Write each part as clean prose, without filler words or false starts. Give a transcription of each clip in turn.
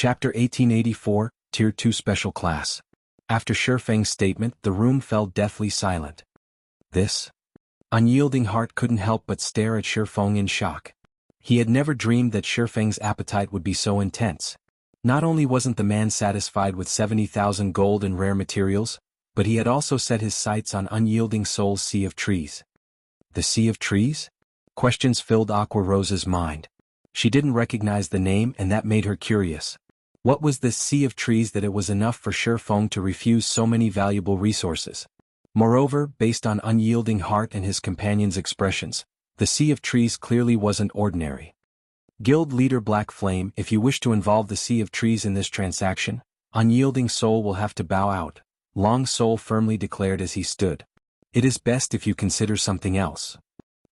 Chapter 1884, Tier 2 Special Class. After Shifeng's statement, the room fell deathly silent. This? Unyielding Heart couldn't help but stare at Shifeng in shock. He had never dreamed that Shifeng's appetite would be so intense. Not only wasn't the man satisfied with 70,000 gold and rare materials, but he had also set his sights on Unyielding Soul's Sea of Trees. The Sea of Trees? Questions filled Aqua Rosa's mind. She didn't recognize the name, and that made her curious. What was this Sea of Trees that it was enough for Shifeng to refuse so many valuable resources? Moreover, based on Unyielding Heart and his companion's expressions, the Sea of Trees clearly wasn't ordinary. Guild Leader Black Flame, if you wish to involve the Sea of Trees in this transaction, Unyielding Soul will have to bow out, Long Soul firmly declared as he stood. It is best if you consider something else.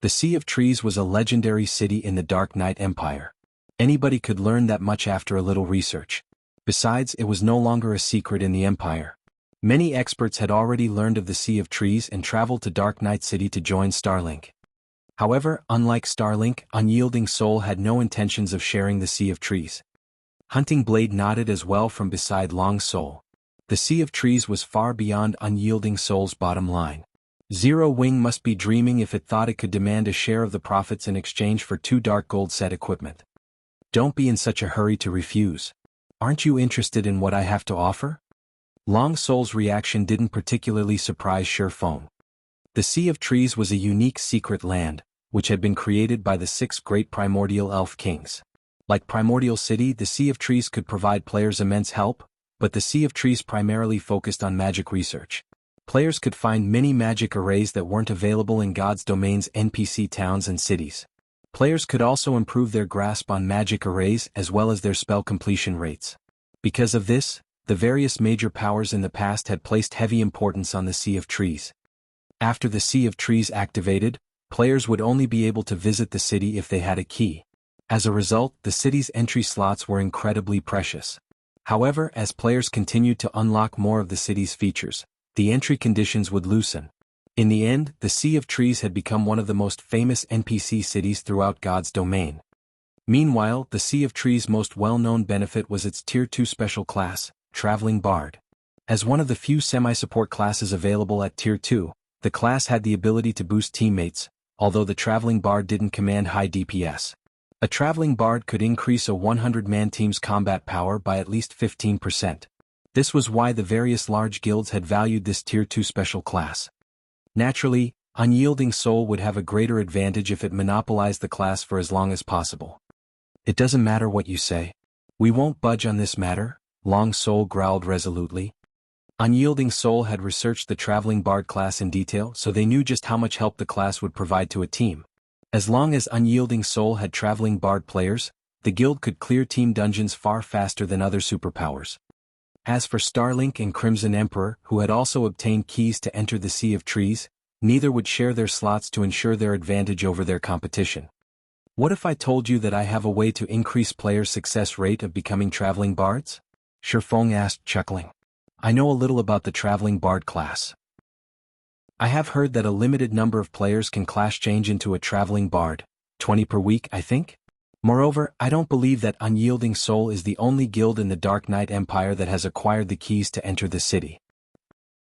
The Sea of Trees was a legendary city in the Dark Knight Empire. Anybody could learn that much after a little research. Besides, it was no longer a secret in the Empire. Many experts had already learned of the Sea of Trees and traveled to Dark Knight City to join Starlink. However, unlike Starlink, Unyielding Soul had no intentions of sharing the Sea of Trees. Hunting Blade nodded as well from beside Long Soul. The Sea of Trees was far beyond Unyielding Soul's bottom line. Zero Wing must be dreaming if it thought it could demand a share of the profits in exchange for 2 dark gold set equipment. Don't be in such a hurry to refuse. Aren't you interested in what I have to offer? Long Soul's reaction didn't particularly surprise Shifeng. The Sea of Trees was a unique secret land, which had been created by the 6 great primordial elf kings. Like Primordial City, the Sea of Trees could provide players immense help, but the Sea of Trees primarily focused on magic research. Players could find many magic arrays that weren't available in God's Domain's NPC towns and cities. Players could also improve their grasp on magic arrays as well as their spell completion rates. Because of this, the various major powers in the past had placed heavy importance on the Sea of Trees. After the Sea of Trees activated, players would only be able to visit the city if they had a key. As a result, the city's entry slots were incredibly precious. However, as players continued to unlock more of the city's features, the entry conditions would loosen. In the end, the Sea of Trees had become one of the most famous NPC cities throughout God's Domain. Meanwhile, the Sea of Trees' most well-known benefit was its Tier 2 special class, Traveling Bard. As one of the few semi-support classes available at Tier 2, the class had the ability to boost teammates, although the Traveling Bard didn't command high DPS. A Traveling Bard could increase a 100-man team's combat power by at least 15%. This was why the various large guilds had valued this Tier 2 special class. Naturally, Unyielding Soul would have a greater advantage if it monopolized the class for as long as possible. It doesn't matter what you say. We won't budge on this matter, Long Soul growled resolutely. Unyielding Soul had researched the Traveling Bard class in detail, so they knew just how much help the class would provide to a team. As long as Unyielding Soul had Traveling Bard players, the guild could clear team dungeons far faster than other superpowers. As for Starlink and Crimson Emperor, who had also obtained keys to enter the Sea of Trees, neither would share their slots to ensure their advantage over their competition. What if I told you that I have a way to increase players' success rate of becoming Traveling Bards? Shifeng asked, chuckling. I know a little about the Traveling Bard class. I have heard that a limited number of players can class change into a Traveling Bard, 20 per week, I think? Moreover, I don't believe that Unyielding Soul is the only guild in the Dark Knight Empire that has acquired the keys to enter the city.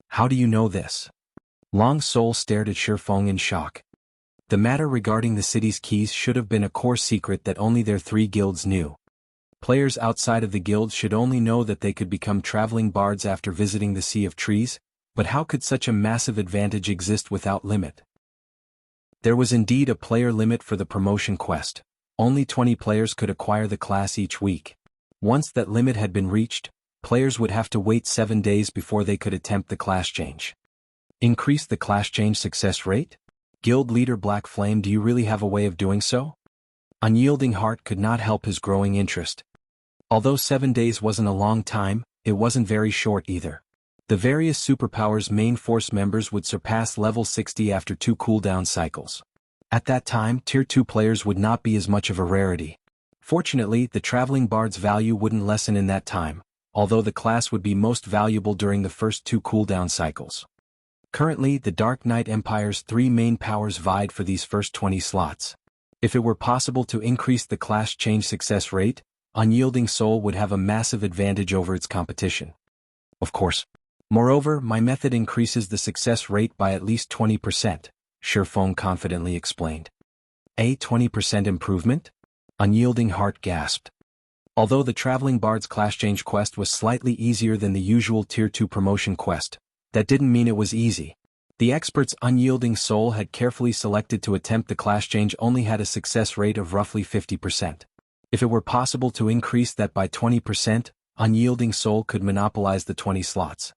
How do you know this? Long Soul stared at Shifeng in shock. The matter regarding the city's keys should have been a core secret that only their 3 guilds knew. Players outside of the guild should only know that they could become Traveling Bards after visiting the Sea of Trees, but how could such a massive advantage exist without limit? There was indeed a player limit for the promotion quest. Only 20 players could acquire the class each week. Once that limit had been reached, players would have to wait 7 days before they could attempt the class change. Increase the class change success rate? Guild Leader Black Flame, do you really have a way of doing so? Unyielding Heart could not help his growing interest. Although 7 days wasn't a long time, it wasn't very short either. The various superpowers' main force members would surpass level 60 after 2 cooldown cycles. At that time, Tier 2 players would not be as much of a rarity. Fortunately, the Traveling Bard's value wouldn't lessen in that time, although the class would be most valuable during the first 2 cooldown cycles. Currently, the Dark Knight Empire's 3 main powers vied for these first 20 slots. If it were possible to increase the class change success rate, Unyielding Soul would have a massive advantage over its competition. Of course. Moreover, my method increases the success rate by at least 20%, Shifeng confidently explained. A 20% improvement? Unyielding Heart gasped. Although the Traveling Bard's Class Change quest was slightly easier than the usual Tier 2 promotion quest, that didn't mean it was easy. The expert's Unyielding Soul had carefully selected to attempt the class change only had a success rate of roughly 50%. If it were possible to increase that by 20%, Unyielding Soul could monopolize the 20 slots.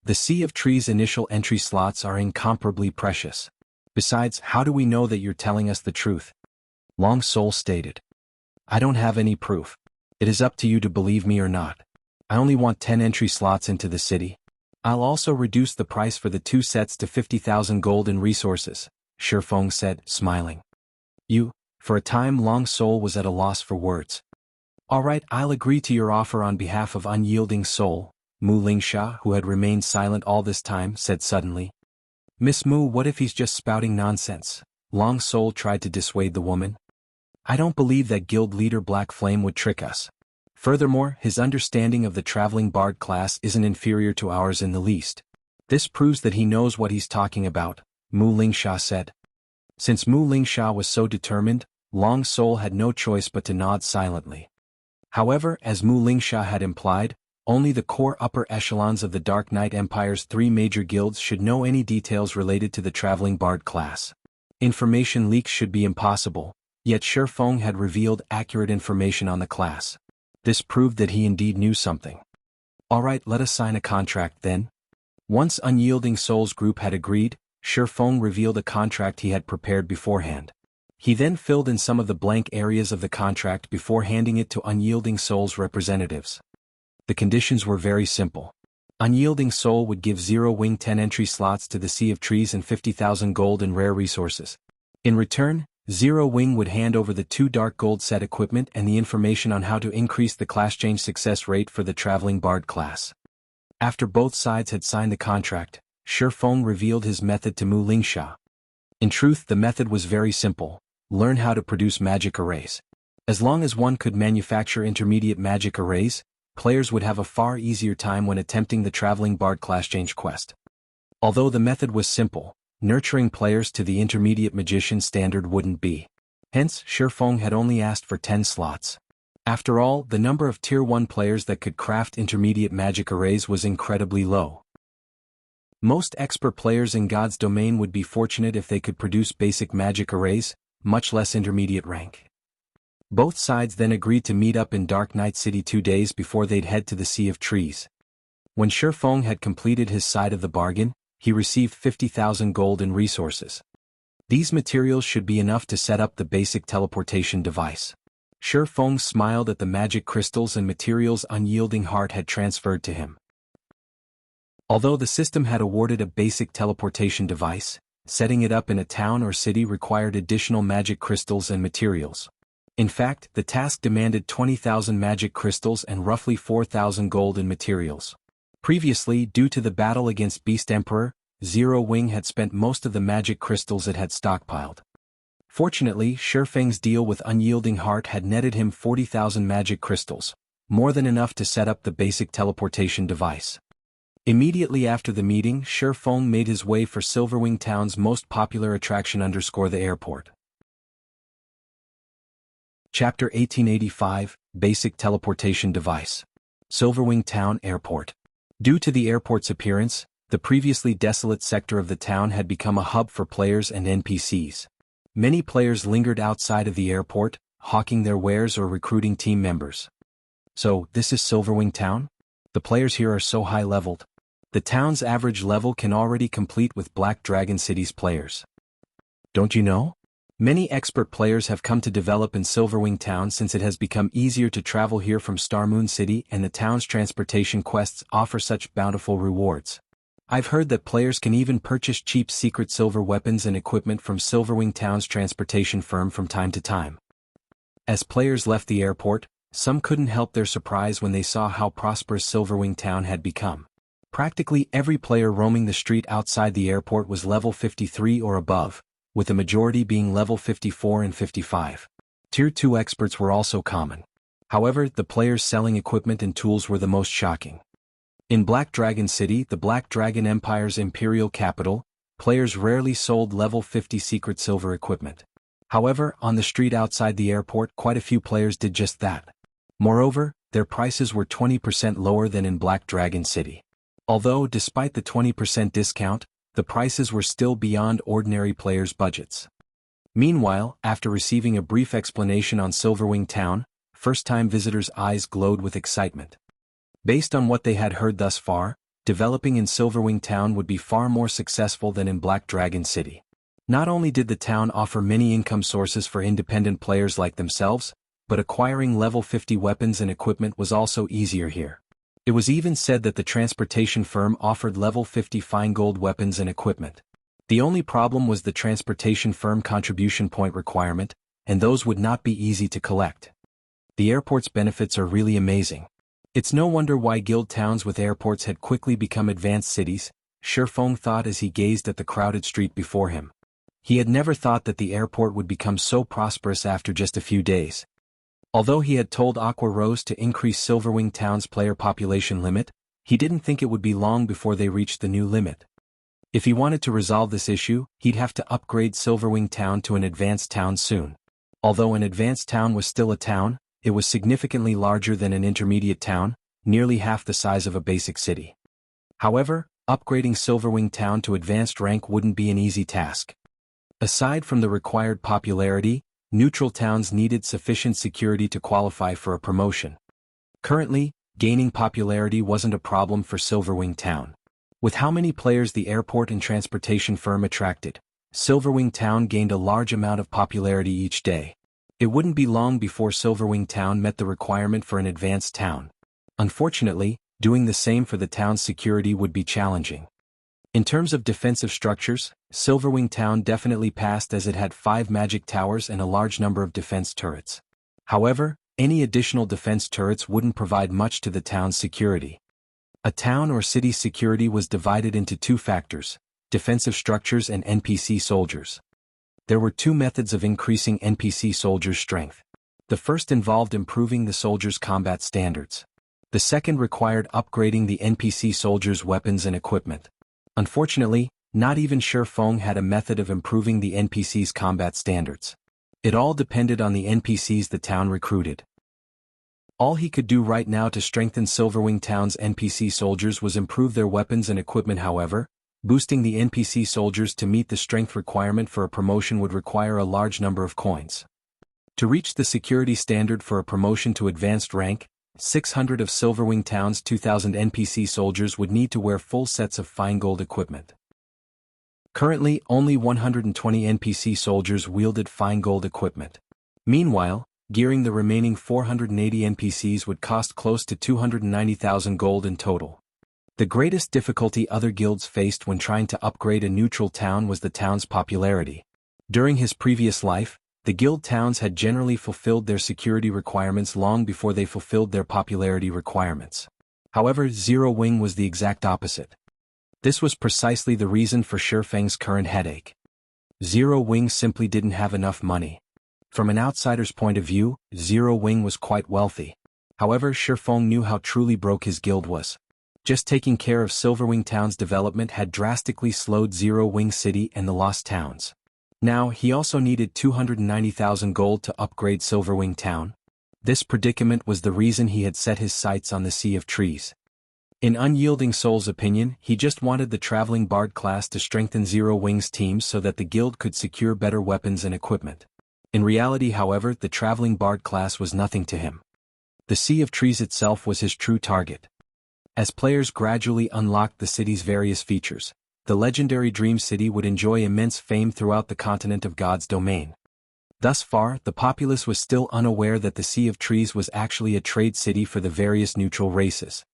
The Sea of Trees initial entry slots are incomparably precious. Besides, how do we know that you're telling us the truth? Long Soul stated. I don't have any proof. It is up to you to believe me or not. I only want 10 entry slots into the city. I'll also reduce the price for the 2 sets to 50,000 gold in resources, Shifeng said, smiling. For a time Long Soul was at a loss for words. Alright, I'll agree to your offer on behalf of Unyielding Soul, Mu Lingsha, who had remained silent all this time, said suddenly. Miss Mu, what if he's just spouting nonsense? Long Soul tried to dissuade the woman. I don't believe that guild leader Black Flame would trick us. Furthermore, his understanding of the Traveling Bard class isn't inferior to ours in the least. This proves that he knows what he's talking about, Mu Lingsha said. Since Mu Lingsha was so determined, Long Soul had no choice but to nod silently. However, as Mu Lingsha had implied, only the core upper echelons of the Dark Knight Empire's 3 major guilds should know any details related to the Traveling Bard class. Information leaks should be impossible, yet Shifeng had revealed accurate information on the class. This proved that he indeed knew something. Alright, let us sign a contract then. Once Unyielding Soul's group had agreed, Shifeng revealed a contract he had prepared beforehand. He then filled in some of the blank areas of the contract before handing it to Unyielding Soul's representatives. The conditions were very simple. Unyielding Soul would give Zero Wing 10 entry slots to the Sea of Trees and 50,000 gold in rare resources. In return, Zero Wing would hand over the 2 Dark Gold set equipment and the information on how to increase the class change success rate for the Traveling Bard class. After both sides had signed the contract, Shifeng revealed his method to Mu Lingsha. In truth, the method was very simple. Learn how to produce magic arrays. As long as one could manufacture intermediate magic arrays, players would have a far easier time when attempting the Traveling Bard class change quest. Although the method was simple, nurturing players to the intermediate magician standard wouldn't be. Hence, Shifeng had only asked for 10 slots. After all, the number of Tier 1 players that could craft intermediate magic arrays was incredibly low. Most expert players in God's domain would be fortunate if they could produce basic magic arrays, much less intermediate rank. Both sides then agreed to meet up in Dark Knight City 2 days before they'd head to the Sea of Trees. When Shifeng had completed his side of the bargain, he received 50,000 gold in resources. These materials should be enough to set up the basic teleportation device. Shifeng smiled at the magic crystals and materials Unyielding Heart had transferred to him. Although the system had awarded a basic teleportation device, setting it up in a town or city required additional magic crystals and materials. In fact, the task demanded 20,000 magic crystals and roughly 4,000 gold in materials. Previously, due to the battle against Beast Emperor, Zero Wing had spent most of the magic crystals it had stockpiled. Fortunately, Shifeng's deal with Unyielding Heart had netted him 40,000 magic crystals, more than enough to set up the basic teleportation device. Immediately after the meeting, Shifeng made his way for Silverwing Town's most popular attraction _ the airport. Chapter 1885, Basic Teleportation Device. Silverwing Town Airport. Due to the airport's appearance, the previously desolate sector of the town had become a hub for players and NPCs. Many players lingered outside of the airport, hawking their wares or recruiting team members. So, this is Silverwing Town? The players here are so high-leveled. The town's average level can already compete with Black Dragon City's players. Don't you know? Many expert players have come to develop in Silverwing Town since it has become easier to travel here from Starmoon City, and the town's transportation quests offer such bountiful rewards. I've heard that players can even purchase cheap secret silver weapons and equipment from Silverwing Town's transportation firm from time to time. As players left the airport, some couldn't help their surprise when they saw how prosperous Silverwing Town had become. Practically every player roaming the street outside the airport was level 53 or above, with the majority being level 54 and 55. Tier 2 experts were also common. However, the players selling equipment and tools were the most shocking. In Black Dragon City, the Black Dragon Empire's imperial capital, players rarely sold level 50 secret silver equipment. However, on the street outside the airport, quite a few players did just that. Moreover, their prices were 20% lower than in Black Dragon City. Although, despite the 20% discount, the prices were still beyond ordinary players' budgets. Meanwhile, after receiving a brief explanation on Silverwing Town, first-time visitors' eyes glowed with excitement. Based on what they had heard thus far, developing in Silverwing Town would be far more successful than in Black Dragon City. Not only did the town offer many income sources for independent players like themselves, but acquiring level 50 weapons and equipment was also easier here. It was even said that the transportation firm offered level 50 fine gold weapons and equipment. The only problem was the transportation firm contribution point requirement, and those would not be easy to collect. The airport's benefits are really amazing. It's no wonder why guild towns with airports had quickly become advanced cities, Shifeng thought as he gazed at the crowded street before him. He had never thought that the airport would become so prosperous after just a few days. Although he had told Aqua Rose to increase Silverwing Town's player population limit, he didn't think it would be long before they reached the new limit. If he wanted to resolve this issue, he'd have to upgrade Silverwing Town to an advanced town soon. Although an advanced town was still a town, it was significantly larger than an intermediate town, nearly half the size of a basic city. However, upgrading Silverwing Town to advanced rank wouldn't be an easy task. Aside from the required popularity, neutral towns needed sufficient security to qualify for a promotion. Currently, gaining popularity wasn't a problem for Silverwing Town. With how many players the airport and transportation firm attracted, Silverwing Town gained a large amount of popularity each day. It wouldn't be long before Silverwing Town met the requirement for an advanced town. Unfortunately, doing the same for the town's security would be challenging. In terms of defensive structures, Silverwing Town definitely passed as it had 5 magic towers and a large number of defense turrets. However, any additional defense turrets wouldn't provide much to the town's security. A town or city's security was divided into 2 factors: defensive structures and NPC soldiers. There were 2 methods of increasing NPC soldiers' strength. The first involved improving the soldiers' combat standards. The second required upgrading the NPC soldiers' weapons and equipment. Unfortunately, not even Shifeng had a method of improving the NPC's combat standards. It all depended on the NPCs the town recruited. All he could do right now to strengthen Silverwing Town's NPC soldiers was improve their weapons and equipment. However, boosting the NPC soldiers to meet the strength requirement for a promotion would require a large number of coins. To reach the security standard for a promotion to advanced rank, 600 of Silverwing Town's 2,000 NPC soldiers would need to wear full sets of fine gold equipment. Currently, only 120 NPC soldiers wielded fine gold equipment. Meanwhile, gearing the remaining 480 NPCs would cost close to 290,000 gold in total. The greatest difficulty other guilds faced when trying to upgrade a neutral town was the town's popularity. During his previous life, the guild towns had generally fulfilled their security requirements long before they fulfilled their popularity requirements. However, Zero Wing was the exact opposite. This was precisely the reason for Shifeng's current headache. Zero Wing simply didn't have enough money. From an outsider's point of view, Zero Wing was quite wealthy. However, Shifeng knew how truly broke his guild was. Just taking care of Silverwing Town's development had drastically slowed Zero Wing City and the Lost Towns. Now, he also needed 290,000 gold to upgrade Silverwing Town. This predicament was the reason he had set his sights on the Sea of Trees. In Unyielding Soul's opinion, he just wanted the Traveling Bard class to strengthen Zero Wing's team so that the guild could secure better weapons and equipment. In reality, however, the Traveling Bard class was nothing to him. The Sea of Trees itself was his true target. As players gradually unlocked the city's various features, the legendary Dream City would enjoy immense fame throughout the continent of God's domain. Thus far, the populace was still unaware that the Sea of Trees was actually a trade city for the various neutral races.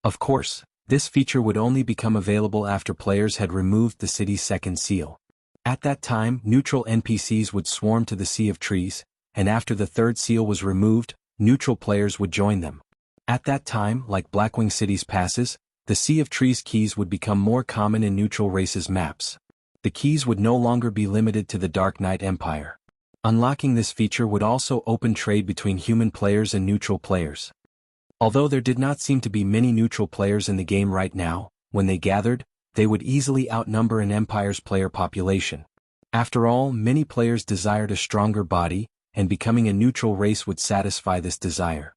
Of course, this feature would only become available after players had removed the city's second seal. At that time, neutral NPCs would swarm to the Sea of Trees, and after the third seal was removed, neutral players would join them. At that time, like Blackwing City's passes, the Sea of Trees keys would become more common in neutral races' maps. The keys would no longer be limited to the Dark Knight Empire. Unlocking this feature would also open trade between human players and neutral players. Although there did not seem to be many neutral players in the game right now, when they gathered, they would easily outnumber an Empire's player population. After all, many players desired a stronger body, and becoming a neutral race would satisfy this desire.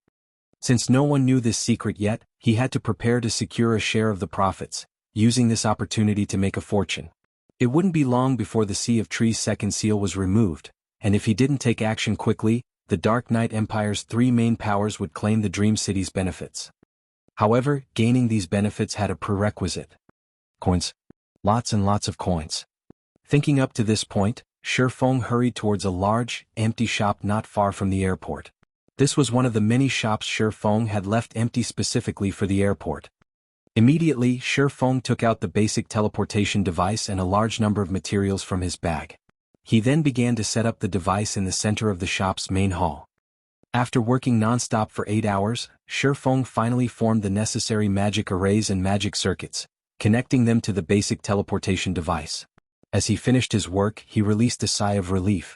Since no one knew this secret yet, he had to prepare to secure a share of the profits, using this opportunity to make a fortune. It wouldn't be long before the Sea of Trees' second seal was removed, and if he didn't take action quickly, the Dark Knight Empire's three main powers would claim the Dream City's benefits. However, gaining these benefits had a prerequisite. Coins. Lots and lots of coins. Thinking up to this point, Shifeng hurried towards a large, empty shop not far from the airport. This was one of the many shops Shifeng had left empty specifically for the airport. Immediately, Shifeng took out the basic teleportation device and a large number of materials from his bag. He then began to set up the device in the center of the shop's main hall. After working non-stop for 8 hours, Shifeng finally formed the necessary magic arrays and magic circuits, connecting them to the basic teleportation device. As he finished his work, he released a sigh of relief.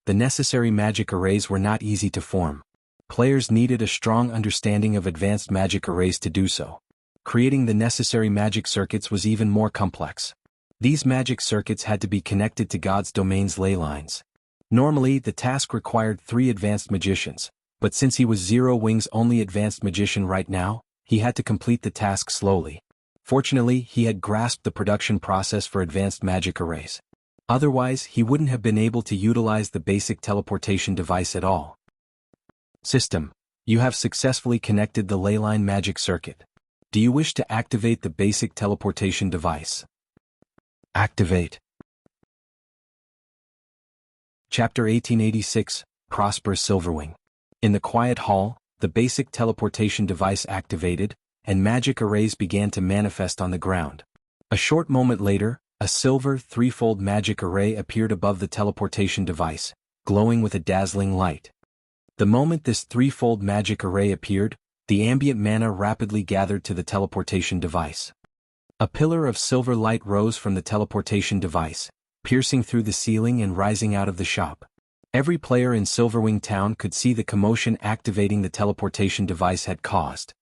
The necessary magic arrays were not easy to form. Players needed a strong understanding of advanced magic arrays to do so. Creating the necessary magic circuits was even more complex. These magic circuits had to be connected to God's domain's ley lines. Normally, the task required 3 advanced magicians, but since he was Zero Wing's only advanced magician right now, he had to complete the task slowly. Fortunately, he had grasped the production process for advanced magic arrays. Otherwise, he wouldn't have been able to utilize the basic teleportation device at all. System. You have successfully connected the leyline magic circuit. Do you wish to activate the basic teleportation device? Activate. Chapter 1886, Prosperous Silverwing. In the quiet hall, the basic teleportation device activated, and magic arrays began to manifest on the ground. A short moment later, a silver threefold magic array appeared above the teleportation device, glowing with a dazzling light. The moment this threefold magic array appeared, the ambient mana rapidly gathered to the teleportation device. A pillar of silver light rose from the teleportation device, piercing through the ceiling and rising out of the shop. Every player in Silverwing Town could see the commotion activating the teleportation device had caused.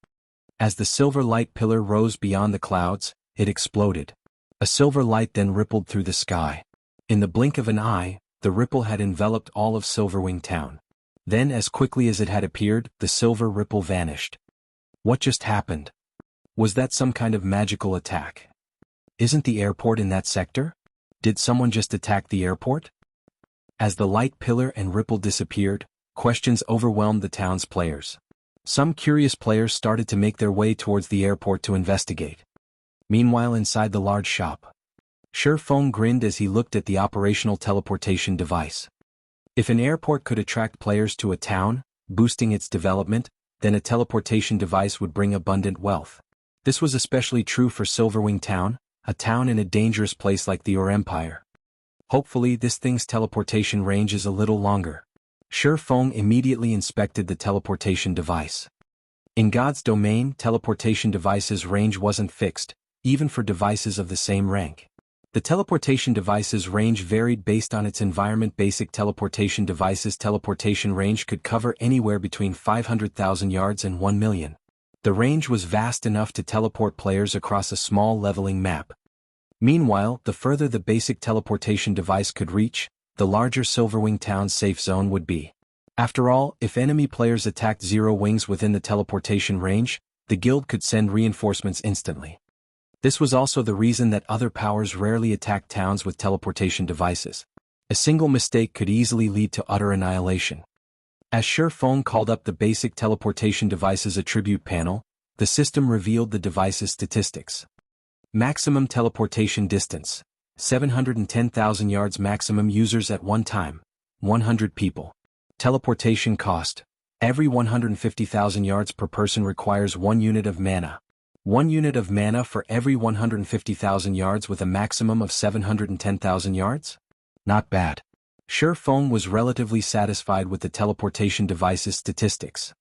As the silver light pillar rose beyond the clouds, it exploded. A silver light then rippled through the sky. In the blink of an eye, the ripple had enveloped all of Silverwing Town. Then, as quickly as it had appeared, the silver ripple vanished. What just happened? Was that some kind of magical attack? Isn't the airport in that sector? Did someone just attack the airport? As the light pillar and ripple disappeared, questions overwhelmed the town's players. Some curious players started to make their way towards the airport to investigate. Meanwhile, inside the large shop, Shifeng grinned as he looked at the operational teleportation device. If an airport could attract players to a town, boosting its development, then a teleportation device would bring abundant wealth. This was especially true for Silverwing Town, a town in a dangerous place like the Empire. Hopefully this thing's teleportation range is a little longer. Shifeng immediately inspected the teleportation device. In God's domain, teleportation devices' range wasn't fixed, even for devices of the same rank. The teleportation device's range varied based on its environment. Basic teleportation device's teleportation range could cover anywhere between 500,000 yards and 1 million. The range was vast enough to teleport players across a small leveling map. Meanwhile, the further the basic teleportation device could reach, the larger Silverwing Town's safe zone would be. After all, if enemy players attacked Zero Wings within the teleportation range, the guild could send reinforcements instantly. This was also the reason that other powers rarely attacked towns with teleportation devices. A single mistake could easily lead to utter annihilation. As Shifeng called up the basic teleportation device's attribute panel, the system revealed the device's statistics. Maximum teleportation distance: 710,000 yards. Maximum users at one time: 100 people. Teleportation cost: every 150,000 yards per person requires 1 unit of mana. 1 unit of mana for every 150,000 yards with a maximum of 710,000 yards? Not bad. Shifeng was relatively satisfied with the teleportation device's statistics.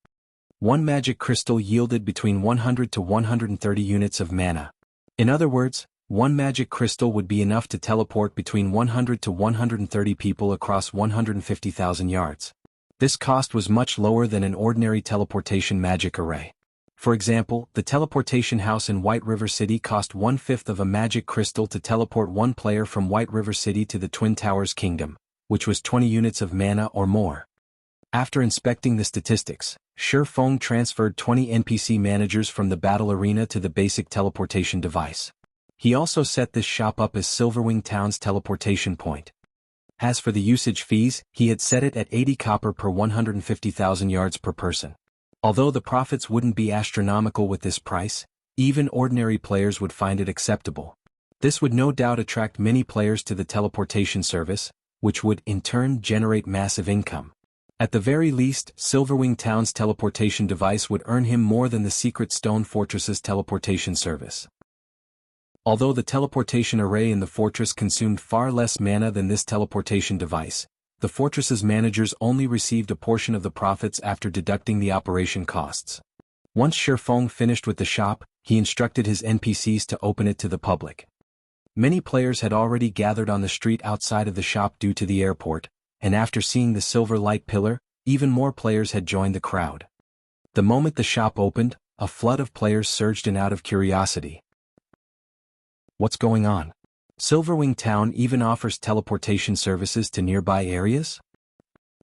One magic crystal yielded between 100 to 130 units of mana. In other words, one magic crystal would be enough to teleport between 100 to 130 people across 150,000 yards. This cost was much lower than an ordinary teleportation magic array. For example, the teleportation house in White River City cost 1/5 of a magic crystal to teleport one player from White River City to the Twin Towers Kingdom, which was 20 units of mana or more. After inspecting the statistics, Shifeng transferred 20 NPC managers from the battle arena to the basic teleportation device. He also set this shop up as Silverwing Town's teleportation point. As for the usage fees, he had set it at 80 copper per 150,000 yards per person. Although the profits wouldn't be astronomical with this price, even ordinary players would find it acceptable. This would no doubt attract many players to the teleportation service, which would in turn generate massive income. At the very least, Silverwing Town's teleportation device would earn him more than the Secret Stone Fortress's teleportation service. Although the teleportation array in the fortress consumed far less mana than this teleportation device, the fortress's managers only received a portion of the profits after deducting the operation costs. Once Shifeng finished with the shop, he instructed his NPCs to open it to the public. Many players had already gathered on the street outside of the shop due to the airport, and after seeing the silver light pillar, even more players had joined the crowd. The moment the shop opened, a flood of players surged in out of curiosity. What's going on? Silverwing Town even offers teleportation services to nearby areas?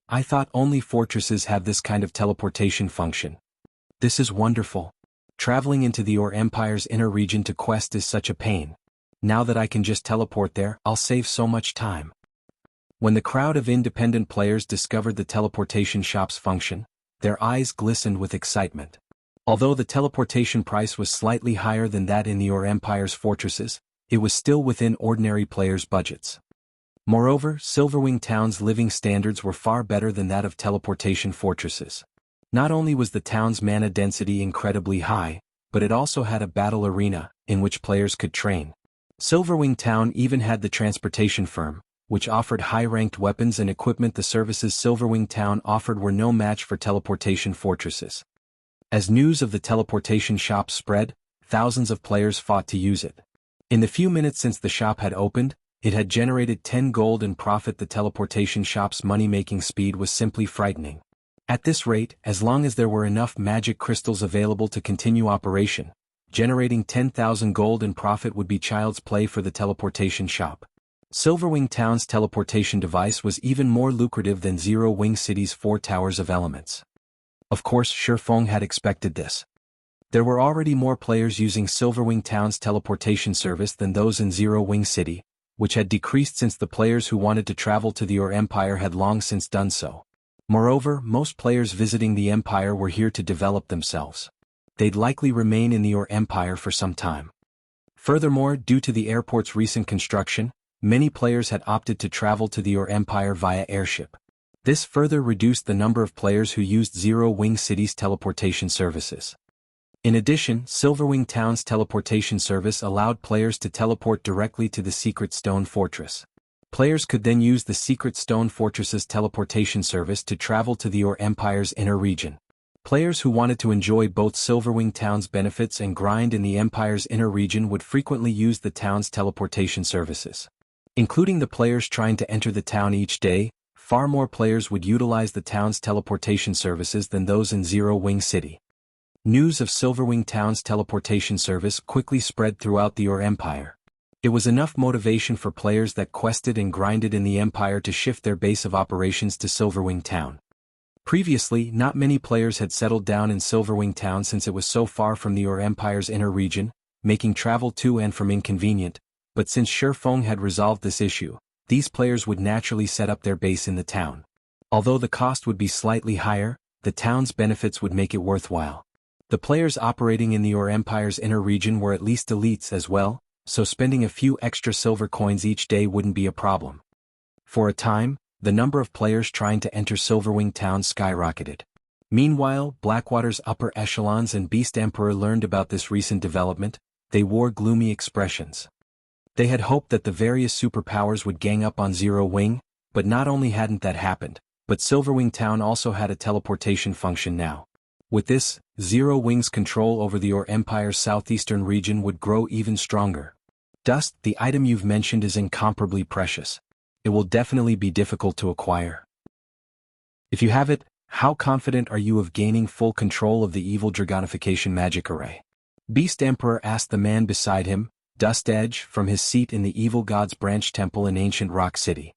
I thought only fortresses have this kind of teleportation function. This is wonderful. Traveling into the Or Empire's inner region to quest is such a pain. Now that I can just teleport there, I'll save so much time. When the crowd of independent players discovered the teleportation shop's function, their eyes glistened with excitement. Although the teleportation price was slightly higher than that in the Or Empire's fortresses, it was still within ordinary players' budgets. Moreover, Silverwing Town's living standards were far better than that of teleportation fortresses. Not only was the town's mana density incredibly high, but it also had a battle arena, in which players could train. Silverwing Town even had the transportation firm, which offered high-ranked weapons and equipment. The services Silverwing Town offered were no match for teleportation fortresses. As news of the teleportation shop spread, thousands of players fought to use it. In the few minutes since the shop had opened, it had generated 10 gold in profit. The teleportation shop's money-making speed was simply frightening. At this rate, as long as there were enough magic crystals available to continue operation, generating 10,000 gold in profit would be child's play for the teleportation shop. Silverwing Town's teleportation device was even more lucrative than Zero Wing City's 4 towers of elements. Of course, Shifeng had expected this. There were already more players using Silverwing Town's teleportation service than those in Zero Wing City, which had decreased since the players who wanted to travel to the Or Empire had long since done so. Moreover, most players visiting the Empire were here to develop themselves. They'd likely remain in the Or Empire for some time. Furthermore, due to the airport's recent construction, many players had opted to travel to the Or Empire via airship. This further reduced the number of players who used Zero Wing City's teleportation services. In addition, Silverwing Town's teleportation service allowed players to teleport directly to the Secret Stone Fortress. Players could then use the Secret Stone Fortress's teleportation service to travel to the Or Empire's inner region. Players who wanted to enjoy both Silverwing Town's benefits and grind in the Empire's inner region would frequently use the town's teleportation services. Including the players trying to enter the town each day, far more players would utilize the town's teleportation services than those in Zero Wing City. News of Silverwing Town's teleportation service quickly spread throughout the Or Empire. It was enough motivation for players that quested and grinded in the Empire to shift their base of operations to Silverwing Town. Previously, not many players had settled down in Silverwing Town since it was so far from the Or Empire's inner region, making travel to and from inconvenient, but since Shifeng had resolved this issue, these players would naturally set up their base in the town. Although the cost would be slightly higher, the town's benefits would make it worthwhile. The players operating in the Or Empire's inner region were at least elites as well, so spending a few extra silver coins each day wouldn't be a problem. For a time, the number of players trying to enter Silverwing Town skyrocketed. Meanwhile, Blackwater's upper echelons and Beast Emperor learned about this recent development. They wore gloomy expressions. They had hoped that the various superpowers would gang up on Zero Wing, but not only hadn't that happened, but Silverwing Town also had a teleportation function now. With this, Zero Wing's control over the Or Empire's southeastern region would grow even stronger. Dust, the item you've mentioned is incomparably precious. It will definitely be difficult to acquire. If you have it, how confident are you of gaining full control of the evil Dragonification magic array? Beast Emperor asked the man beside him, Dust Edge, from his seat in the Evil God's Branch Temple in Ancient Rock City.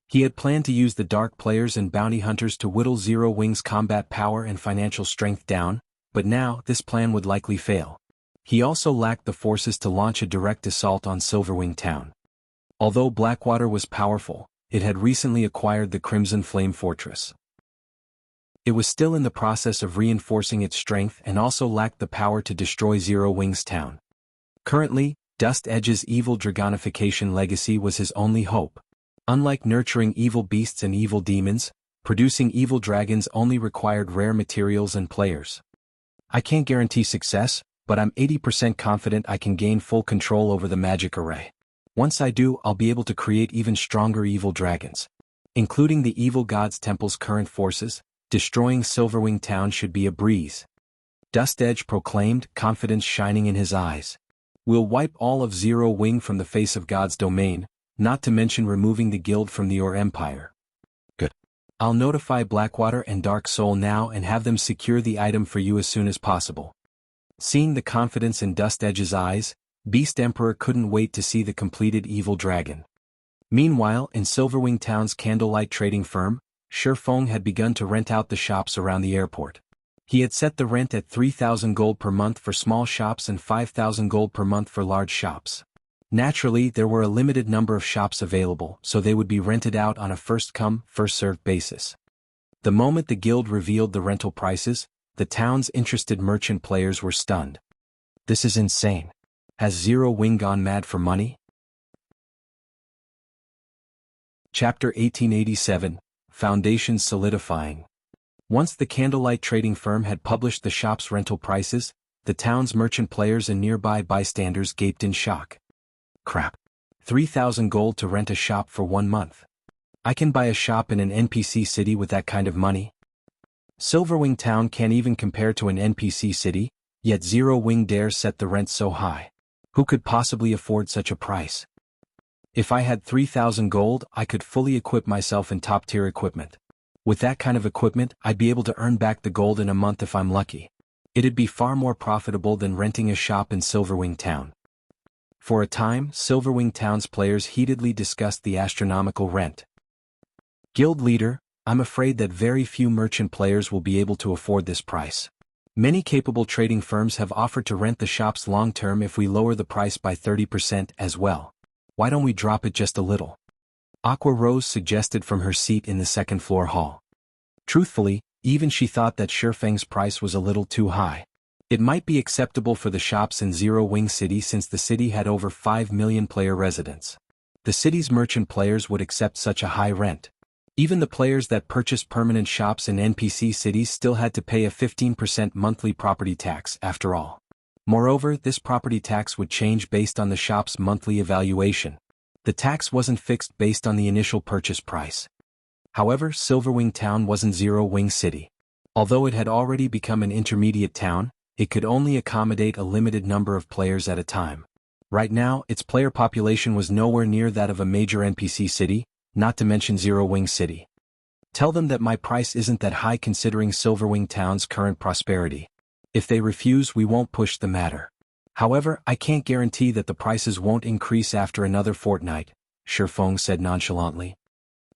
He had planned to use the Dark Players and Bounty Hunters to whittle Zero Wing's combat power and financial strength down, but now this plan would likely fail. He also lacked the forces to launch a direct assault on Silverwing Town. Although Blackwater was powerful, it had recently acquired the Crimson Flame Fortress. It was still in the process of reinforcing its strength and also lacked the power to destroy Zero Wing's town. Currently, Dust Edge's evil Dragonification legacy was his only hope. Unlike nurturing evil beasts and evil demons, producing evil dragons only required rare materials and players. I can't guarantee success, but I'm 80% confident I can gain full control over the magic array. Once I do, I'll be able to create even stronger evil dragons. Including the Evil God's Temple's current forces, destroying Silverwing Town should be a breeze. Dust Edge proclaimed, confidence shining in his eyes. We'll wipe all of Zero Wing from the face of God's domain, not to mention removing the guild from the Ur Empire. Good. I'll notify Blackwater and Dark Soul now and have them secure the item for you as soon as possible. Seeing the confidence in Dust Edge's eyes, Beast Emperor couldn't wait to see the completed evil dragon. Meanwhile, in Silverwing Town's candlelight trading firm, Shifeng had begun to rent out the shops around the airport. He had set the rent at 3,000 gold per month for small shops and 5,000 gold per month for large shops. Naturally, there were a limited number of shops available, so they would be rented out on a first-come, first-served basis. The moment the guild revealed the rental prices, the town's interested merchant players were stunned. This is insane. Has Zero Wing gone mad for money? Chapter 1887, Foundation Solidifying. Once the candlelight trading firm had published the shop's rental prices, the town's merchant players and nearby bystanders gaped in shock. Crap. 3,000 gold to rent a shop for 1 month. I can buy a shop in an NPC city with that kind of money. Silverwing Town can't even compare to an NPC city, yet Zero Wing dares set the rent so high. Who could possibly afford such a price? If I had 3,000 gold, I could fully equip myself in top-tier equipment. With that kind of equipment, I'd be able to earn back the gold in a month if I'm lucky. It'd be far more profitable than renting a shop in Silverwing Town. For a time, Silverwing Town's players heatedly discussed the astronomical rent. Guild leader, I'm afraid that very few merchant players will be able to afford this price. Many capable trading firms have offered to rent the shops long-term if we lower the price by 30% as well. Why don't we drop it just a little? Aqua Rose suggested from her seat in the second-floor hall. Truthfully, even she thought that Shifeng's price was a little too high. It might be acceptable for the shops in Zero Wing City since the city had over 5 million player residents. The city's merchant players would accept such a high rent. Even the players that purchased permanent shops in NPC cities still had to pay a 15% monthly property tax after all. Moreover, this property tax would change based on the shop's monthly evaluation. The tax wasn't fixed based on the initial purchase price. However, Silverwing Town wasn't Zero Wing City. Although it had already become an intermediate town, it could only accommodate a limited number of players at a time. Right now, its player population was nowhere near that of a major NPC city, not to mention Zero Wing City. Tell them that my price isn't that high considering Silverwing Town's current prosperity. If they refuse, we won't push the matter. However, I can't guarantee that the prices won't increase after another fortnight, Shifeng said nonchalantly.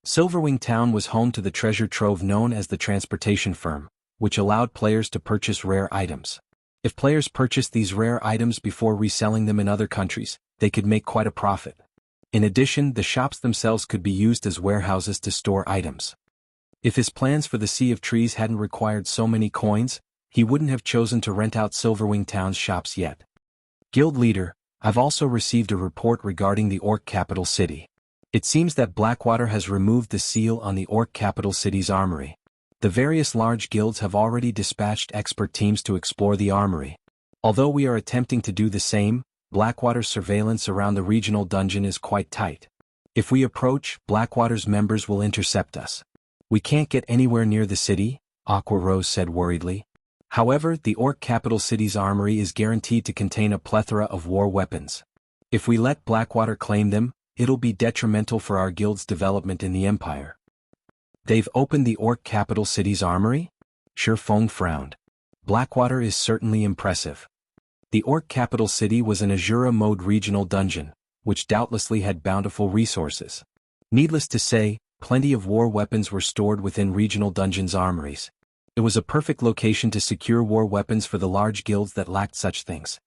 Silverwing Town was home to the treasure trove known as the Transportation Firm, which allowed players to purchase rare items. If players purchased these rare items before reselling them in other countries, they could make quite a profit. In addition, the shops themselves could be used as warehouses to store items. If his plans for the Sea of Trees hadn't required so many coins, he wouldn't have chosen to rent out Silverwing Town's shops yet. Guild leader, I've also received a report regarding the Orc capital city. It seems that Blackwater has removed the seal on the Orc capital city's armory. The various large guilds have already dispatched expert teams to explore the armory. Although we are attempting to do the same, Blackwater's surveillance around the regional dungeon is quite tight. If we approach, Blackwater's members will intercept us. We can't get anywhere near the city, Aqua Rose said worriedly. However, the Orc capital city's armory is guaranteed to contain a plethora of war weapons. If we let Blackwater claim them, it'll be detrimental for our guild's development in the Empire. They've opened the Orc capital city's armory? Shifeng frowned. Blackwater is certainly impressive. The Orc capital city was an Azura mode regional dungeon, which doubtlessly had bountiful resources. Needless to say, plenty of war weapons were stored within regional dungeons' armories. It was a perfect location to secure war weapons for the large guilds that lacked such things.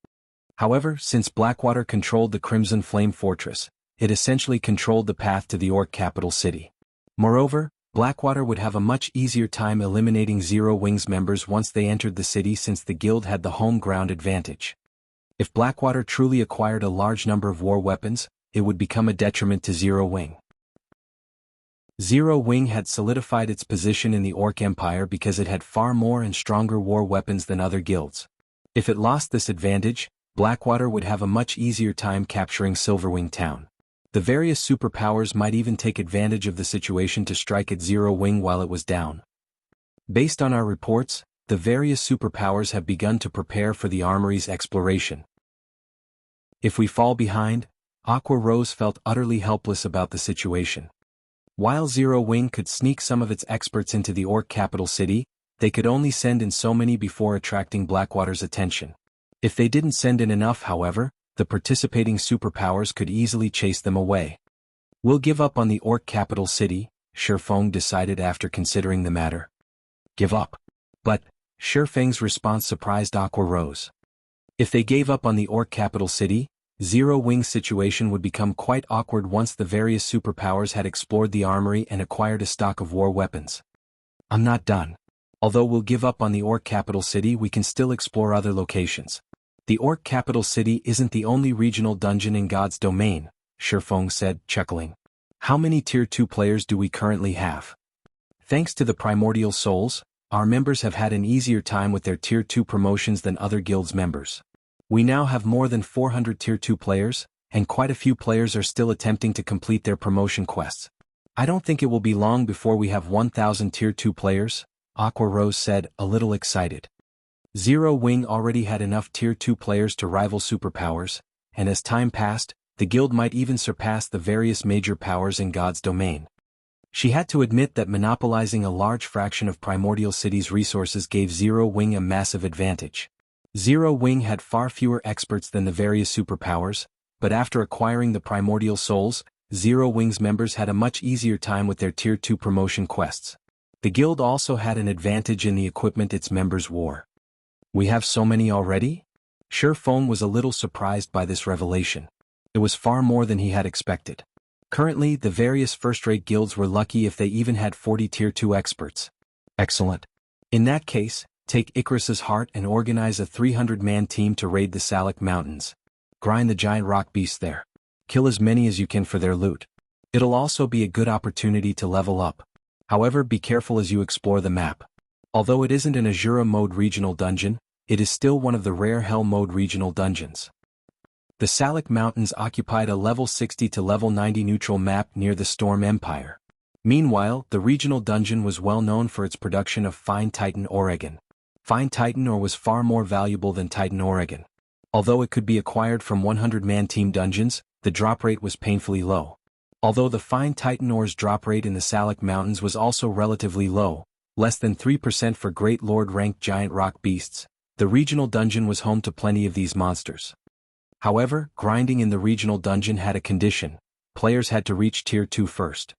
However, since Blackwater controlled the Crimson Flame Fortress, it essentially controlled the path to the Orc capital city. Moreover, Blackwater would have a much easier time eliminating Zero Wing's members once they entered the city since the guild had the home ground advantage. If Blackwater truly acquired a large number of war weapons, it would become a detriment to Zero Wing. Zero Wing had solidified its position in the Orc Empire because it had far more and stronger war weapons than other guilds. If it lost this advantage, Blackwater would have a much easier time capturing Silverwing town. The various superpowers might even take advantage of the situation to strike at Zero Wing while it was down. Based on our reports, the various superpowers have begun to prepare for the armory's exploration. If we fall behind, Aqua Rose felt utterly helpless about the situation. While Zero Wing could sneak some of its experts into the Orc capital city, they could only send in so many before attracting Blackwater's attention. If they didn't send in enough, however, the participating superpowers could easily chase them away. We'll give up on the Orc capital city, Shifeng decided after considering the matter. Give up? But Shifeng's response surprised Aqua Rose. If they gave up on the Orc capital city, Zero Wing's situation would become quite awkward once the various superpowers had explored the armory and acquired a stock of war weapons. I'm not done. Although we'll give up on the Orc capital city, we can still explore other locations. The Orc capital city isn't the only regional dungeon in God's domain, Shifeng said, chuckling. How many Tier 2 players do we currently have? Thanks to the Primordial Souls, our members have had an easier time with their Tier 2 promotions than other guilds' members. We now have more than 400 Tier 2 players, and quite a few players are still attempting to complete their promotion quests. I don't think it will be long before we have 1,000 Tier 2 players, Aqua Rose said, a little excited. Zero Wing already had enough Tier 2 players to rival superpowers, and as time passed, the guild might even surpass the various major powers in God's domain. She had to admit that monopolizing a large fraction of Primordial City's resources gave Zero Wing a massive advantage. Zero Wing had far fewer experts than the various superpowers, but after acquiring the Primordial Souls, Zero Wing's members had a much easier time with their Tier 2 promotion quests. The guild also had an advantage in the equipment its members wore. We have so many already? Shifeng was a little surprised by this revelation. It was far more than he had expected. Currently, the various first-rate guilds were lucky if they even had 40 Tier 2 experts. Excellent. In that case, take Icarus's heart and organize a 300-man team to raid the Salic Mountains. Grind the giant rock beasts there. Kill as many as you can for their loot. It'll also be a good opportunity to level up. However, be careful as you explore the map. Although it isn't an Azura mode regional dungeon, it is still one of the rare Hell mode regional dungeons. The Salic Mountains occupied a level 60 to level 90 neutral map near the Storm Empire. Meanwhile, the regional dungeon was well known for its production of fine Titan Oregon. Fine Titan ore was far more valuable than Titan Oregon. Although it could be acquired from 100-man team dungeons, the drop rate was painfully low. Although the fine Titan ore's drop rate in the Salic Mountains was also relatively low, less than 3% for Great Lord ranked giant rock beasts, the regional dungeon was home to plenty of these monsters. However, grinding in the regional dungeon had a condition: players had to reach Tier 2 first.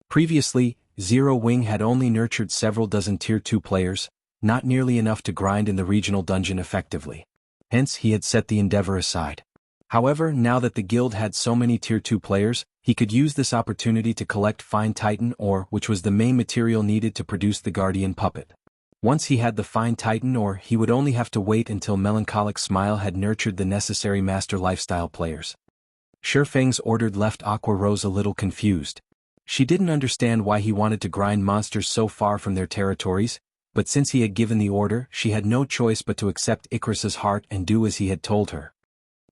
Previously, Zero Wing had only nurtured several dozen Tier 2 players, not nearly enough to grind in the regional dungeon effectively. Hence, he had set the endeavor aside. However, now that the guild had so many Tier 2 players, he could use this opportunity to collect fine Titan ore, which was the main material needed to produce the Guardian puppet. Once he had the fine Titan ore, he would only have to wait until Melancholic Smile had nurtured the necessary Master Lifestyle players. Shifeng's order left Aqua Rose a little confused. She didn't understand why he wanted to grind monsters so far from their territories, but since he had given the order, she had no choice but to accept Icarus's heart and do as he had told her.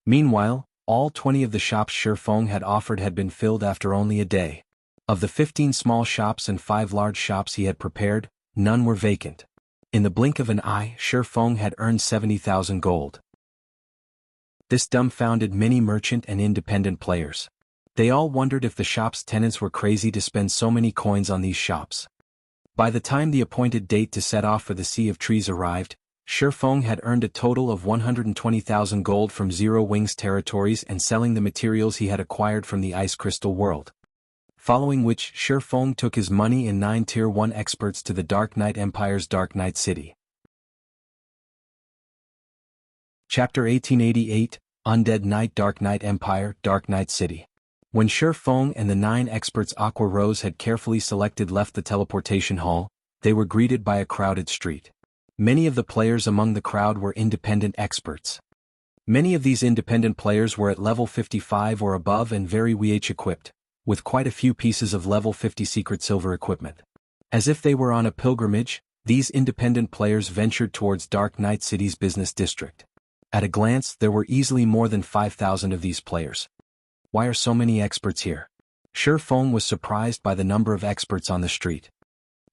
Meanwhile, all 20 of the shops Shifeng had offered had been filled after only a day. Of the 15 small shops and 5 large shops he had prepared, none were vacant. In the blink of an eye, Shifeng had earned 70,000 gold. This dumbfounded many merchant and independent players. They all wondered if the shop's tenants were crazy to spend so many coins on these shops. By the time the appointed date to set off for the Sea of Trees arrived, Shifeng had earned a total of 120,000 gold from Zero Wings territories and selling the materials he had acquired from the Ice Crystal world. Following which Shifeng took his money and 9 Tier 1 experts to the Dark Knight Empire's Dark Knight City. Chapter 1888, Undead Knight Dark Knight Empire Dark Knight City. When Shifeng and the 9 experts Aqua Rose had carefully selected left the teleportation hall, they were greeted by a crowded street. Many of the players among the crowd were independent experts. Many of these independent players were at level 55 or above and very weak equipped, with quite a few pieces of level 50 secret silver equipment. As if they were on a pilgrimage, these independent players ventured towards Dark Knight City's business district. At a glance, there were easily more than 5,000 of these players. Why are so many experts here? Shifeng was surprised by the number of experts on the street.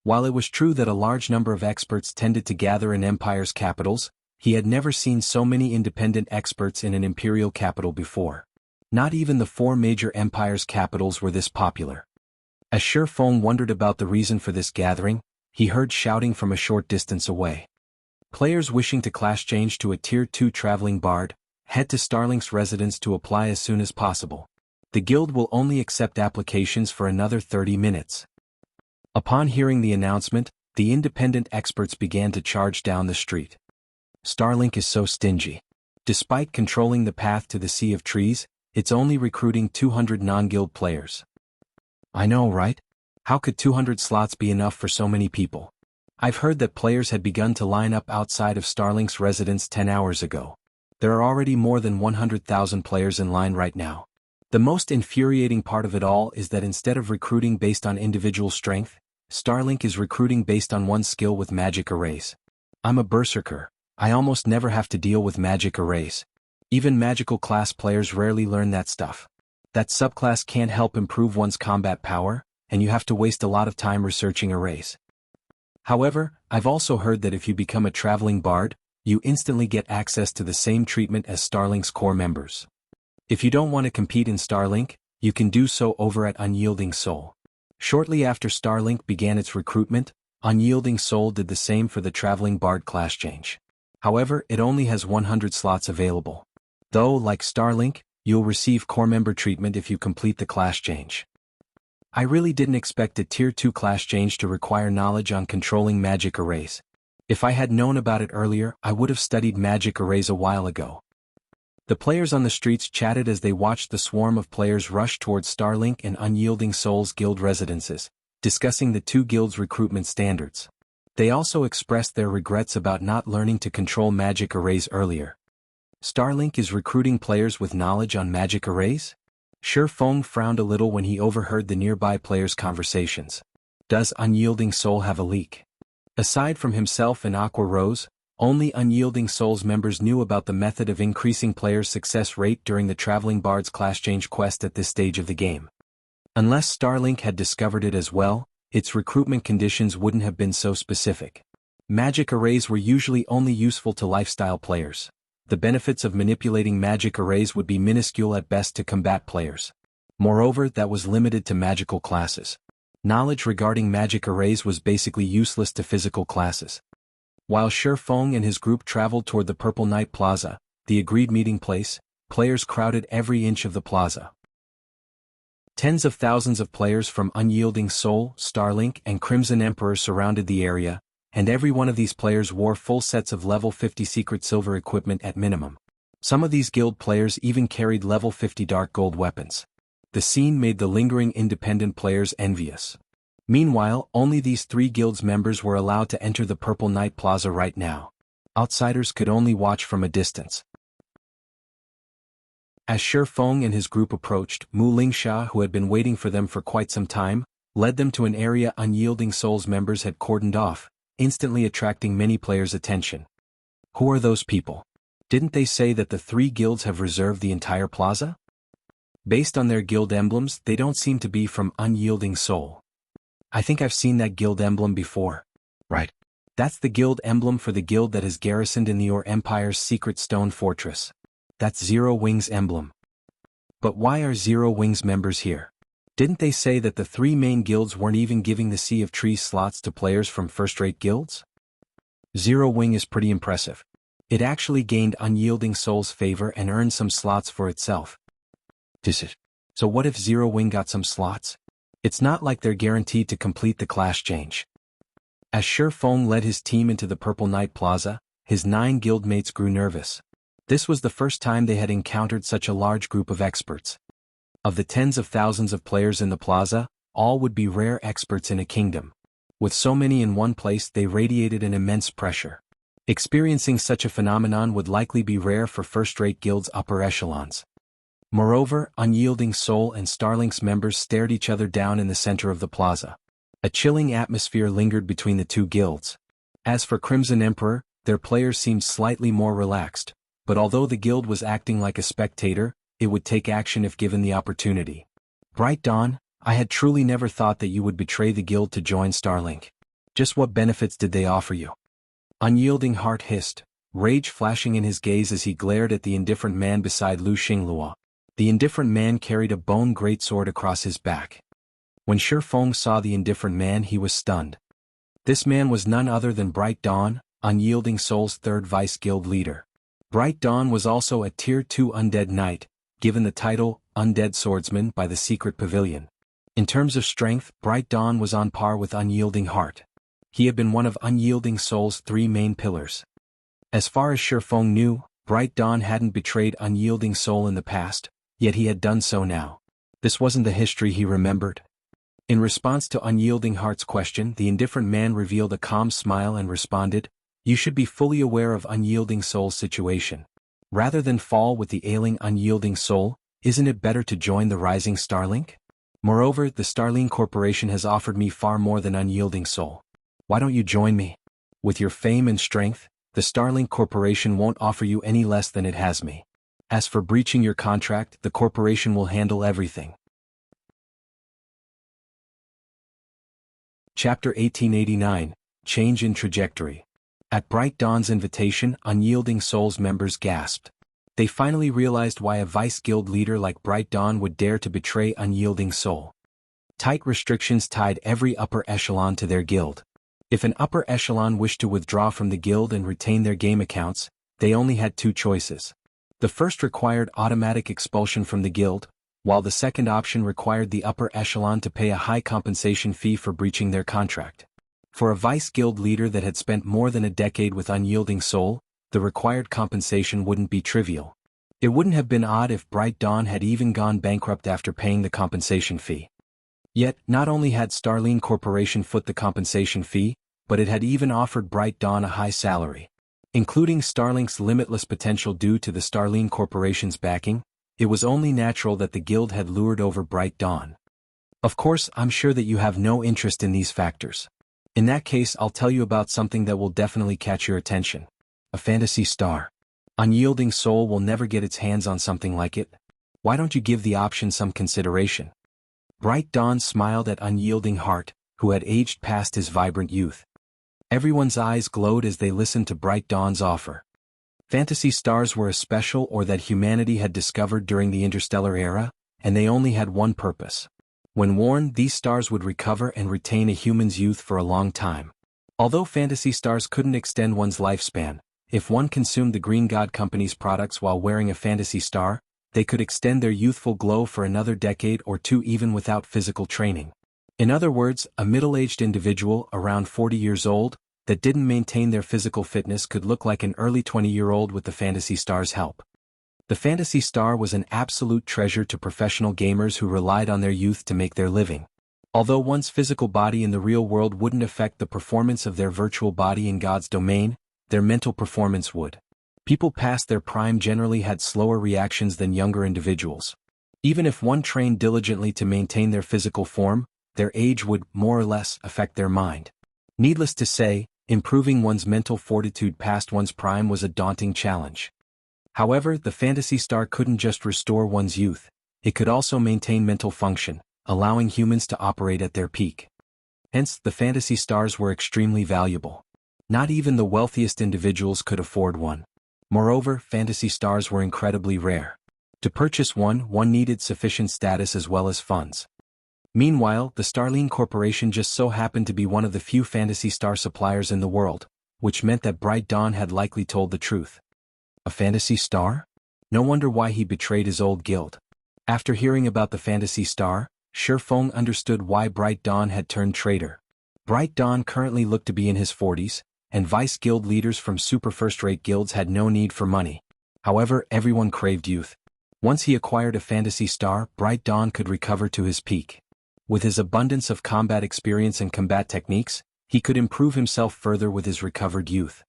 While it was true that a large number of experts tended to gather in Empire's capitals, he had never seen so many independent experts in an imperial capital before. Not even the 4 major empires' capitals were this popular. As Shifeng wondered about the reason for this gathering, he heard shouting from a short distance away. Players wishing to class change to a Tier 2 traveling bard, head to Starlink's residence to apply as soon as possible. The guild will only accept applications for another 30 minutes. Upon hearing the announcement, the independent experts began to charge down the street. Starlink is so stingy. Despite controlling the path to the Sea of Trees, it's only recruiting 200 non-guild players. I know, right? How could 200 slots be enough for so many people? I've heard that players had begun to line up outside of Starlink's residence 10 hours ago. There are already more than 100,000 players in line right now. The most infuriating part of it all is that instead of recruiting based on individual strength, Starlink is recruiting based on one's skill with magic arrays. I'm a berserker. I almost never have to deal with magic arrays. Even magical class players rarely learn that stuff. That subclass can't help improve one's combat power, and you have to waste a lot of time researching arrays. However, I've also heard that if you become a traveling bard, you instantly get access to the same treatment as Starlink's core members. If you don't want to compete in Starlink, you can do so over at Unyielding Soul. Shortly after Starlink began its recruitment, Unyielding Soul did the same for the traveling bard class change. However, it only has 100 slots available. Though, like Starlink, you'll receive core member treatment if you complete the class change. I really didn't expect a Tier 2 class change to require knowledge on controlling magic arrays. If I had known about it earlier, I would have studied magic arrays a while ago. The players on the streets chatted as they watched the swarm of players rush towards Starlink and Unyielding Soul's guild residences, discussing the 2 guilds' recruitment standards. They also expressed their regrets about not learning to control magic arrays earlier. Starlink is recruiting players with knowledge on magic arrays? Shifeng frowned a little when he overheard the nearby players' conversations. Does Unyielding Soul have a leak? Aside from himself and Aqua Rose, only Unyielding Soul's members knew about the method of increasing players' success rate during the Traveling Bard's class change quest at this stage of the game. Unless Starlink had discovered it as well, its recruitment conditions wouldn't have been so specific. Magic arrays were usually only useful to lifestyle players. The benefits of manipulating magic arrays would be minuscule at best to combat players. Moreover, that was limited to magical classes. Knowledge regarding magic arrays was basically useless to physical classes. While Shifeng and his group traveled toward the Purple Knight Plaza, the agreed meeting place, players crowded every inch of the plaza. Tens of thousands of players from Unyielding Soul, Starlink, and Crimson Emperor surrounded the area, and every one of these players wore full sets of level 50 secret silver equipment at minimum. Some of these guild players even carried level 50 dark gold weapons. The scene made the lingering independent players envious. Meanwhile, only these 3 guilds members were allowed to enter the Purple Knight Plaza right now. Outsiders could only watch from a distance. As Shifeng and his group approached, Mu Lingsha, who had been waiting for them for quite some time, led them to an area Unyielding Soul's members had cordoned off, instantly attracting many players' attention. Who are those people? Didn't they say that the 3 guilds have reserved the entire plaza? Based on their guild emblems, they don't seem to be from Unyielding Soul. I think I've seen that guild emblem before. Right. That's the guild emblem for the guild that is garrisoned in the Empire's secret stone fortress. That's Zero Wing's emblem. But why are Zero Wing's members here? Didn't they say that the three main guilds weren't even giving the Sea of Trees slots to players from first-rate guilds? Zero Wing is pretty impressive. It actually gained Unyielding Soul's favor and earned some slots for itself. So what if Zero Wing got some slots? It's not like they're guaranteed to complete the class change. As Shifeng led his team into the Purple Night Plaza, his 9 guildmates grew nervous. This was the first time they had encountered such a large group of experts. Of the tens of thousands of players in the plaza, all would be rare experts in a kingdom. With so many in one place, they radiated an immense pressure. Experiencing such a phenomenon would likely be rare for first-rate guilds' upper echelons. Moreover, Unyielding Soul and Starlink's members stared each other down in the center of the plaza. A chilling atmosphere lingered between the two guilds. As for Crimson Emperor, their players seemed slightly more relaxed, but although the guild was acting like a spectator, it would take action if given the opportunity. Bright Dawn, I had truly never thought that you would betray the guild to join Starlink. Just what benefits did they offer you? Unyielding Heart hissed, rage flashing in his gaze as he glared at the indifferent man beside Lu Xingluo. The indifferent man carried a bone greatsword across his back. When Shifeng saw the indifferent man, he was stunned. This man was none other than Bright Dawn, Unyielding Soul's third vice guild leader. Bright Dawn was also a Tier 2 Undead Knight, given the title Undead Swordsman by the Secret Pavilion. In terms of strength, Bright Dawn was on par with Unyielding Heart. He had been one of Unyielding Soul's 3 main pillars. As far as Shifeng knew, Bright Dawn hadn't betrayed Unyielding Soul in the past, yet he had done so now. This wasn't the history he remembered. In response to Unyielding Heart's question, the indifferent man revealed a calm smile and responded, "You should be fully aware of Unyielding Soul's situation. Rather than fall with the ailing Unyielding Soul, isn't it better to join the rising Starlink? Moreover, the Starlink Corporation has offered me far more than Unyielding Soul. Why don't you join me? With your fame and strength, the Starlink Corporation won't offer you any less than it has me. As for breaching your contract, the corporation will handle everything." Chapter 1889, Change in Trajectory. At Bright Dawn's invitation, Unyielding Soul's members gasped. They finally realized why a vice guild leader like Bright Dawn would dare to betray Unyielding Soul. Tight restrictions tied every upper echelon to their guild. If an upper echelon wished to withdraw from the guild and retain their game accounts, they only had 2 choices. The first required automatic expulsion from the guild, while the second option required the upper echelon to pay a high compensation fee for breaching their contract. For a vice guild leader that had spent more than a decade with Unyielding Soul, the required compensation wouldn't be trivial. It wouldn't have been odd if Bright Dawn had even gone bankrupt after paying the compensation fee. Yet, not only had Starlink Corporation foot the compensation fee, but it had even offered Bright Dawn a high salary. Including Starlink's limitless potential due to the Starlink Corporation's backing, it was only natural that the guild had lured over Bright Dawn. Of course, I'm sure that you have no interest in these factors. In that case, I'll tell you about something that will definitely catch your attention. A fantasy star. Unyielding Soul will never get its hands on something like it. Why don't you give the option some consideration? Bright Dawn smiled at Unyielding Heart, who had aged past his vibrant youth. Everyone's eyes glowed as they listened to Bright Dawn's offer. Fantasy stars were a special ore that humanity had discovered during the interstellar era, and they only had one purpose. When worn, these stars would recover and retain a human's youth for a long time. Although fantasy stars couldn't extend one's lifespan, if one consumed the Green God Company's products while wearing a fantasy star, they could extend their youthful glow for another decade or 2 even without physical training. In other words, a middle-aged individual around 40 years old that didn't maintain their physical fitness could look like an early 20-year-old with the Fantasy Star's help. The Fantasy Star was an absolute treasure to professional gamers who relied on their youth to make their living. Although one's physical body in the real world wouldn't affect the performance of their virtual body in God's domain, their mental performance would. People past their prime generally had slower reactions than younger individuals. Even if one trained diligently to maintain their physical form, their age would, more or less, affect their mind. Needless to say, improving one's mental fortitude past one's prime was a daunting challenge. However, the Fantasy Star couldn't just restore one's youth, it could also maintain mental function, allowing humans to operate at their peak. Hence, the Fantasy Stars were extremely valuable. Not even the wealthiest individuals could afford one. Moreover, fantasy stars were incredibly rare. To purchase one needed sufficient status as well as funds. Meanwhile, the Starling Corporation just so happened to be one of the few fantasy star suppliers in the world, which meant that Bright Dawn had likely told the truth. A fantasy star? No wonder why he betrayed his old guild. After hearing about the fantasy star, Shifeng understood why Bright Dawn had turned traitor. Bright Dawn currently looked to be in his 40s, and vice guild leaders from super first-rate guilds had no need for money. However, everyone craved youth. Once he acquired a fantasy star, Bright Dawn could recover to his peak. With his abundance of combat experience and combat techniques, he could improve himself further with his recovered youth.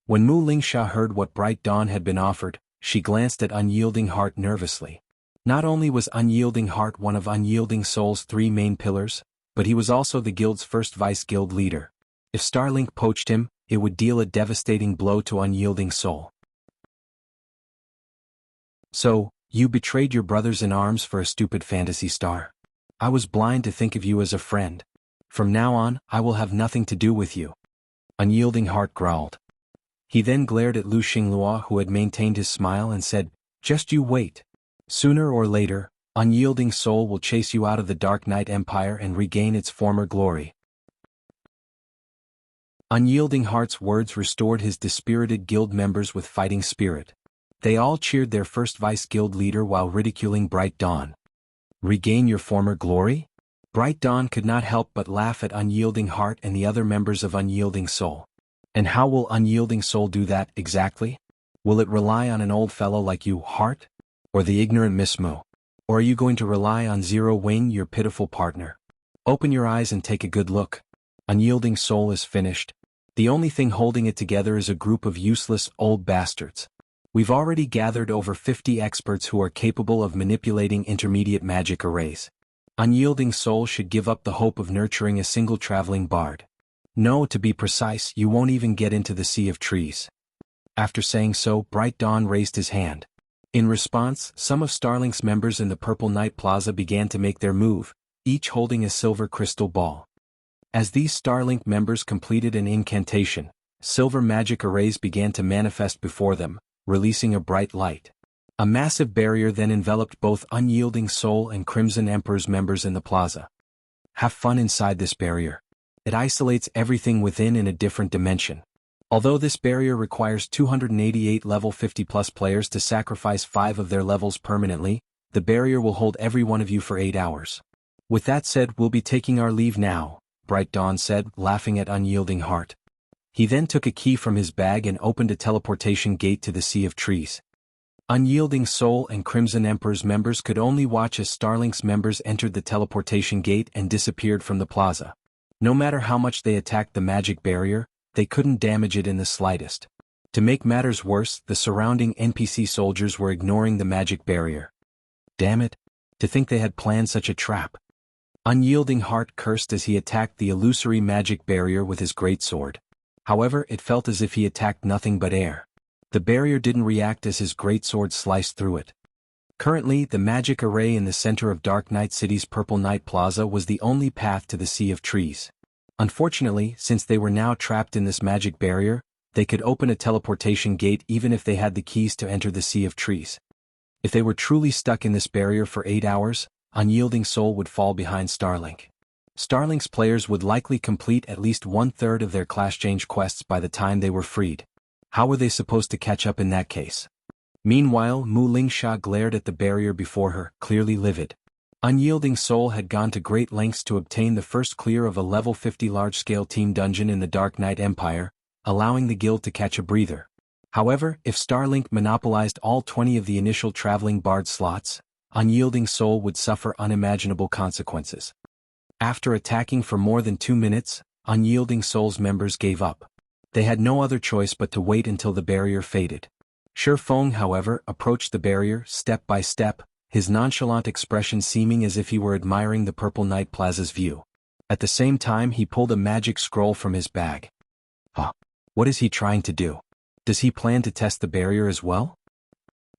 When Mu Lingsha heard what Bright Dawn had been offered, she glanced at Unyielding Heart nervously. Not only was Unyielding Heart one of Unyielding Soul's 3 main pillars, but he was also the guild's first vice-guild leader. If Starlink poached him, it would deal a devastating blow to Unyielding Soul. So, you betrayed your brothers in arms for a stupid fantasy star. I was blind to think of you as a friend. From now on, I will have nothing to do with you. Unyielding Heart growled. He then glared at Lu Xinglua, who had maintained his smile, and said, "Just you wait. Sooner or later, Unyielding Soul will chase you out of the Dark Knight Empire and regain its former glory." Unyielding Heart's words restored his dispirited guild members with fighting spirit. They all cheered their first vice-guild leader while ridiculing Bright Dawn. Regain your former glory? Bright Dawn could not help but laugh at Unyielding Heart and the other members of Unyielding Soul. And how will Unyielding Soul do that, exactly? Will it rely on an old fellow like you, Heart? Or the ignorant Miss Mo? Or are you going to rely on Zero Wing, your pitiful partner? Open your eyes and take a good look. Unyielding Soul is finished. The only thing holding it together is a group of useless, old bastards. We've already gathered over 50 experts who are capable of manipulating intermediate magic arrays. Unyielding Soul should give up the hope of nurturing a single traveling bard. No, to be precise, you won't even get into the Sea of Trees. After saying so, Bright Dawn raised his hand. In response, some of Starlink's members in the Purple Night Plaza began to make their move, each holding a silver crystal ball. As these Starlink members completed an incantation, silver magic arrays began to manifest before them, releasing a bright light. A massive barrier then enveloped both Unyielding Soul and Crimson Emperor's members in the plaza. Have fun inside this barrier. It isolates everything within in a different dimension. Although this barrier requires 288 level 50+ players to sacrifice 5 of their levels permanently, the barrier will hold every one of you for 8 hours. With that said, we'll be taking our leave now, Bright Dawn said, laughing at Unyielding Heart. He then took a key from his bag and opened a teleportation gate to the Sea of Trees. Unyielding Soul and Crimson Emperor's members could only watch as Starlink's members entered the teleportation gate and disappeared from the plaza. No matter how much they attacked the magic barrier, they couldn't damage it in the slightest. To make matters worse, the surrounding NPC soldiers were ignoring the magic barrier. Damn it! To think they had planned such a trap. Unyielding Heart cursed as he attacked the illusory magic barrier with his greatsword. However, it felt as if he attacked nothing but air. The barrier didn't react as his greatsword sliced through it. Currently, the magic array in the center of Dark Knight City's Purple Night Plaza was the only path to the Sea of Trees. Unfortunately, since they were now trapped in this magic barrier, they could open a teleportation gate even if they had the keys to enter the Sea of Trees. If they were truly stuck in this barrier for 8 hours, Unyielding Soul would fall behind Starlink. Starlink's players would likely complete at least 1/3 of their class change quests by the time they were freed. How were they supposed to catch up in that case? Meanwhile, Mu Lingsha glared at the barrier before her, clearly livid. Unyielding Soul had gone to great lengths to obtain the first clear of a level 50 large-scale team dungeon in the Dark Knight Empire, allowing the guild to catch a breather. However, if Starlink monopolized all 20 of the initial traveling bard slots, Unyielding Soul would suffer unimaginable consequences. After attacking for more than 2 minutes, Unyielding Soul's members gave up. They had no other choice but to wait until the barrier faded. Shifeng, however, approached the barrier step by step, his nonchalant expression seeming as if he were admiring the Purple Night Plaza's view. At the same time, he pulled a magic scroll from his bag. What is he trying to do? Does he plan to test the barrier as well?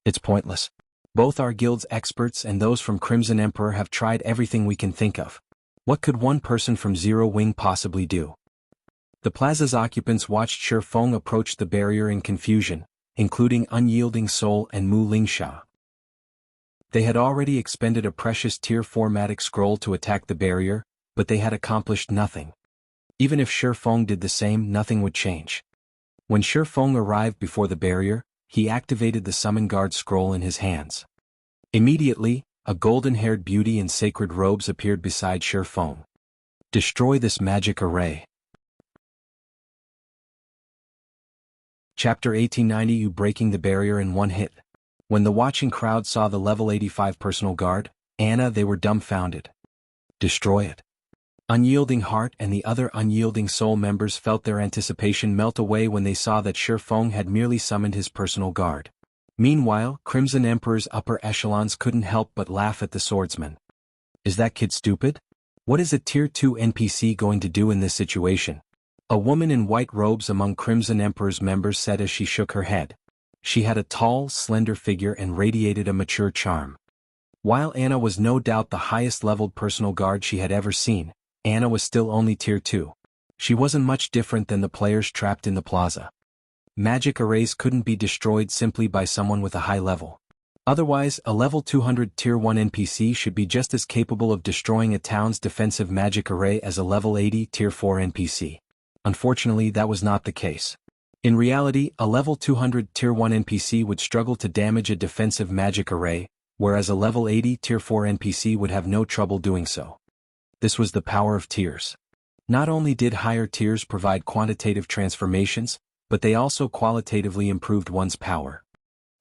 It's pointless. Both our guild's experts and those from Crimson Emperor have tried everything we can think of. What could one person from Zero Wing possibly do? The plaza's occupants watched Shifeng approach the barrier in confusion, including Unyielding Soul and Mu Lingsha. They had already expended a precious Tier 4 magic scroll to attack the barrier, but they had accomplished nothing. Even if Shifeng did the same, nothing would change. When Shifeng arrived before the barrier, he activated the Summon Guard scroll in his hands. Immediately, a golden-haired beauty in sacred robes appeared beside Shifeng. Destroy this magic array. Chapter 1890 You breaking the barrier in one hit. When the watching crowd saw the level 85 personal guard, they were dumbfounded. Destroy it. Unyielding Heart and the other Unyielding Soul members felt their anticipation melt away when they saw that Shifeng had merely summoned his personal guard. Meanwhile, Crimson Emperor's upper echelons couldn't help but laugh at the swordsman. Is that kid stupid? What is a Tier 2 NPC going to do in this situation? A woman in white robes among Crimson Emperor's members said as she shook her head. She had a tall, slender figure and radiated a mature charm. While Anna was no doubt the highest-leveled personal guard she had ever seen, Anna was still only Tier 2. She wasn't much different than the players trapped in the plaza. Magic arrays couldn't be destroyed simply by someone with a high level. Otherwise, a level 200 Tier 1 NPC should be just as capable of destroying a town's defensive magic array as a level 80 Tier 4 NPC. Unfortunately, that was not the case. In reality, a level 200 Tier 1 NPC would struggle to damage a defensive magic array, whereas a level 80 Tier 4 NPC would have no trouble doing so. This was the power of tiers. Not only did higher tiers provide quantitative transformations, but they also qualitatively improved one's power.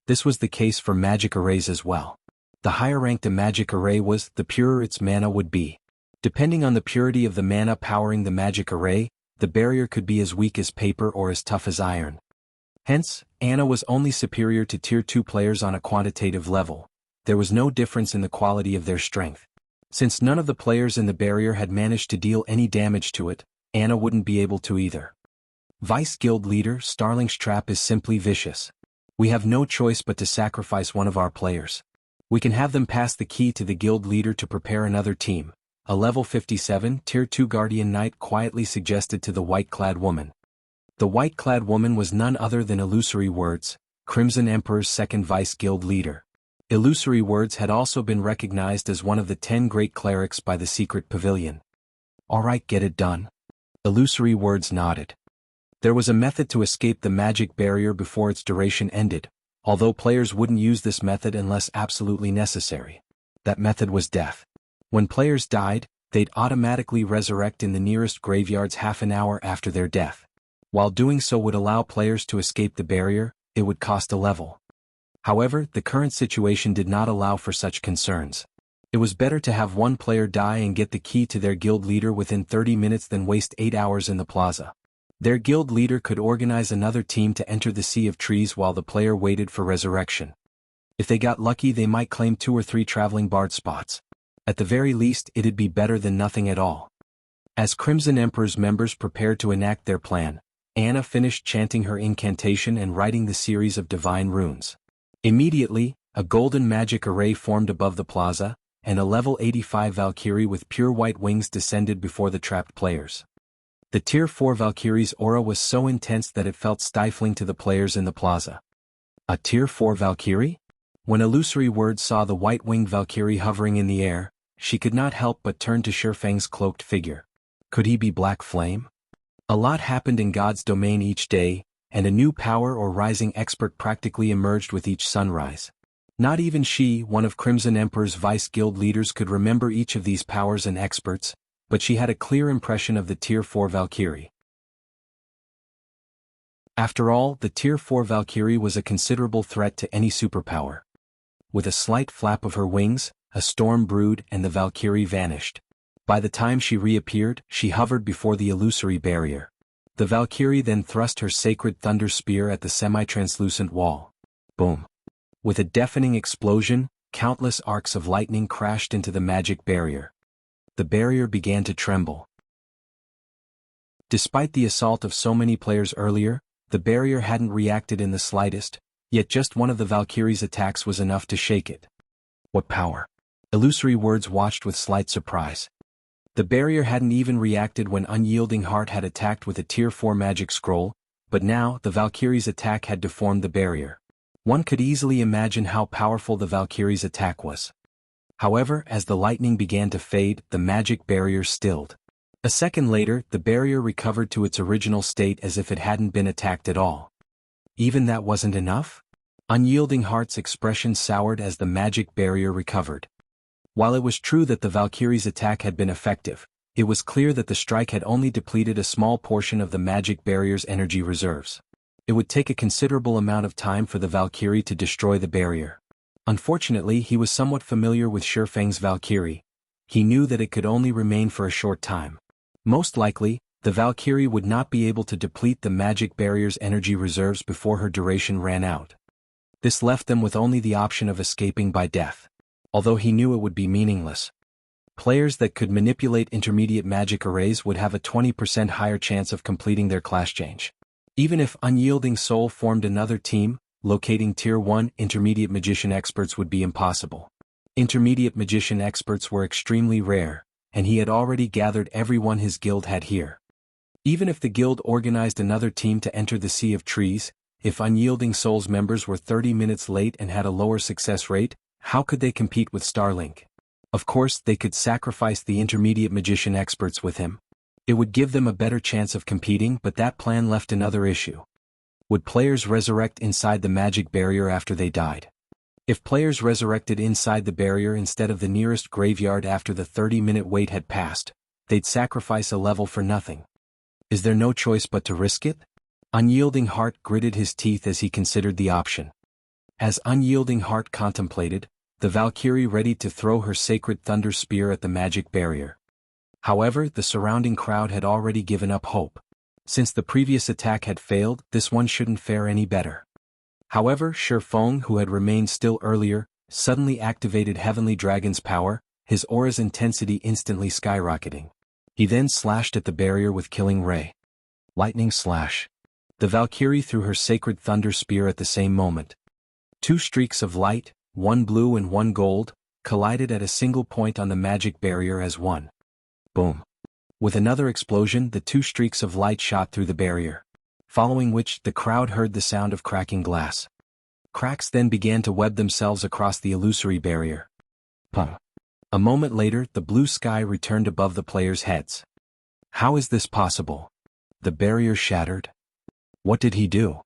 This was the case for magic arrays as well. The higher ranked a magic array was, the purer its mana would be. Depending on the purity of the mana powering the magic array, the barrier could be as weak as paper or as tough as iron. Hence, Anna was only superior to Tier 2 players on a quantitative level. There was no difference in the quality of their strength. Since none of the players in the barrier had managed to deal any damage to it, Anna wouldn't be able to either. Vice Guild Leader Starling's trap is simply vicious. We have no choice but to sacrifice one of our players. We can have them pass the key to the guild leader to prepare another team, a level 57 Tier 2 Guardian Knight quietly suggested to the white-clad woman. The white-clad woman was none other than Illusory Words, Crimson Emperor's second Vice Guild Leader. Illusory Words had also been recognized as one of the 10 great clerics by the secret pavilion. Alright, get it done. Illusory Words nodded. There was a method to escape the magic barrier before its duration ended, although players wouldn't use this method unless absolutely necessary. That method was death. When players died, they'd automatically resurrect in the nearest graveyards half an hour after their death. While doing so would allow players to escape the barrier, it would cost a level. However, the current situation did not allow for such concerns. It was better to have one player die and get the key to their guild leader within 30 minutes than waste 8 hours in the plaza. Their guild leader could organize another team to enter the Sea of Trees while the player waited for resurrection. If they got lucky, they might claim 2 or 3 traveling bard spots. At the very least, it'd be better than nothing at all. As Crimson Emperor's members prepared to enact their plan, Anna finished chanting her incantation and writing the series of divine runes. Immediately, a golden magic array formed above the plaza, and a level 85 Valkyrie with pure white wings descended before the trapped players. The Tier 4 Valkyrie's aura was so intense that it felt stifling to the players in the plaza. A Tier 4 Valkyrie? When Illusory Words saw the white-winged Valkyrie hovering in the air, she could not help but turn to Shifeng's cloaked figure. Could he be Black Flame? A lot happened in God's domain each day, and a new power or rising expert practically emerged with each sunrise. Not even she, one of Crimson Emperor's vice guild leaders, could remember each of these powers and experts, but she had a clear impression of the Tier 4 Valkyrie. After all, the Tier 4 Valkyrie was a considerable threat to any superpower. With a slight flap of her wings, a storm brewed and the Valkyrie vanished. By the time she reappeared, she hovered before the illusory barrier. The Valkyrie then thrust her sacred thunder spear at the semi-translucent wall. Boom. With a deafening explosion, countless arcs of lightning crashed into the magic barrier. The barrier began to tremble. Despite the assault of so many players earlier, the barrier hadn't reacted in the slightest, yet just one of the Valkyrie's attacks was enough to shake it. What power? Illusory Words watched with slight surprise. The barrier hadn't even reacted when Unyielding Heart had attacked with a Tier 4 magic scroll, but now the Valkyrie's attack had deformed the barrier. One could easily imagine how powerful the Valkyrie's attack was. However, as the lightning began to fade, the magic barrier stilled. A second later, the barrier recovered to its original state as if it hadn't been attacked at all. Even that wasn't enough? Unyielding Heart's expression soured as the magic barrier recovered. While it was true that the Valkyrie's attack had been effective, it was clear that the strike had only depleted a small portion of the magic barrier's energy reserves. It would take a considerable amount of time for the Valkyrie to destroy the barrier. Unfortunately, he was somewhat familiar with Shifeng's Valkyrie. He knew that it could only remain for a short time. Most likely, the Valkyrie would not be able to deplete the magic barrier's energy reserves before her duration ran out. This left them with only the option of escaping by death. Although he knew it would be meaningless. Players that could manipulate intermediate magic arrays would have a 20% higher chance of completing their class change. Even if Unyielding Soul formed another team, locating Tier 1 intermediate magician experts would be impossible. Intermediate magician experts were extremely rare, and he had already gathered everyone his guild had here. Even if the guild organized another team to enter the Sea of Trees, if Unyielding Soul's members were 30 minutes late and had a lower success rate, how could they compete with Starlink? Of course, they could sacrifice the intermediate magician experts with him. It would give them a better chance of competing, but that plan left another issue. Would players resurrect inside the magic barrier after they died? If players resurrected inside the barrier instead of the nearest graveyard after the 30-minute wait had passed, they'd sacrifice a level for nothing. Is there no choice but to risk it? Unyielding Heart gritted his teeth as he considered the option. As Unyielding Heart contemplated, the Valkyrie readied to throw her sacred thunder spear at the magic barrier. However, the surrounding crowd had already given up hope. Since the previous attack had failed, this one shouldn't fare any better. However, Shifeng, who had remained still earlier, suddenly activated Heavenly Dragon's power, his aura's intensity instantly skyrocketing. He then slashed at the barrier with Killing Ray. Lightning Slash. The Valkyrie threw her sacred thunder spear at the same moment. Two streaks of light, one blue and one gold, collided at a single point on the magic barrier as one. Boom. With another explosion, the two streaks of light shot through the barrier. Following which, the crowd heard the sound of cracking glass. Cracks then began to web themselves across the illusory barrier. Pum. A moment later, the blue sky returned above the players' heads. How is this possible? The barrier shattered? What did he do?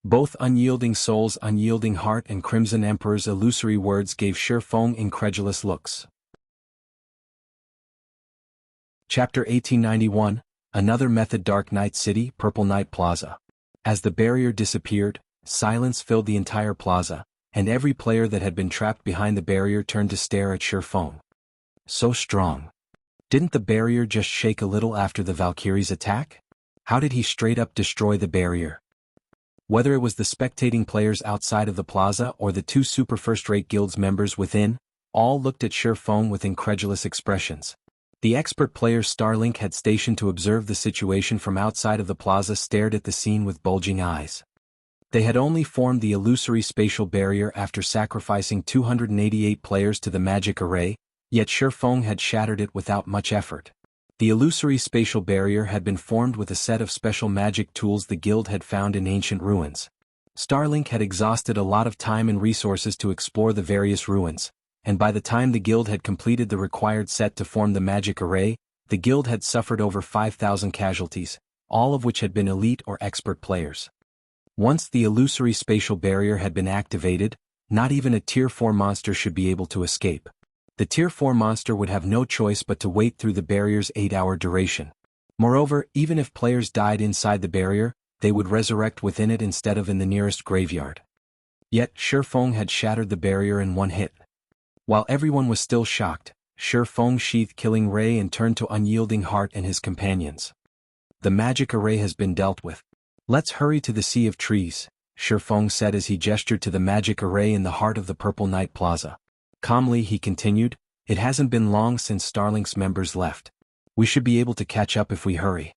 Both Unyielding Soul's Unyielding Heart and Crimson Emperor's illusory words gave Shifeng incredulous looks. Chapter 1891, Another Method. Dark Night City, Purple Night Plaza. As the barrier disappeared, silence filled the entire plaza, and every player that had been trapped behind the barrier turned to stare at Shifeng. So strong. Didn't the barrier just shake a little after the Valkyrie's attack? How did he straight up destroy the barrier? Whether it was the spectating players outside of the plaza or the two super first-rate guilds members within, all looked at Shifeng with incredulous expressions. The expert player Starlink had stationed to observe the situation from outside of the plaza stared at the scene with bulging eyes. They had only formed the illusory spatial barrier after sacrificing 288 players to the magic array, yet Shifeng had shattered it without much effort. The illusory spatial barrier had been formed with a set of special magic tools the guild had found in ancient ruins. Starlink had exhausted a lot of time and resources to explore the various ruins, and by the time the guild had completed the required set to form the magic array, the guild had suffered over 5,000 casualties, all of which had been elite or expert players. Once the illusory spatial barrier had been activated, not even a Tier 4 monster should be able to escape. The Tier 4 monster would have no choice but to wait through the barrier's 8-hour duration. Moreover, even if players died inside the barrier, they would resurrect within it instead of in the nearest graveyard. Yet, Shifeng had shattered the barrier in one hit. While everyone was still shocked, Shifeng sheathed Killing Ray and turned to Unyielding Heart and his companions. The magic array has been dealt with. Let's hurry to the Sea of Trees, Shifeng said as he gestured to the magic array in the heart of the Purple Night Plaza. Calmly he continued, it hasn't been long since Starlink's members left. We should be able to catch up if we hurry.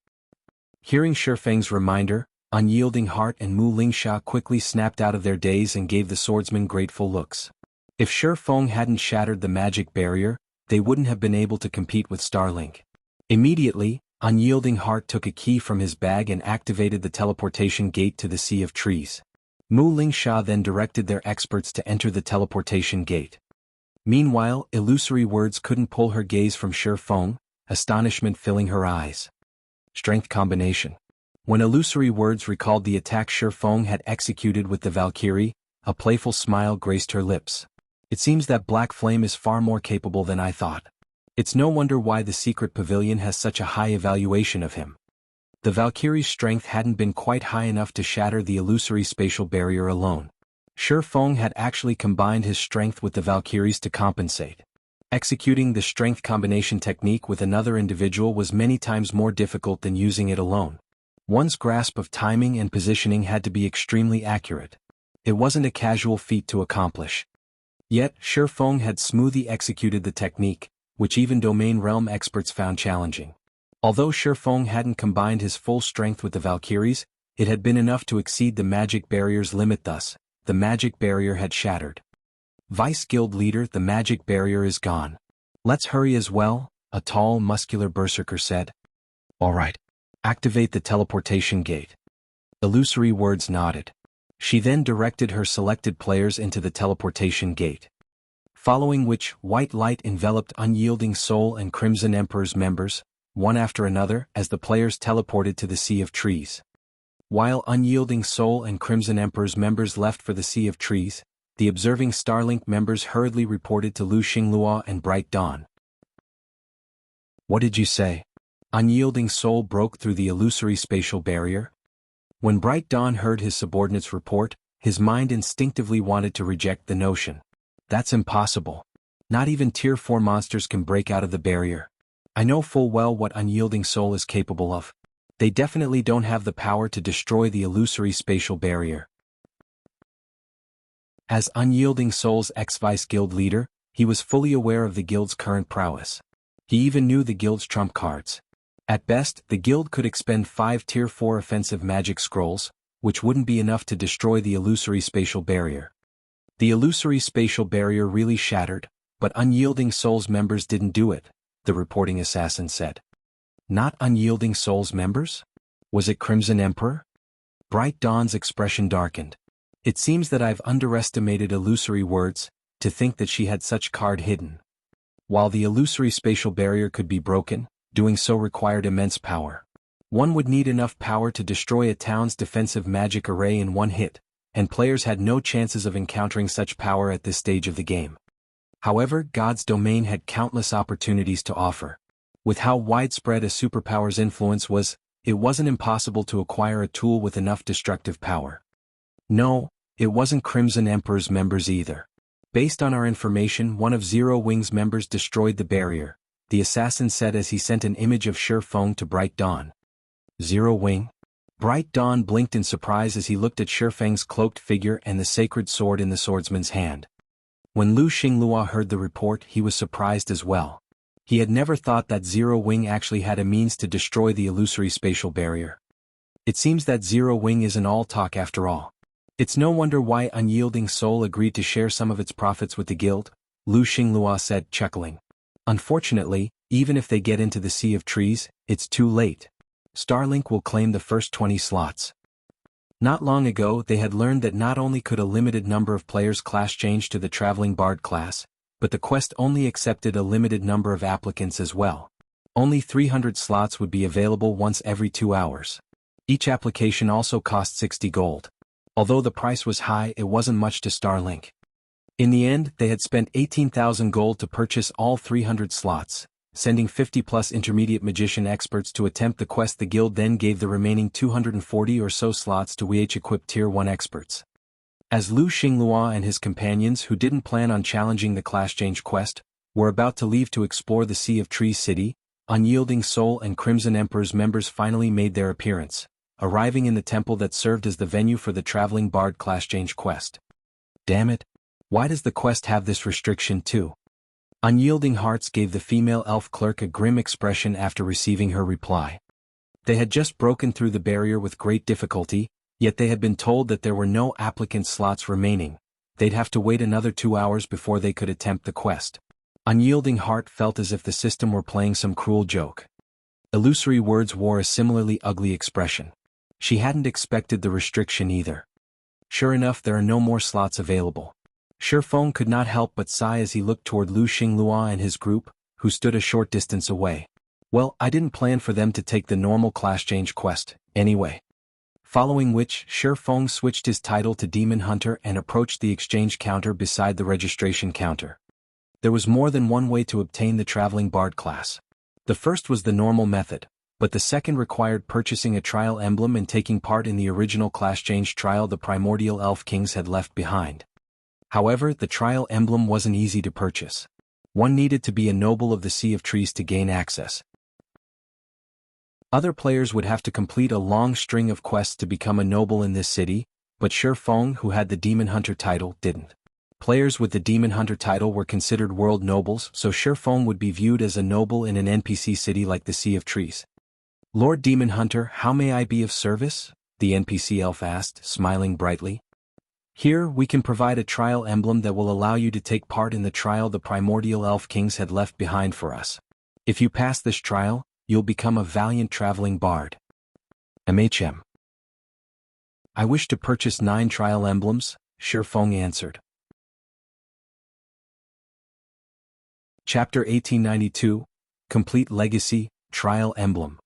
Hearing Shifeng's reminder, Unyielding Heart and Mu Lingsha quickly snapped out of their daze and gave the swordsman grateful looks. If Shifeng hadn't shattered the magic barrier, they wouldn't have been able to compete with Starlink. Immediately, Unyielding Heart took a key from his bag and activated the teleportation gate to the Sea of Trees. Mu Lingsha then directed their experts to enter the teleportation gate. Meanwhile, illusory words couldn't pull her gaze from Shi Feng, astonishment filling her eyes. Strength combination. When illusory words recalled the attack Shi Feng had executed with the Valkyrie, a playful smile graced her lips. It seems that Black Flame is far more capable than I thought. It's no wonder why the secret pavilion has such a high evaluation of him. The Valkyrie's strength hadn't been quite high enough to shatter the illusory spatial barrier alone. Shi Feng had actually combined his strength with the Valkyrie's to compensate. Executing the strength combination technique with another individual was many times more difficult than using it alone. One's grasp of timing and positioning had to be extremely accurate. It wasn't a casual feat to accomplish. Yet, Shi Feng had smoothly executed the technique, which even domain realm experts found challenging. Although Shi Feng hadn't combined his full strength with the Valkyries, it had been enough to exceed the magic barrier's limit. Thus, the magic barrier had shattered. Vice Guild Leader, the magic barrier is gone. Let's hurry as well, a tall, muscular berserker said. All right. Activate the teleportation gate. Illusory words nodded. She then directed her selected players into the teleportation gate. Following which, white light enveloped Unyielding Soul and Crimson Emperor's members, one after another, as the players teleported to the Sea of Trees. While Unyielding Soul and Crimson Emperor's members left for the Sea of Trees, the observing Starlink members hurriedly reported to Lu Xinglua and Bright Dawn. What did you say? Unyielding Soul broke through the illusory spatial barrier. When Bright Dawn heard his subordinate's report, his mind instinctively wanted to reject the notion. That's impossible. Not even Tier 4 monsters can break out of the barrier. I know full well what Unyielding Soul is capable of. They definitely don't have the power to destroy the illusory spatial barrier. As Unyielding Soul's ex-Vice Guild leader, he was fully aware of the guild's current prowess. He even knew the guild's trump cards. At best, the guild could expend 5 Tier 4 offensive magic scrolls, which wouldn't be enough to destroy the illusory spatial barrier. The illusory spatial barrier really shattered, but Unyielding Soul's members didn't do it, the reporting assassin said. Not Unyielding Soul's members? Was it Crimson Emperor? Bright Dawn's expression darkened. It seems that I've underestimated illusory words, to think that she had such card hidden. While the illusory spatial barrier could be broken, doing so required immense power. One would need enough power to destroy a town's defensive magic array in one hit, and players had no chances of encountering such power at this stage of the game. However, God's domain had countless opportunities to offer. With how widespread a superpower's influence was, it wasn't impossible to acquire a tool with enough destructive power. No, it wasn't Crimson Emperor's members either. Based on our information, one of Zero Wing's members destroyed the barrier, the assassin said as he sent an image of Shi Feng to Bright Dawn. Zero Wing? Bright Dawn blinked in surprise as he looked at Shi Feng's cloaked figure and the sacred sword in the swordsman's hand. When Lu Xinglua heard the report, he was surprised as well. He had never thought that Zero Wing actually had a means to destroy the illusory spatial barrier. It seems that Zero Wing isn't all talk after all. It's no wonder why Unyielding Soul agreed to share some of its profits with the guild, Lu Xinglua said, chuckling. Unfortunately, even if they get into the Sea of Trees, it's too late. Starlink will claim the first 20 slots. Not long ago they had learned that not only could a limited number of players class change to the Traveling Bard class, but the quest only accepted a limited number of applicants as well. Only 300 slots would be available once every 2 hours. Each application also cost 60 gold. Although the price was high, it wasn't much to Starlink. In the end, they had spent 18,000 gold to purchase all 300 slots, sending 50+ intermediate magician experts to attempt the quest. The guild then gave the remaining 240 or so slots to equipped Tier 1 experts. As Lu Xinglua and his companions, who didn't plan on challenging the class change quest, were about to leave to explore the Sea of Trees city, Unyielding Soul and Crimson Emperor's members finally made their appearance, arriving in the temple that served as the venue for the Traveling Bard class change quest. Damn it! Why does the quest have this restriction too? Unyielding Hearts gave the female elf clerk a grim expression after receiving her reply. They had just broken through the barrier with great difficulty, yet they had been told that there were no applicant slots remaining. They'd have to wait another 2 hours before they could attempt the quest. Unyielding Heart felt as if the system were playing some cruel joke. Illusory Words wore a similarly ugly expression. She hadn't expected the restriction either. Sure enough, there are no more slots available. Shifeng could not help but sigh as he looked toward Lu Xinglua and his group, who stood a short distance away. Well, I didn't plan for them to take the normal class change quest, anyway. Following which, Shifeng switched his title to Demon Hunter and approached the exchange counter beside the registration counter. There was more than one way to obtain the Traveling Bard class. The first was the normal method, but the second required purchasing a trial emblem and taking part in the original class change trial the primordial elf kings had left behind. However, the trial emblem wasn't easy to purchase. One needed to be a noble of the Sea of Trees to gain access. Other players would have to complete a long string of quests to become a noble in this city, but Shifeng, who had the Demon Hunter title, didn't. Players with the Demon Hunter title were considered world nobles, so Shifeng would be viewed as a noble in an NPC city like the Sea of Trees. Lord Demon Hunter, how may I be of service? The NPC elf asked, smiling brightly. Here, we can provide a trial emblem that will allow you to take part in the trial the primordial elf kings had left behind for us. If you pass this trial, you'll become a valiant traveling bard. MHM. I wish to purchase 9 trial emblems, Shifeng answered. Chapter 1892, Complete Legacy, Trial Emblem.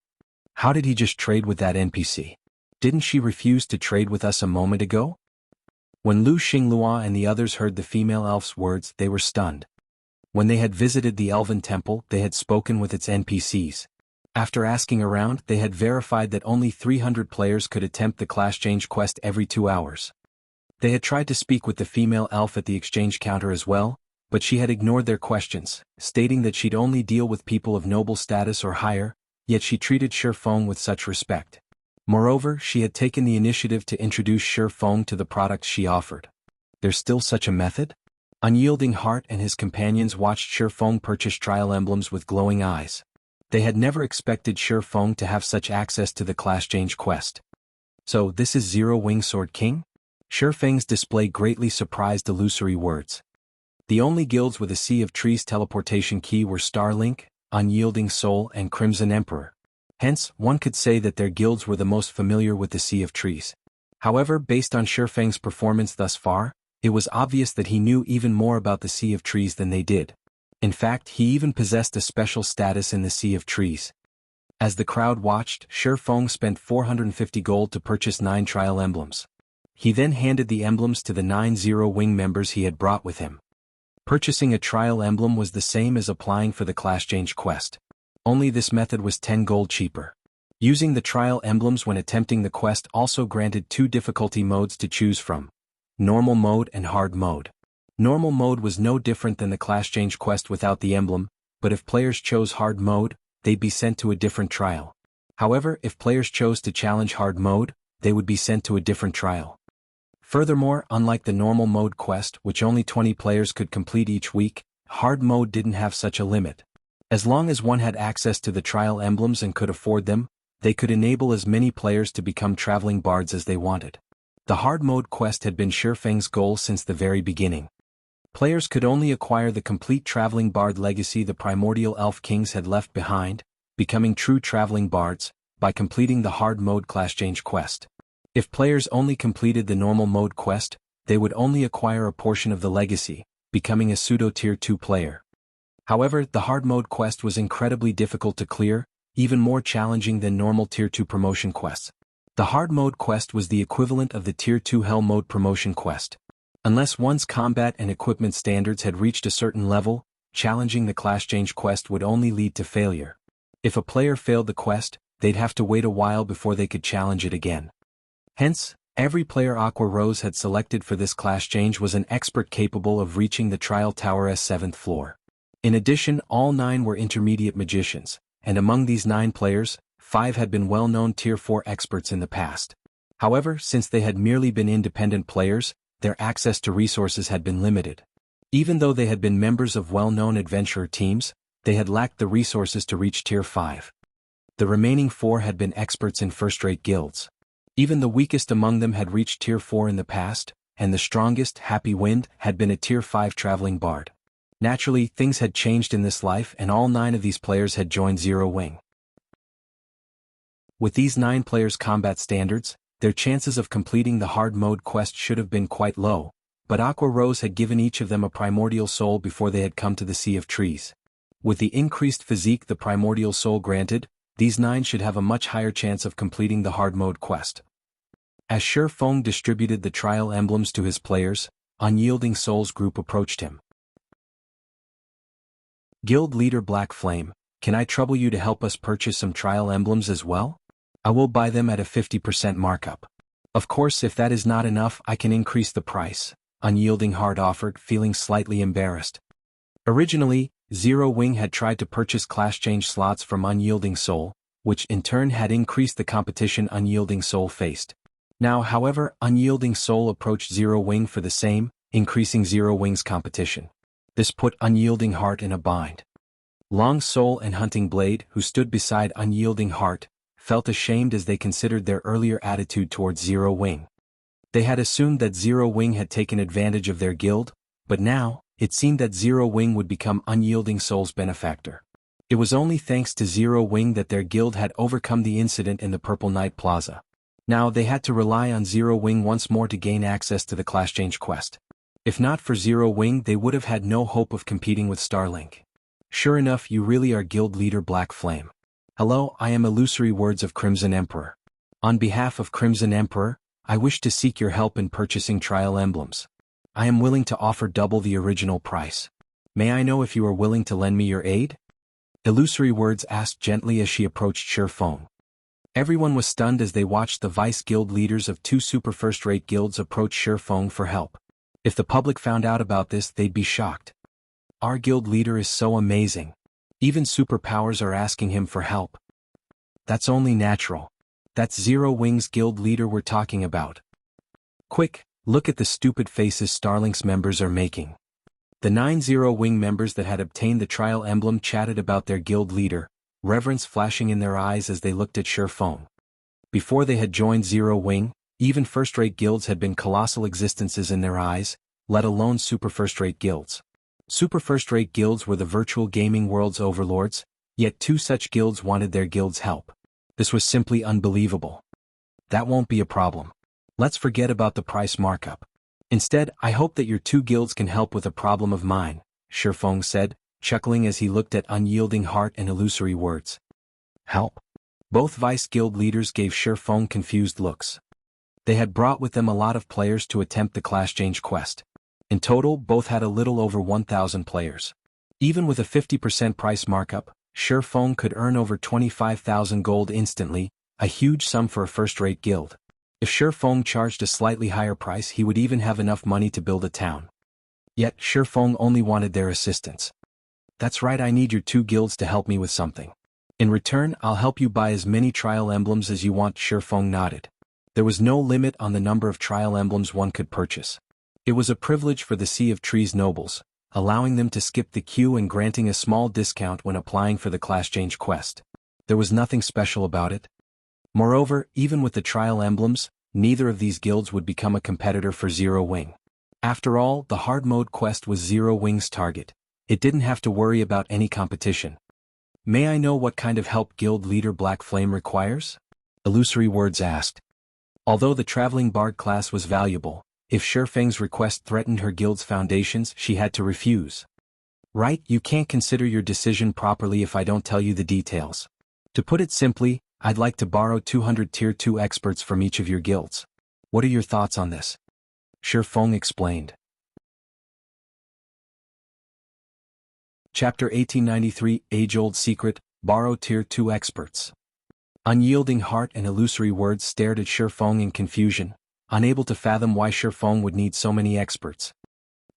How did he just trade with that NPC? Didn't she refuse to trade with us a moment ago? When Lu Xinglua and the others heard the female elf's words, they were stunned. When they had visited the Elven Temple, they had spoken with its NPCs. After asking around, they had verified that only 300 players could attempt the class change quest every 2 hours. They had tried to speak with the female elf at the exchange counter as well, but she had ignored their questions, stating that she'd only deal with people of noble status or higher, yet she treated Shifeng with such respect. Moreover, she had taken the initiative to introduce Shifeng to the products she offered. There's still such a method? Unyielding Heart and his companions watched Shifeng purchase trial emblems with glowing eyes. They had never expected Shifeng to have such access to the class change quest. So this is Zero Wing Sword King? Shifeng's display greatly surprised Illusory Words. The only guilds with a Sea of Trees teleportation key were Starlink, Unyielding Soul and Crimson Emperor. Hence, one could say that their guilds were the most familiar with the Sea of Trees. However, based on Shifeng's performance thus far, it was obvious that he knew even more about the Sea of Trees than they did. In fact, he even possessed a special status in the Sea of Trees. As the crowd watched, Shifeng spent 450 gold to purchase 9 trial emblems. He then handed the emblems to the 9 Zero Wing members he had brought with him. Purchasing a trial emblem was the same as applying for the class change quest. Only this method was 10 gold cheaper. Using the trial emblems when attempting the quest also granted 2 difficulty modes to choose from: normal mode and hard mode. Normal mode was no different than the class change quest without the emblem, but if players chose hard mode, they'd be sent to a different trial. However, if players chose to challenge hard mode, they would be sent to a different trial. Furthermore, unlike the normal mode quest, which only 20 players could complete each week, hard mode didn't have such a limit. As long as one had access to the trial emblems and could afford them, they could enable as many players to become traveling bards as they wanted. The hard mode quest had been Shifeng's goal since the very beginning. Players could only acquire the complete traveling bard legacy the primordial elf kings had left behind, becoming true traveling bards, by completing the hard mode class change quest. If players only completed the normal mode quest, they would only acquire a portion of the legacy, becoming a pseudo tier 2 player. However, the hard mode quest was incredibly difficult to clear, even more challenging than normal tier 2 promotion quests. The hard mode quest was the equivalent of the tier 2 hell mode promotion quest. Unless one's combat and equipment standards had reached a certain level, challenging the class change quest would only lead to failure. If a player failed the quest, they'd have to wait a while before they could challenge it again. Hence, every player Aqua Rose had selected for this class change was an expert capable of reaching the trial tower's 7th floor. In addition, all 9 were intermediate magicians, and among these 9 players, 5 had been well-known tier 4 experts in the past. However, since they had merely been independent players, their access to resources had been limited. Even though they had been members of well-known adventurer teams, they had lacked the resources to reach tier 5. The remaining 4 had been experts in first-rate guilds. Even the weakest among them had reached tier 4 in the past, and the strongest, Happy Wind, had been a tier 5 traveling bard. Naturally, things had changed in this life and all 9 of these players had joined Zero Wing. With these 9 players' combat standards, their chances of completing the hard mode quest should have been quite low, but Aqua Rose had given each of them a primordial soul before they had come to the Sea of Trees. With the increased physique the primordial soul granted, these 9 should have a much higher chance of completing the hard mode quest. As Shi Feng distributed the trial emblems to his players, Unyielding Soul's group approached him. Guild Leader Black Flame, can I trouble you to help us purchase some trial emblems as well? I will buy them at a 50% markup. Of course, if that is not enough, I can increase the price, Unyielding Heart offered, feeling slightly embarrassed. Originally, Zero Wing had tried to purchase class change slots from Unyielding Soul, which in turn had increased the competition Unyielding Soul faced. Now, however, Unyielding Soul approached Zero Wing for the same, increasing Zero Wing's competition. This put Unyielding Heart in a bind. Long Soul and Hunting Blade, who stood beside Unyielding Heart, felt ashamed as they considered their earlier attitude towards Zero Wing. They had assumed that Zero Wing had taken advantage of their guild, but now, it seemed that Zero Wing would become Unyielding Soul's benefactor. It was only thanks to Zero Wing that their guild had overcome the incident in the Purple Night Plaza. Now they had to rely on Zero Wing once more to gain access to the class change quest. If not for Zero Wing, they would have had no hope of competing with Starlink. Sure enough, you really are Guild Leader Black Flame. Hello, I am Illusory Words of Crimson Emperor. On behalf of Crimson Emperor, I wish to seek your help in purchasing trial emblems. I am willing to offer double the original price. May I know if you are willing to lend me your aid? Illusory Words asked gently as she approached Shi Feng. Everyone was stunned as they watched the vice guild leaders of 2 super first-rate guilds approach Shi Feng for help. If the public found out about this, they'd be shocked. Our guild leader is so amazing. Even superpowers are asking him for help. That's only natural. That's Zero Wing's guild leader we're talking about. Quick, look at the stupid faces Starlink's members are making. The 9 Zero Wing members that had obtained the trial emblem chatted about their guild leader, reverence flashing in their eyes as they looked at Shi Feng. Before they had joined Zero Wing, even first-rate guilds had been colossal existences in their eyes, let alone super first-rate guilds. Super first-rate guilds were the virtual gaming world's overlords, yet 2 such guilds wanted their guild's help. This was simply unbelievable. That won't be a problem. Let's forget about the price markup. Instead, I hope that your 2 guilds can help with a problem of mine, Shi Feng said, chuckling as he looked at Unyielding Heart and Illusory Words. Help? Both vice guild leaders gave Shi Feng confused looks. They had brought with them a lot of players to attempt the class change quest. In total, both had a little over 1,000 players. Even with a 50% price markup, Shi Feng could earn over 25,000 gold instantly, a huge sum for a first-rate guild. If Shi Feng charged a slightly higher price, he would even have enough money to build a town. Yet, Shi Feng only wanted their assistance. That's right, I need your 2 guilds to help me with something. In return, I'll help you buy as many trial emblems as you want. Shi Feng nodded. There was no limit on the number of trial emblems one could purchase. It was a privilege for the Sea of Trees nobles, allowing them to skip the queue and granting a small discount when applying for the class change quest. There was nothing special about it. Moreover, even with the trial emblems, neither of these guilds would become a competitor for Zero Wing. After all, the hard mode quest was Zero Wing's target. It didn't have to worry about any competition. May I know what kind of help Guild Leader Black Flame requires? Illusory Words asked. Although the traveling bard class was valuable, if Shi Feng's request threatened her guild's foundations, she had to refuse. Right, you can't consider your decision properly if I don't tell you the details. To put it simply, I'd like to borrow 200 Tier 2 experts from each of your guilds. What are your thoughts on this? Shi Feng explained. Chapter 1893, Age-Old Secret, Borrow Tier 2 Experts. Unyielding Heart and Illusory Words stared at Shi Feng in confusion, unable to fathom why Shi Feng would need so many experts.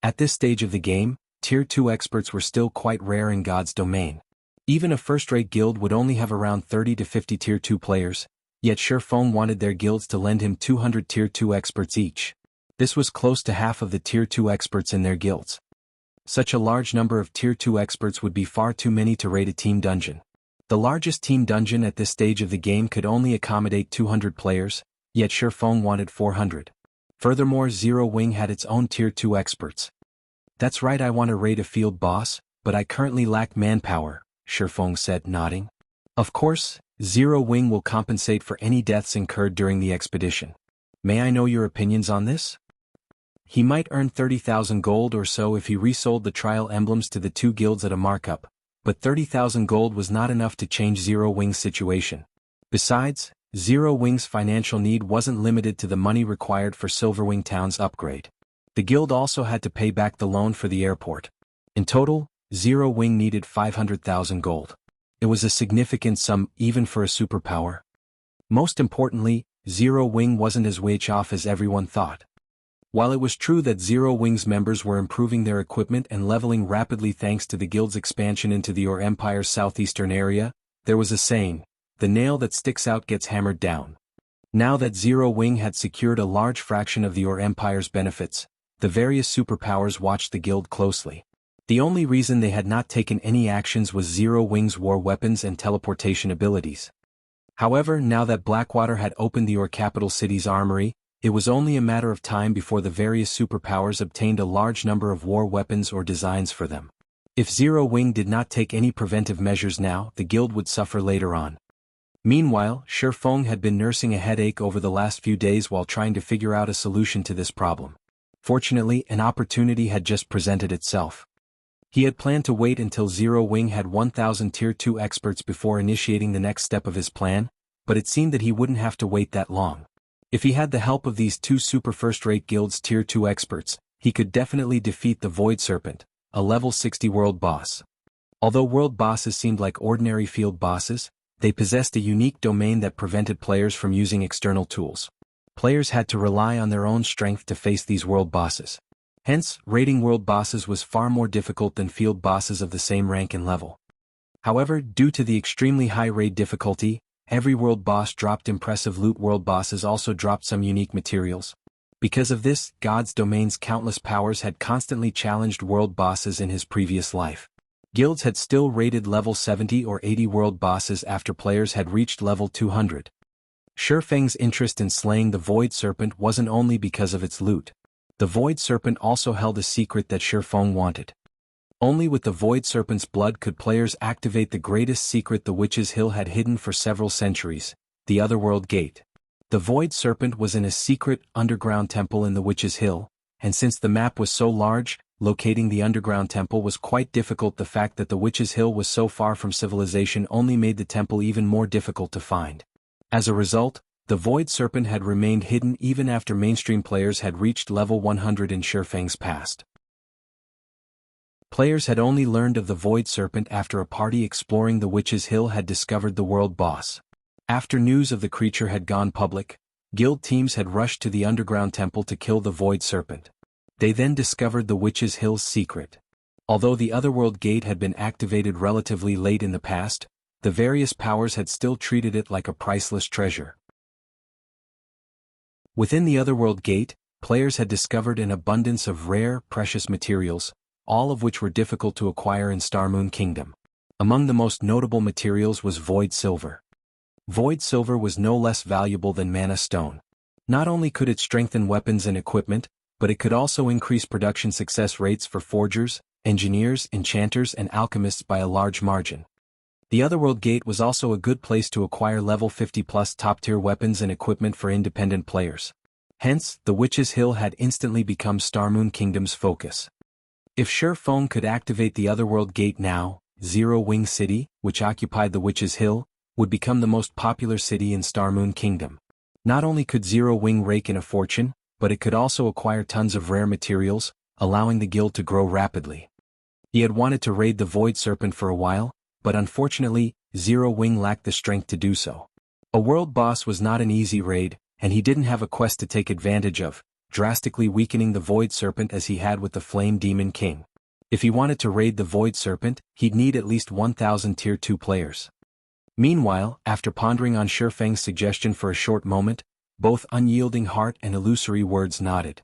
At this stage of the game, Tier 2 experts were still quite rare in God's domain. Even a first-rate guild would only have around 30 to 50 Tier 2 players, yet Shi Feng wanted their guilds to lend him 200 Tier 2 experts each. This was close to half of the Tier 2 experts in their guilds. Such a large number of Tier 2 experts would be far too many to raid a team dungeon. The largest team dungeon at this stage of the game could only accommodate 200 players, yet Shi Feng wanted 400. Furthermore, Zero Wing had its own Tier 2 experts. That's right, I want to raid a field boss, but I currently lack manpower, Shi Feng said, nodding. Of course, Zero Wing will compensate for any deaths incurred during the expedition. May I know your opinions on this? He might earn 30,000 gold or so if he resold the trial emblems to the two guilds at a markup, but 30,000 gold was not enough to change Zero Wing's situation. Besides, Zero Wing's financial need wasn't limited to the money required for Silverwing Town's upgrade. The guild also had to pay back the loan for the airport. In total, Zero Wing needed 500,000 gold. It was a significant sum even for a superpower. Most importantly, Zero Wing wasn't as wage off as everyone thought. While it was true that Zero Wing's members were improving their equipment and leveling rapidly thanks to the guild's expansion into the Ur Empire's southeastern area, there was a saying, "The nail that sticks out gets hammered down." Now that Zero Wing had secured a large fraction of the Ur Empire's benefits, the various superpowers watched the guild closely. The only reason they had not taken any actions was Zero Wing's war weapons and teleportation abilities. However, now that Blackwater had opened the Ur capital city's armory, it was only a matter of time before the various superpowers obtained a large number of war weapons or designs for them. If Zero Wing did not take any preventive measures now, the guild would suffer later on. Meanwhile, Shifeng had been nursing a headache over the last few days while trying to figure out a solution to this problem. Fortunately, an opportunity had just presented itself. He had planned to wait until Zero Wing had 1,000 Tier 2 experts before initiating the next step of his plan, but it seemed that he wouldn't have to wait that long. If he had the help of these two super first-rate guilds Tier 2 experts, he could definitely defeat the Void Serpent, a level 60 world boss. Although world bosses seemed like ordinary field bosses, they possessed a unique domain that prevented players from using external tools. Players had to rely on their own strength to face these world bosses. Hence, raiding world bosses was far more difficult than field bosses of the same rank and level. However, due to the extremely high raid difficulty, every world boss dropped impressive loot. World bosses also dropped some unique materials. Because of this, God's domain's countless powers had constantly challenged world bosses in his previous life. Guilds had still raided level 70 or 80 world bosses after players had reached level 200. Shifeng's interest in slaying the Void Serpent wasn't only because of its loot. The Void Serpent also held a secret that Shifeng wanted. Only with the Void Serpent's blood could players activate the greatest secret the Witch's Hill had hidden for several centuries, the Otherworld Gate. The Void Serpent was in a secret, underground temple in the Witch's Hill, and since the map was so large, locating the underground temple was quite difficult. The fact that the Witch's Hill was so far from civilization only made the temple even more difficult to find. As a result, the Void Serpent had remained hidden even after mainstream players had reached level 100 in Shifeng's past. Players had only learned of the Void Serpent after a party exploring the Witch's Hill had discovered the world boss. After news of the creature had gone public, guild teams had rushed to the underground temple to kill the Void Serpent. They then discovered the Witch's Hill's secret. Although the Otherworld Gate had been activated relatively late in the past, the various powers had still treated it like a priceless treasure. Within the Otherworld Gate, players had discovered an abundance of rare, precious materials, all of which were difficult to acquire in Starmoon Kingdom. Among the most notable materials was Void Silver. Void Silver was no less valuable than Mana Stone. Not only could it strengthen weapons and equipment, but it could also increase production success rates for forgers, engineers, enchanters, and alchemists by a large margin. The Otherworld Gate was also a good place to acquire level 50+ top-tier weapons and equipment for independent players. Hence, the Witch's Hill had instantly become Starmoon Kingdom's focus. If Shifeng could activate the Otherworld Gate now, Zero Wing City, which occupied the Witch's Hill, would become the most popular city in Starmoon Kingdom. Not only could Zero Wing rake in a fortune, but it could also acquire tons of rare materials, allowing the guild to grow rapidly. He had wanted to raid the Void Serpent for a while, but unfortunately, Zero Wing lacked the strength to do so. A world boss was not an easy raid, and he didn't have a quest to take advantage of, drastically weakening the Void Serpent as he had with the Flame Demon King. If he wanted to raid the Void Serpent, he'd need at least 1,000 Tier 2 players. Meanwhile, after pondering on Shifeng's suggestion for a short moment, both Unyielding Heart and Illusory Words nodded.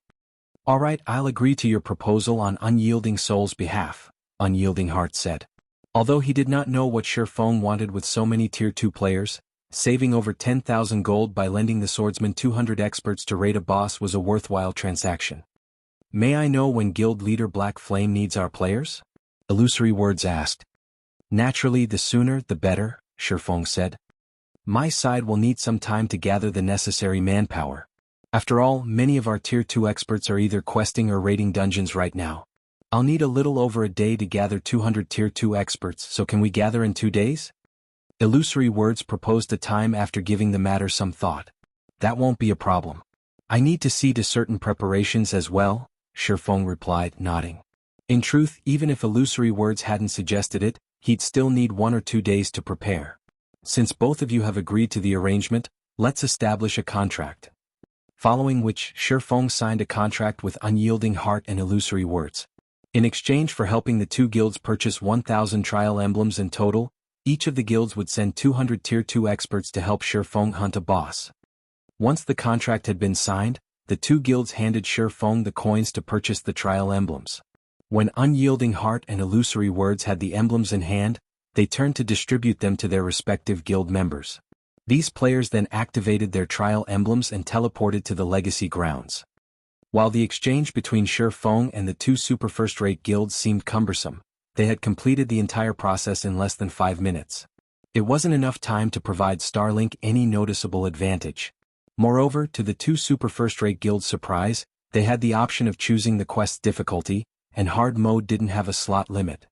"Alright, I'll agree to your proposal on Unyielding Soul's behalf," Unyielding Heart said. Although he did not know what Shifeng wanted with so many Tier 2 players, saving over 10,000 gold by lending the swordsman 200 experts to raid a boss was a worthwhile transaction. "May I know when Guild Leader Black Flame needs our players?" Illusory Words asked. "Naturally, the sooner the better," Shifeng said. My side will need some time to gather the necessary manpower. After all, many of our Tier 2 experts are either questing or raiding dungeons right now. I'll need a little over a day to gather 200 Tier 2 experts, so can we gather in 2 days? Illusory Words proposed a time after giving the matter some thought. That won't be a problem. I need to see to certain preparations as well, Shifeng replied, nodding. In truth, even if Illusory Words hadn't suggested it, he'd still need 1 or 2 days to prepare. Since both of you have agreed to the arrangement, let's establish a contract. Following which, Shifeng signed a contract with Unyielding Heart and Illusory Words. In exchange for helping the 2 guilds purchase 1,000 trial emblems in total, each of the guilds would send 200 Tier 2 experts to help Shifeng hunt a boss. Once the contract had been signed, the 2 guilds handed Shifeng the coins to purchase the trial emblems. When Unyielding Heart and Illusory Words had the emblems in hand, they turned to distribute them to their respective guild members. These players then activated their trial emblems and teleported to the legacy grounds. While the exchange between Shifeng and the 2 super first-rate guilds seemed cumbersome, they had completed the entire process in less than 5 minutes. It wasn't enough time to provide Starlink any noticeable advantage. Moreover, to the 2 super first-rate guilds' surprise, they had the option of choosing the quest's difficulty, and hard mode didn't have a slot limit.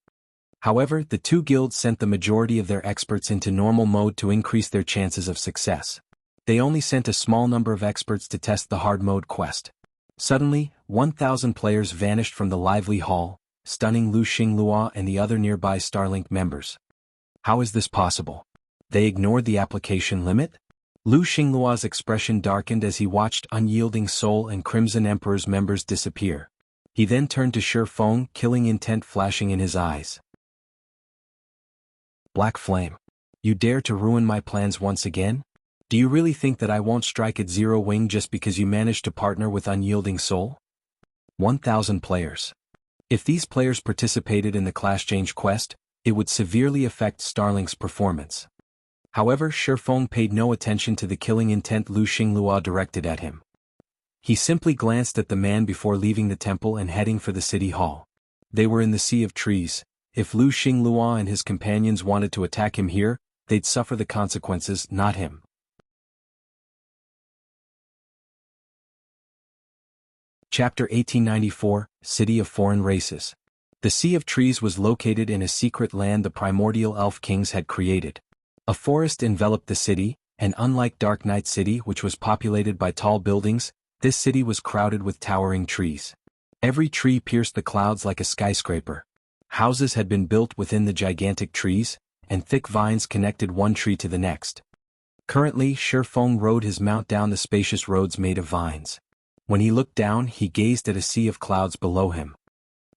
However, the 2 guilds sent the majority of their experts into normal mode to increase their chances of success. They only sent a small number of experts to test the hard mode quest. Suddenly, 1,000 players vanished from the lively hall, stunning Lu Xinglua and the other nearby Starlink members. How is this possible? They ignored the application limit? Lu Xinglua's expression darkened as he watched Unyielding Soul and Crimson Emperor's members disappear. He then turned to Shifeng, killing intent flashing in his eyes. Black Flame. You dare to ruin my plans once again? Do you really think that I won't strike at Zero Wing just because you managed to partner with Unyielding Soul? 1,000 players. If these players participated in the Clash Change quest, it would severely affect Starlink's performance. However, Shifeng paid no attention to the killing intent Lu Xinglua directed at him. He simply glanced at the man before leaving the temple and heading for the city hall. They were in the Sea of Trees. If Lu Xinglua and his companions wanted to attack him here, they'd suffer the consequences, not him. Chapter 1894, City of Foreign Races. The Sea of Trees was located in a secret land the primordial elf kings had created. A forest enveloped the city, and unlike Dark Knight City, which was populated by tall buildings, this city was crowded with towering trees. Every tree pierced the clouds like a skyscraper. Houses had been built within the gigantic trees, and thick vines connected one tree to the next. Currently, Shifeng rode his mount down the spacious roads made of vines. When he looked down, he gazed at a sea of clouds below him.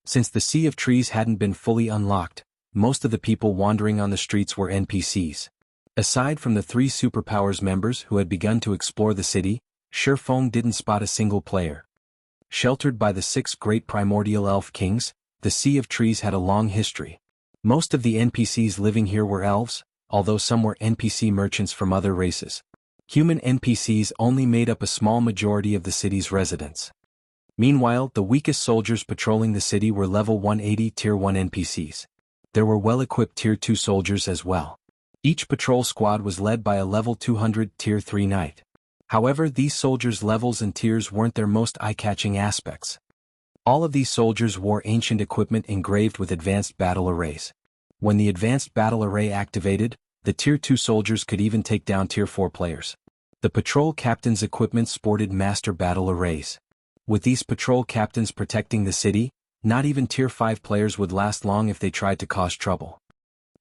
Since the Sea of Trees hadn't been fully unlocked, most of the people wandering on the streets were NPCs. Aside from the 3 Superpowers members who had begun to explore the city, Shifeng didn't spot a single player. Sheltered by the 6 great primordial elf kings, the Sea of Trees had a long history. Most of the NPCs living here were elves, although some were NPC merchants from other races. Human NPCs only made up a small majority of the city's residents. Meanwhile, the weakest soldiers patrolling the city were level 180 Tier 1 NPCs. There were well-equipped Tier 2 soldiers as well. Each patrol squad was led by a level 200 Tier 3 knight. However, these soldiers' levels and tiers weren't their most eye-catching aspects. All of these soldiers wore ancient equipment engraved with advanced battle arrays. When the advanced battle array activated, the Tier 2 soldiers could even take down Tier 4 players. The patrol captain's equipment sported master battle arrays. With these patrol captains protecting the city, not even Tier 5 players would last long if they tried to cause trouble.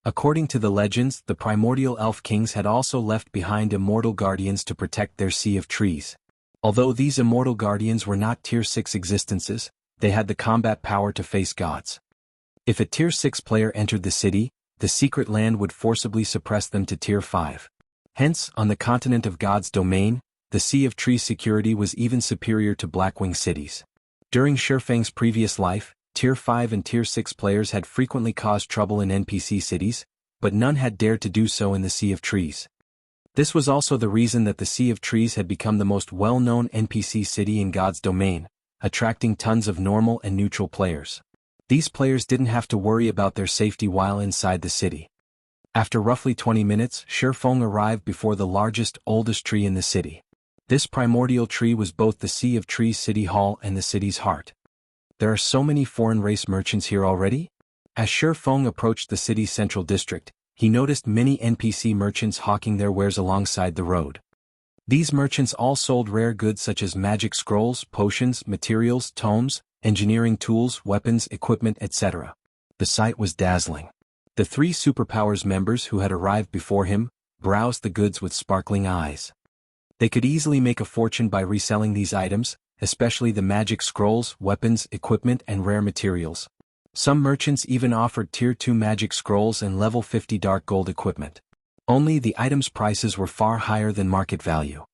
According to the legends, the primordial elf kings had also left behind immortal guardians to protect their Sea of Trees. Although these immortal guardians were not Tier 6 existences, they had the combat power to face gods. If a Tier 6 player entered the city, the secret land would forcibly suppress them to Tier 5. Hence, on the continent of God's domain, the Sea of Trees security was even superior to Blackwing cities. During Shifeng's previous life, Tier 5 and Tier 6 players had frequently caused trouble in NPC cities, but none had dared to do so in the Sea of Trees. This was also the reason that the Sea of Trees had become the most well-known NPC city in God's domain, attracting tons of normal and neutral players. These players didn't have to worry about their safety while inside the city. After roughly 20 minutes, Shifeng arrived before the largest, oldest tree in the city. This primordial tree was both the Sea of Trees City Hall and the city's heart. There are so many foreign race merchants here already? As Shifeng approached the city's central district, he noticed many NPC merchants hawking their wares alongside the road. These merchants all sold rare goods such as magic scrolls, potions, materials, tomes, engineering tools, weapons, equipment, etc. The sight was dazzling. The 3 Superpowers members who had arrived before him browsed the goods with sparkling eyes. They could easily make a fortune by reselling these items, especially the magic scrolls, weapons, equipment, and rare materials. Some merchants even offered Tier 2 magic scrolls and level 50 dark gold equipment. Only the items' prices were far higher than market value.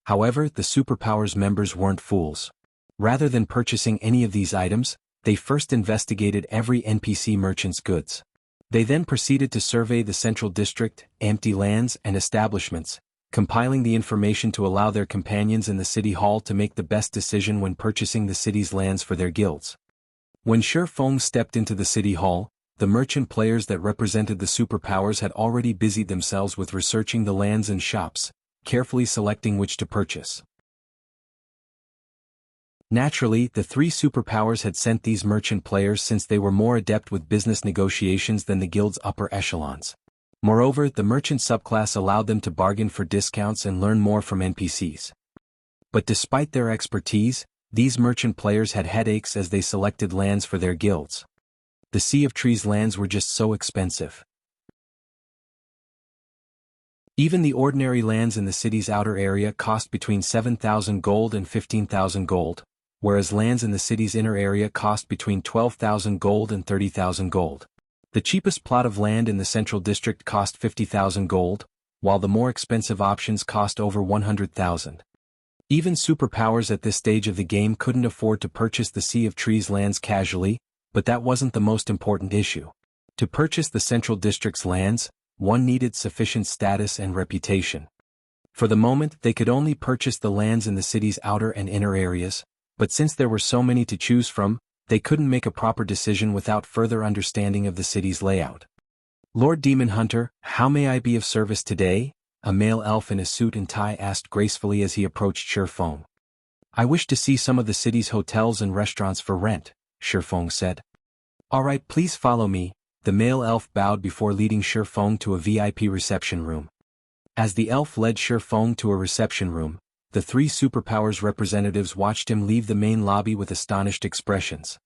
However, the Superpowers members weren't fools. Rather than purchasing any of these items, they first investigated every NPC merchant's goods. They then proceeded to survey the central district, empty lands, and establishments, compiling the information to allow their companions in the city hall to make the best decision when purchasing the city's lands for their guilds. When Shifeng stepped into the city hall, the merchant players that represented the superpowers had already busied themselves with researching the lands and shops, carefully selecting which to purchase. Naturally, the 3 superpowers had sent these merchant players since they were more adept with business negotiations than the guild's upper echelons. Moreover, the merchant subclass allowed them to bargain for discounts and learn more from NPCs. But despite their expertise, these merchant players had headaches as they selected lands for their guilds. The Sea of Trees lands were just so expensive. Even the ordinary lands in the city's outer area cost between 7,000 gold and 15,000 gold, whereas lands in the city's inner area cost between 12,000 gold and 30,000 gold. The cheapest plot of land in the central district cost 50,000 gold, while the more expensive options cost over 100,000. Even superpowers at this stage of the game couldn't afford to purchase the Sea of Trees lands casually, but that wasn't the most important issue. To purchase the central district's lands, one needed sufficient status and reputation. For the moment, they could only purchase the lands in the city's outer and inner areas, but since there were so many to choose from, they couldn't make a proper decision without further understanding of the city's layout. Lord Demon Hunter, how may I be of service today? A male elf in a suit and tie asked gracefully as he approached Shifeng. I wish to see some of the city's hotels and restaurants for rent, Shifeng said. All right, please follow me. The male elf bowed before leading Shifeng to a VIP reception room. As the elf led Shifeng to a reception room, the 3 superpowers representatives watched him leave the main lobby with astonished expressions.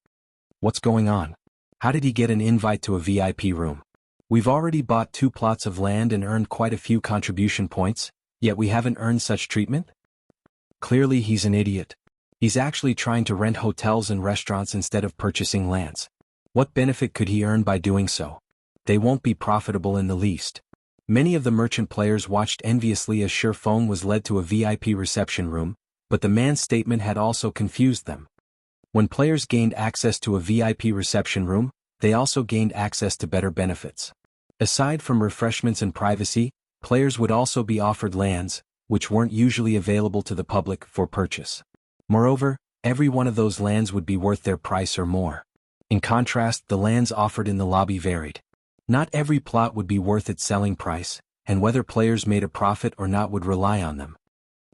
What's going on? How did he get an invite to a VIP room? We've already bought 2 plots of land and earned quite a few contribution points, yet we haven't earned such treatment? Clearly he's an idiot. He's actually trying to rent hotels and restaurants instead of purchasing lands. What benefit could he earn by doing so? They won't be profitable in the least. Many of the merchant players watched enviously as Shifeng was led to a VIP reception room, but the man's statement had also confused them. When players gained access to a VIP reception room, they also gained access to better benefits. Aside from refreshments and privacy, players would also be offered lands, which weren't usually available to the public, for purchase. Moreover, every one of those lands would be worth their price or more. In contrast, the lands offered in the lobby varied. Not every plot would be worth its selling price, and whether players made a profit or not would rely on them.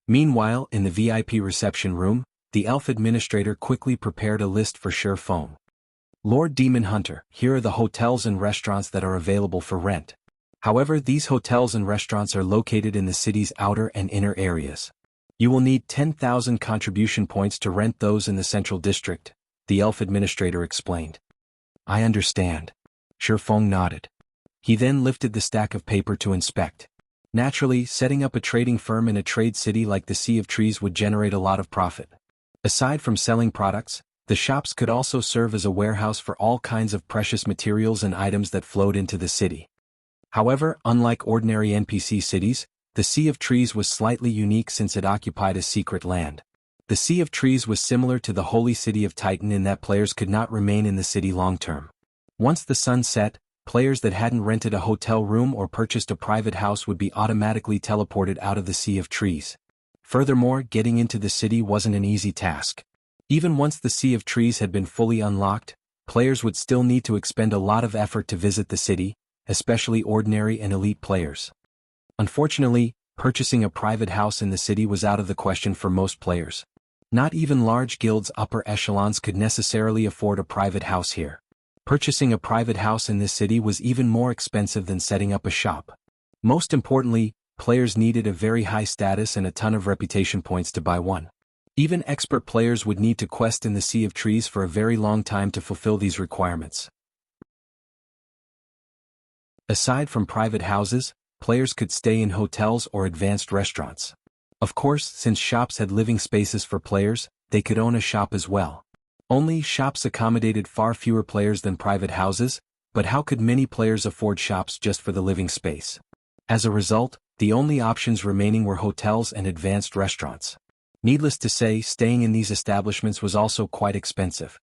Meanwhile, in the VIP reception room, the elf administrator quickly prepared a list for Shifeng. Lord Demon Hunter, here are the hotels and restaurants that are available for rent. However, these hotels and restaurants are located in the city's outer and inner areas. You will need 10,000 contribution points to rent those in the central district, the elf administrator explained. I understand. Shifeng nodded. He then lifted the stack of paper to inspect. Naturally, setting up a trading firm in a trade city like the Sea of Trees would generate a lot of profit. Aside from selling products, the shops could also serve as a warehouse for all kinds of precious materials and items that flowed into the city. However, unlike ordinary NPC cities, the Sea of Trees was slightly unique since it occupied a secret land. The Sea of Trees was similar to the holy city of Titan in that players could not remain in the city long-term. Once the sun set, players that hadn't rented a hotel room or purchased a private house would be automatically teleported out of the Sea of Trees. Furthermore, getting into the city wasn't an easy task. Even once the Sea of Trees had been fully unlocked, players would still need to expend a lot of effort to visit the city, especially ordinary and elite players. Unfortunately, purchasing a private house in the city was out of the question for most players. Not even large guilds' upper echelons could necessarily afford a private house here. Purchasing a private house in this city was even more expensive than setting up a shop. Most importantly, players needed a very high status and a ton of reputation points to buy one. Even expert players would need to quest in the Sea of Trees for a very long time to fulfill these requirements. Aside from private houses, players could stay in hotels or advanced restaurants. Of course, since shops had living spaces for players, they could own a shop as well. Only shops accommodated far fewer players than private houses, but how could many players afford shops just for the living space? As a result, the only options remaining were hotels and advanced restaurants. Needless to say, staying in these establishments was also quite expensive.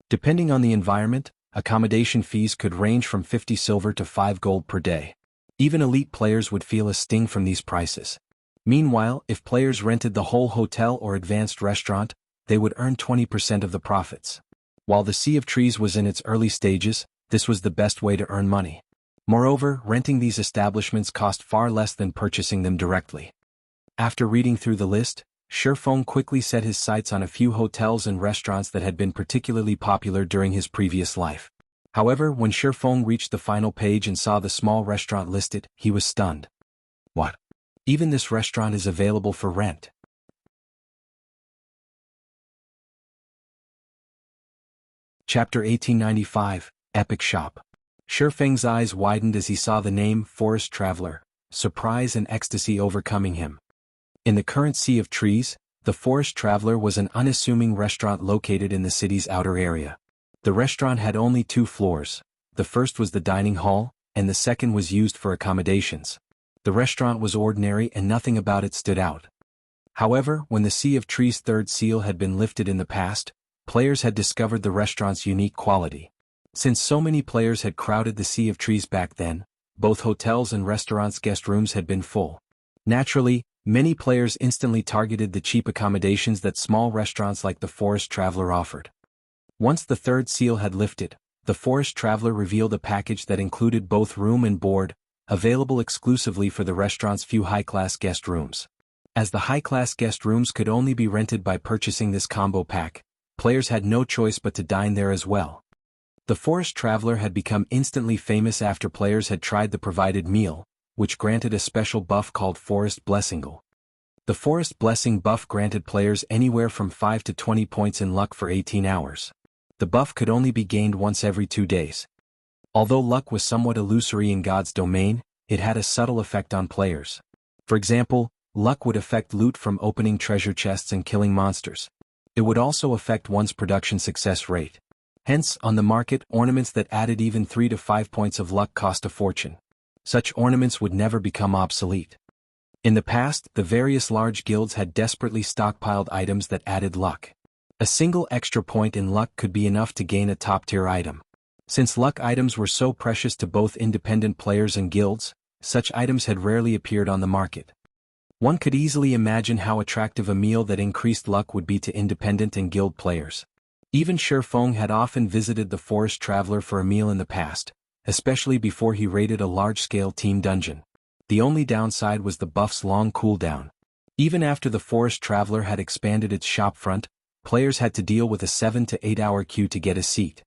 Depending on the environment, accommodation fees could range from 50 silver to 5 gold per day. Even elite players would feel a sting from these prices. Meanwhile, if players rented the whole hotel or advanced restaurant, they would earn 20% of the profits. While the Sea of Trees was in its early stages, this was the best way to earn money. Moreover, renting these establishments cost far less than purchasing them directly. After reading through the list, Shifeng quickly set his sights on a few hotels and restaurants that had been particularly popular during his previous life. However, when Shifeng reached the final page and saw the small restaurant listed, he was stunned. What? Even this restaurant is available for rent. Chapter 1895, Epic Shop. Shifeng's eyes widened as he saw the name Forest Traveler, surprise and ecstasy overcoming him. In the current Sea of Trees, the Forest Traveler was an unassuming restaurant located in the city's outer area. The restaurant had only 2 floors. The first was the dining hall, and the second was used for accommodations. The restaurant was ordinary and nothing about it stood out. However, when the Sea of Trees' third seal had been lifted in the past, players had discovered the restaurant's unique quality. Since so many players had crowded the Sea of Trees back then, both hotels and restaurants' guest rooms had been full. Naturally, many players instantly targeted the cheap accommodations that small restaurants like the Forest Traveler offered. Once the third seal had lifted, the Forest Traveler revealed a package that included both room and board, available exclusively for the restaurant's few high-class guest rooms. As the high-class guest rooms could only be rented by purchasing this combo pack, players had no choice but to dine there as well. The Forest Traveler had become instantly famous after players had tried the provided meal, which granted a special buff called Forest Blessing. The Forest Blessing buff granted players anywhere from 5 to 20 points in luck for 18 hours. The buff could only be gained once every 2 days. Although luck was somewhat illusory in God's domain, it had a subtle effect on players. For example, luck would affect loot from opening treasure chests and killing monsters. It would also affect one's production success rate. Hence, on the market, ornaments that added even 3 to 5 points of luck cost a fortune. Such ornaments would never become obsolete. In the past, the various large guilds had desperately stockpiled items that added luck. A single extra point in luck could be enough to gain a top-tier item. Since luck items were so precious to both independent players and guilds, such items had rarely appeared on the market. One could easily imagine how attractive a meal that increased luck would be to independent and guild players. Even Shifeng had often visited the Forest Traveler for a meal in the past, especially before he raided a large-scale team dungeon. The only downside was the buff's long cooldown. Even after the Forest Traveler had expanded its shopfront, players had to deal with a 7 to 8 hour queue to get a seat.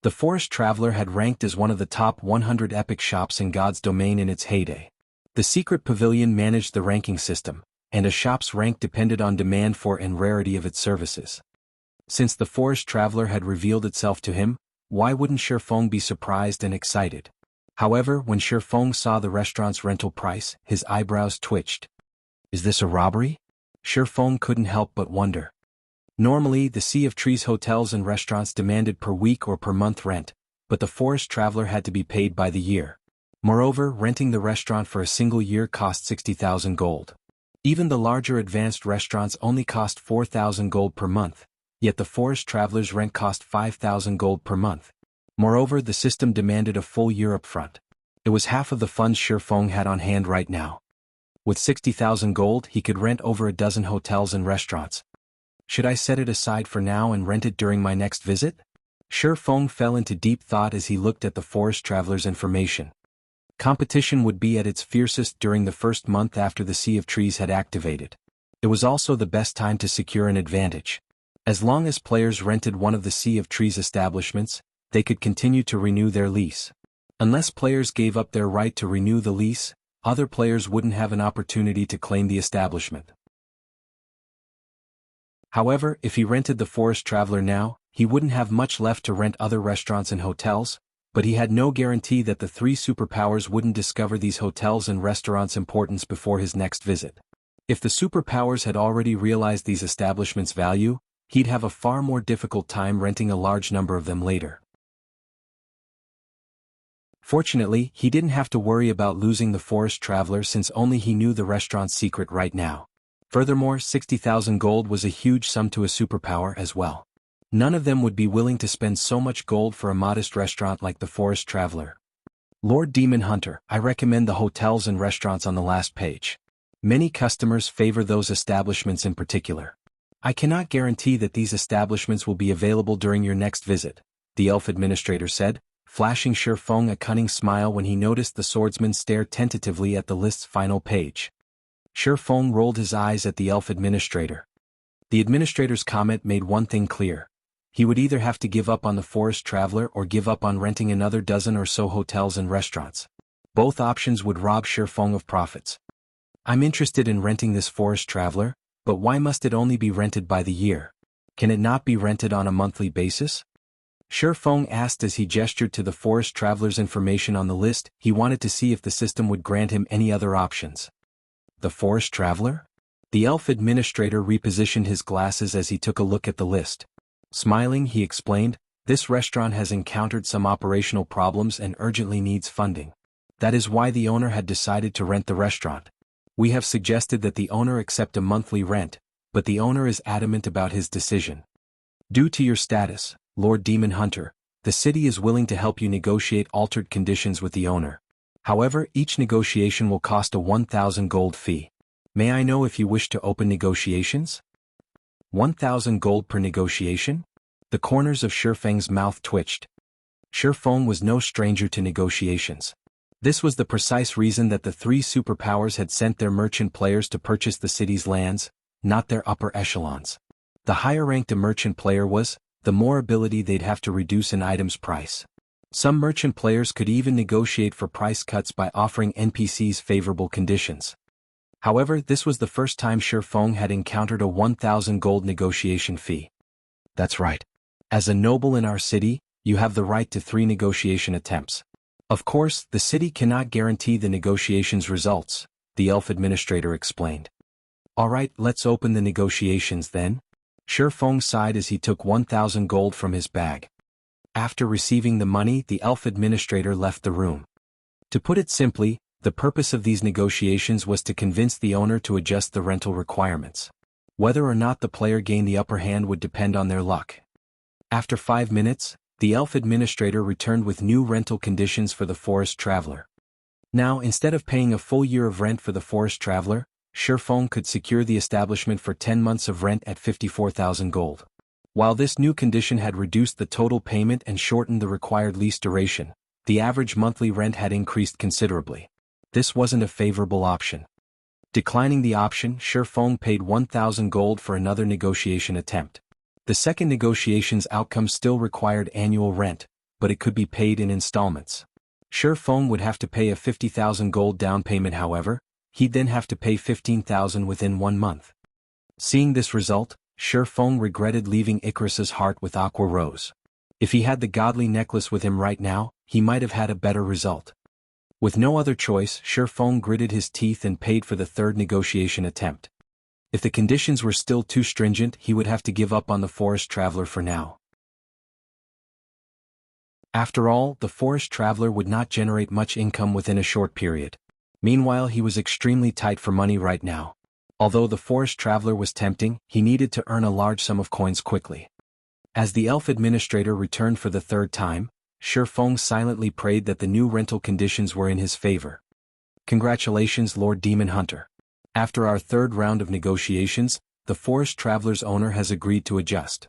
The Forest Traveler had ranked as one of the top 100 epic shops in God's domain in its heyday. The Secret Pavilion managed the ranking system, and a shop's rank depended on demand for and rarity of its services. Since the Forest Traveler had revealed itself to him, why wouldn't Shifeng be surprised and excited? However, when Shifeng saw the restaurant's rental price, his eyebrows twitched. Is this a robbery? Shifeng couldn't help but wonder. Normally, the Sea of Trees hotels and restaurants demanded per week or per month rent, but the Forest Traveler had to be paid by the year. Moreover, renting the restaurant for a single year cost 60,000 gold. Even the larger advanced restaurants only cost 4,000 gold per month, yet the Forest Traveler's rent cost 5,000 gold per month. Moreover, the system demanded a full year upfront. It was half of the funds Shifeng had on hand right now. With 60,000 gold, he could rent over a dozen hotels and restaurants. Should I set it aside for now and rent it during my next visit? Feng fell into deep thought as he looked at the forest traveler's information. Competition would be at its fiercest during the first month after the Sea of Trees had activated. It was also the best time to secure an advantage. As long as players rented one of the Sea of Trees establishments, they could continue to renew their lease. Unless players gave up their right to renew the lease, other players wouldn't have an opportunity to claim the establishment. However, if he rented the Forest Traveler now, he wouldn't have much left to rent other restaurants and hotels, but he had no guarantee that the three superpowers wouldn't discover these hotels and restaurants' importance before his next visit. If the superpowers had already realized these establishments' value, he'd have a far more difficult time renting a large number of them later. Fortunately, he didn't have to worry about losing the Forest Traveler since only he knew the restaurant's secret right now. Furthermore, 60,000 gold was a huge sum to a superpower as well. None of them would be willing to spend so much gold for a modest restaurant like the Forest Traveler. Lord Demon Hunter, I recommend the hotels and restaurants on the last page. Many customers favor those establishments in particular. I cannot guarantee that these establishments will be available during your next visit, the elf administrator said, flashing Feng a cunning smile when he noticed the swordsman stare tentatively at the list's final page. Feng rolled his eyes at the elf administrator. The administrator's comment made one thing clear. He would either have to give up on the Forest Traveler or give up on renting another dozen or so hotels and restaurants. Both options would rob Feng of profits. I'm interested in renting this Forest Traveler, but why must it only be rented by the year? Can it not be rented on a monthly basis? Feng asked as he gestured to the Forest Traveler's information on the list. He wanted to see if the system would grant him any other options. The Forest Traveler? The elf administrator repositioned his glasses as he took a look at the list. Smiling, he explained, this restaurant has encountered some operational problems and urgently needs funding. That is why the owner had decided to rent the restaurant. We have suggested that the owner accept a monthly rent, but the owner is adamant about his decision. Due to your status, Lord Demon Hunter, the city is willing to help you negotiate altered conditions with the owner. However, each negotiation will cost a 1,000 gold fee. May I know if you wish to open negotiations? 1,000 gold per negotiation? The corners of Feng's mouth twitched. Feng was no stranger to negotiations. This was the precise reason that the three superpowers had sent their merchant players to purchase the city's lands, not their upper echelons. The higher ranked a merchant player was, the more ability they'd have to reduce an item's price. Some merchant players could even negotiate for price cuts by offering NPCs favorable conditions. However, this was the first time Feng had encountered a 1,000 gold negotiation fee. That's right. As a noble in our city, you have the right to 3 negotiation attempts. Of course, the city cannot guarantee the negotiations' results, the elf administrator explained. Alright, let's open the negotiations then. Feng sighed as he took 1,000 gold from his bag. After receiving the money, the elf administrator left the room. To put it simply, the purpose of these negotiations was to convince the owner to adjust the rental requirements. Whether or not the player gained the upper hand would depend on their luck. After 5 minutes, the elf administrator returned with new rental conditions for the Forest Traveler. Now, instead of paying a full year of rent for the Forest Traveler, Feng could secure the establishment for 10 months of rent at 54,000 gold. While this new condition had reduced the total payment and shortened the required lease duration, the average monthly rent had increased considerably. This wasn't a favorable option. Declining the option, Feng paid 1,000 gold for another negotiation attempt. The second negotiation's outcome still required annual rent, but it could be paid in installments. Feng would have to pay a 50,000 gold down payment. However, he'd then have to pay 15,000 within 1 month. Seeing this result, Feng regretted leaving Icarus's heart with Aqua Rose. If he had the godly necklace with him right now, he might have had a better result. With no other choice, Feng gritted his teeth and paid for the third negotiation attempt. If the conditions were still too stringent, he would have to give up on the Forest Traveler for now. After all, the Forest Traveler would not generate much income within a short period. Meanwhile, he was extremely tight for money right now. Although the Forest Traveler was tempting, he needed to earn a large sum of coins quickly. As the elf administrator returned for the third time, Feng silently prayed that the new rental conditions were in his favor. Congratulations, Lord Demon Hunter. After our third round of negotiations, the Forest Traveler's owner has agreed to adjust.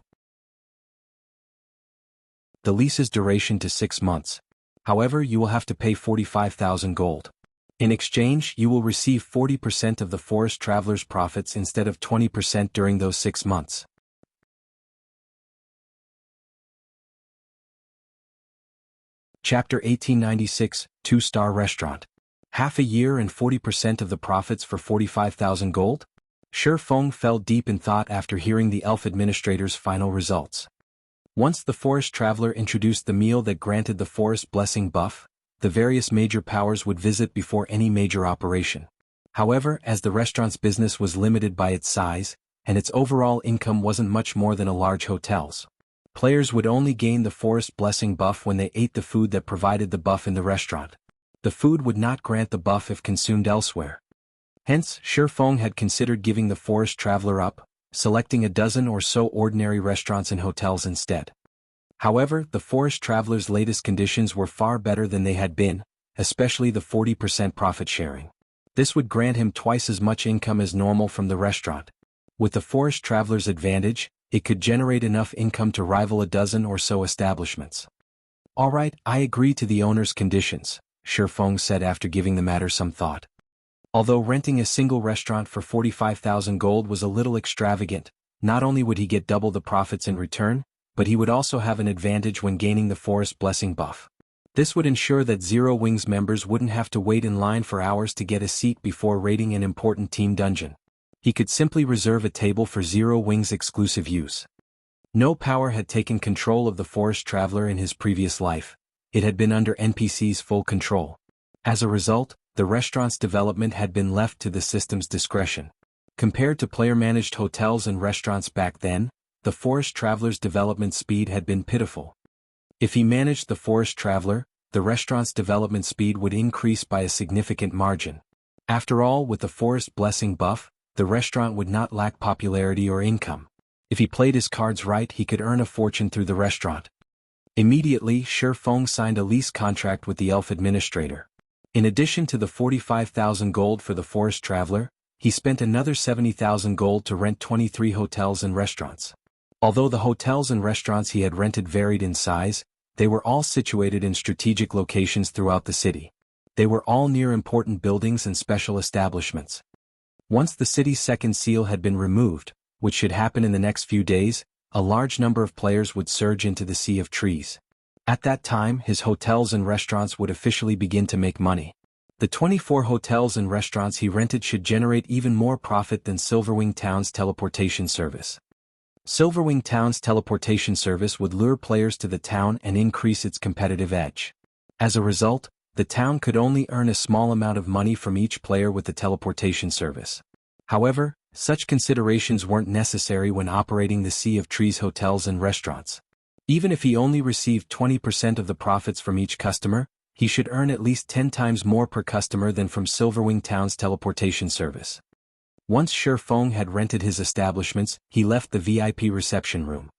the lease's duration to 6 months. However, you will have to pay 45,000 gold. In exchange, you will receive 40% of the Forest Traveler's profits instead of 20% during those 6 months. Chapter 1896, 2-Star Restaurant. Half a year and 40% of the profits for 45,000 gold? Shi Feng fell deep in thought after hearing the elf administrator's final results. Once the Forest Traveler introduced the meal that granted the Forest Blessing buff, the various major powers would visit before any major operation. However, as the restaurant's business was limited by its size, and its overall income wasn't much more than a large hotel's, players would only gain the Forest Blessing buff when they ate the food that provided the buff in the restaurant. The food would not grant the buff if consumed elsewhere. Hence, Shi Feng had considered giving the Forest Traveler up, selecting a dozen or so ordinary restaurants and hotels instead. However, the Forest Traveler's latest conditions were far better than they had been, especially the 40% profit sharing. This would grant him twice as much income as normal from the restaurant. With the Forest Traveler's advantage, it could generate enough income to rival a dozen or so establishments. Alright, I agree to the owner's conditions, Shi Feng said after giving the matter some thought. Although renting a single restaurant for 45,000 gold was a little extravagant, not only would he get double the profits in return, but he would also have an advantage when gaining the Forest Blessing buff. This would ensure that Zero Wings members wouldn't have to wait in line for hours to get a seat before raiding an important team dungeon. He could simply reserve a table for Zero Wings' exclusive use. No power had taken control of the Forest Traveler in his previous life. It had been under NPC's full control. As a result, the restaurant's development had been left to the system's discretion. Compared to player-managed hotels and restaurants back then, the Forest Traveler's development speed had been pitiful. If he managed the Forest Traveler, the restaurant's development speed would increase by a significant margin. After all, with the Forest Blessing buff, the restaurant would not lack popularity or income. If he played his cards right, he could earn a fortune through the restaurant. Immediately, Shi Feng signed a lease contract with the elf administrator. In addition to the 45,000 gold for the Forest Traveler, he spent another 70,000 gold to rent 23 hotels and restaurants. Although the hotels and restaurants he had rented varied in size, they were all situated in strategic locations throughout the city. They were all near important buildings and special establishments. Once the city's second seal had been removed, which should happen in the next few days, a large number of players would surge into the Sea of Trees. At that time, his hotels and restaurants would officially begin to make money. The 24 hotels and restaurants he rented should generate even more profit than Silverwing Town's teleportation service. Silverwing Town's teleportation service would lure players to the town and increase its competitive edge. As a result, the town could only earn a small amount of money from each player with the teleportation service. However, such considerations weren't necessary when operating the Sea of Trees hotels and restaurants. Even if he only received 20% of the profits from each customer, he should earn at least 10 times more per customer than from Silverwing Town's teleportation service. Once Shi Feng had rented his establishments, he left the VIP reception room.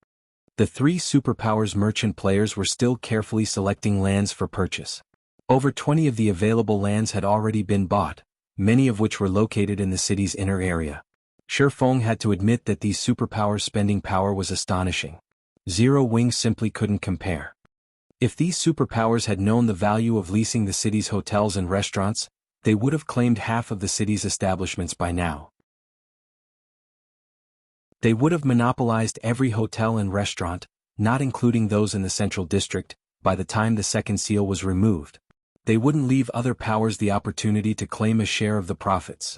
The 3 superpowers merchant players were still carefully selecting lands for purchase. Over 20 of the available lands had already been bought, many of which were located in the city's inner area. Shi Feng had to admit that these superpowers' spending power was astonishing. Zero Wing simply couldn't compare. If these superpowers had known the value of leasing the city's hotels and restaurants, they would have claimed half of the city's establishments by now. They would have monopolized every hotel and restaurant, not including those in the central district, by the time the second seal was removed. They wouldn't leave other powers the opportunity to claim a share of the profits.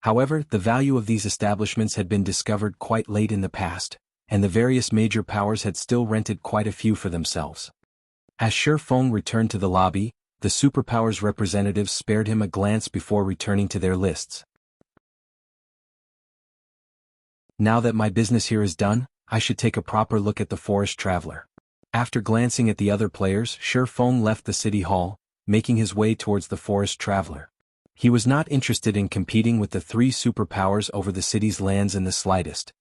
However, the value of these establishments had been discovered quite late in the past, and the various major powers had still rented quite a few for themselves. As Shi Feng returned to the lobby, the superpowers representatives spared him a glance before returning to their lists. Now that my business here is done, I should take a proper look at the Forest Traveler. After glancing at the other players, Shi Feng left the city hall, making his way towards the Forest Traveler. He was not interested in competing with the 3 superpowers over the city's lands in the slightest.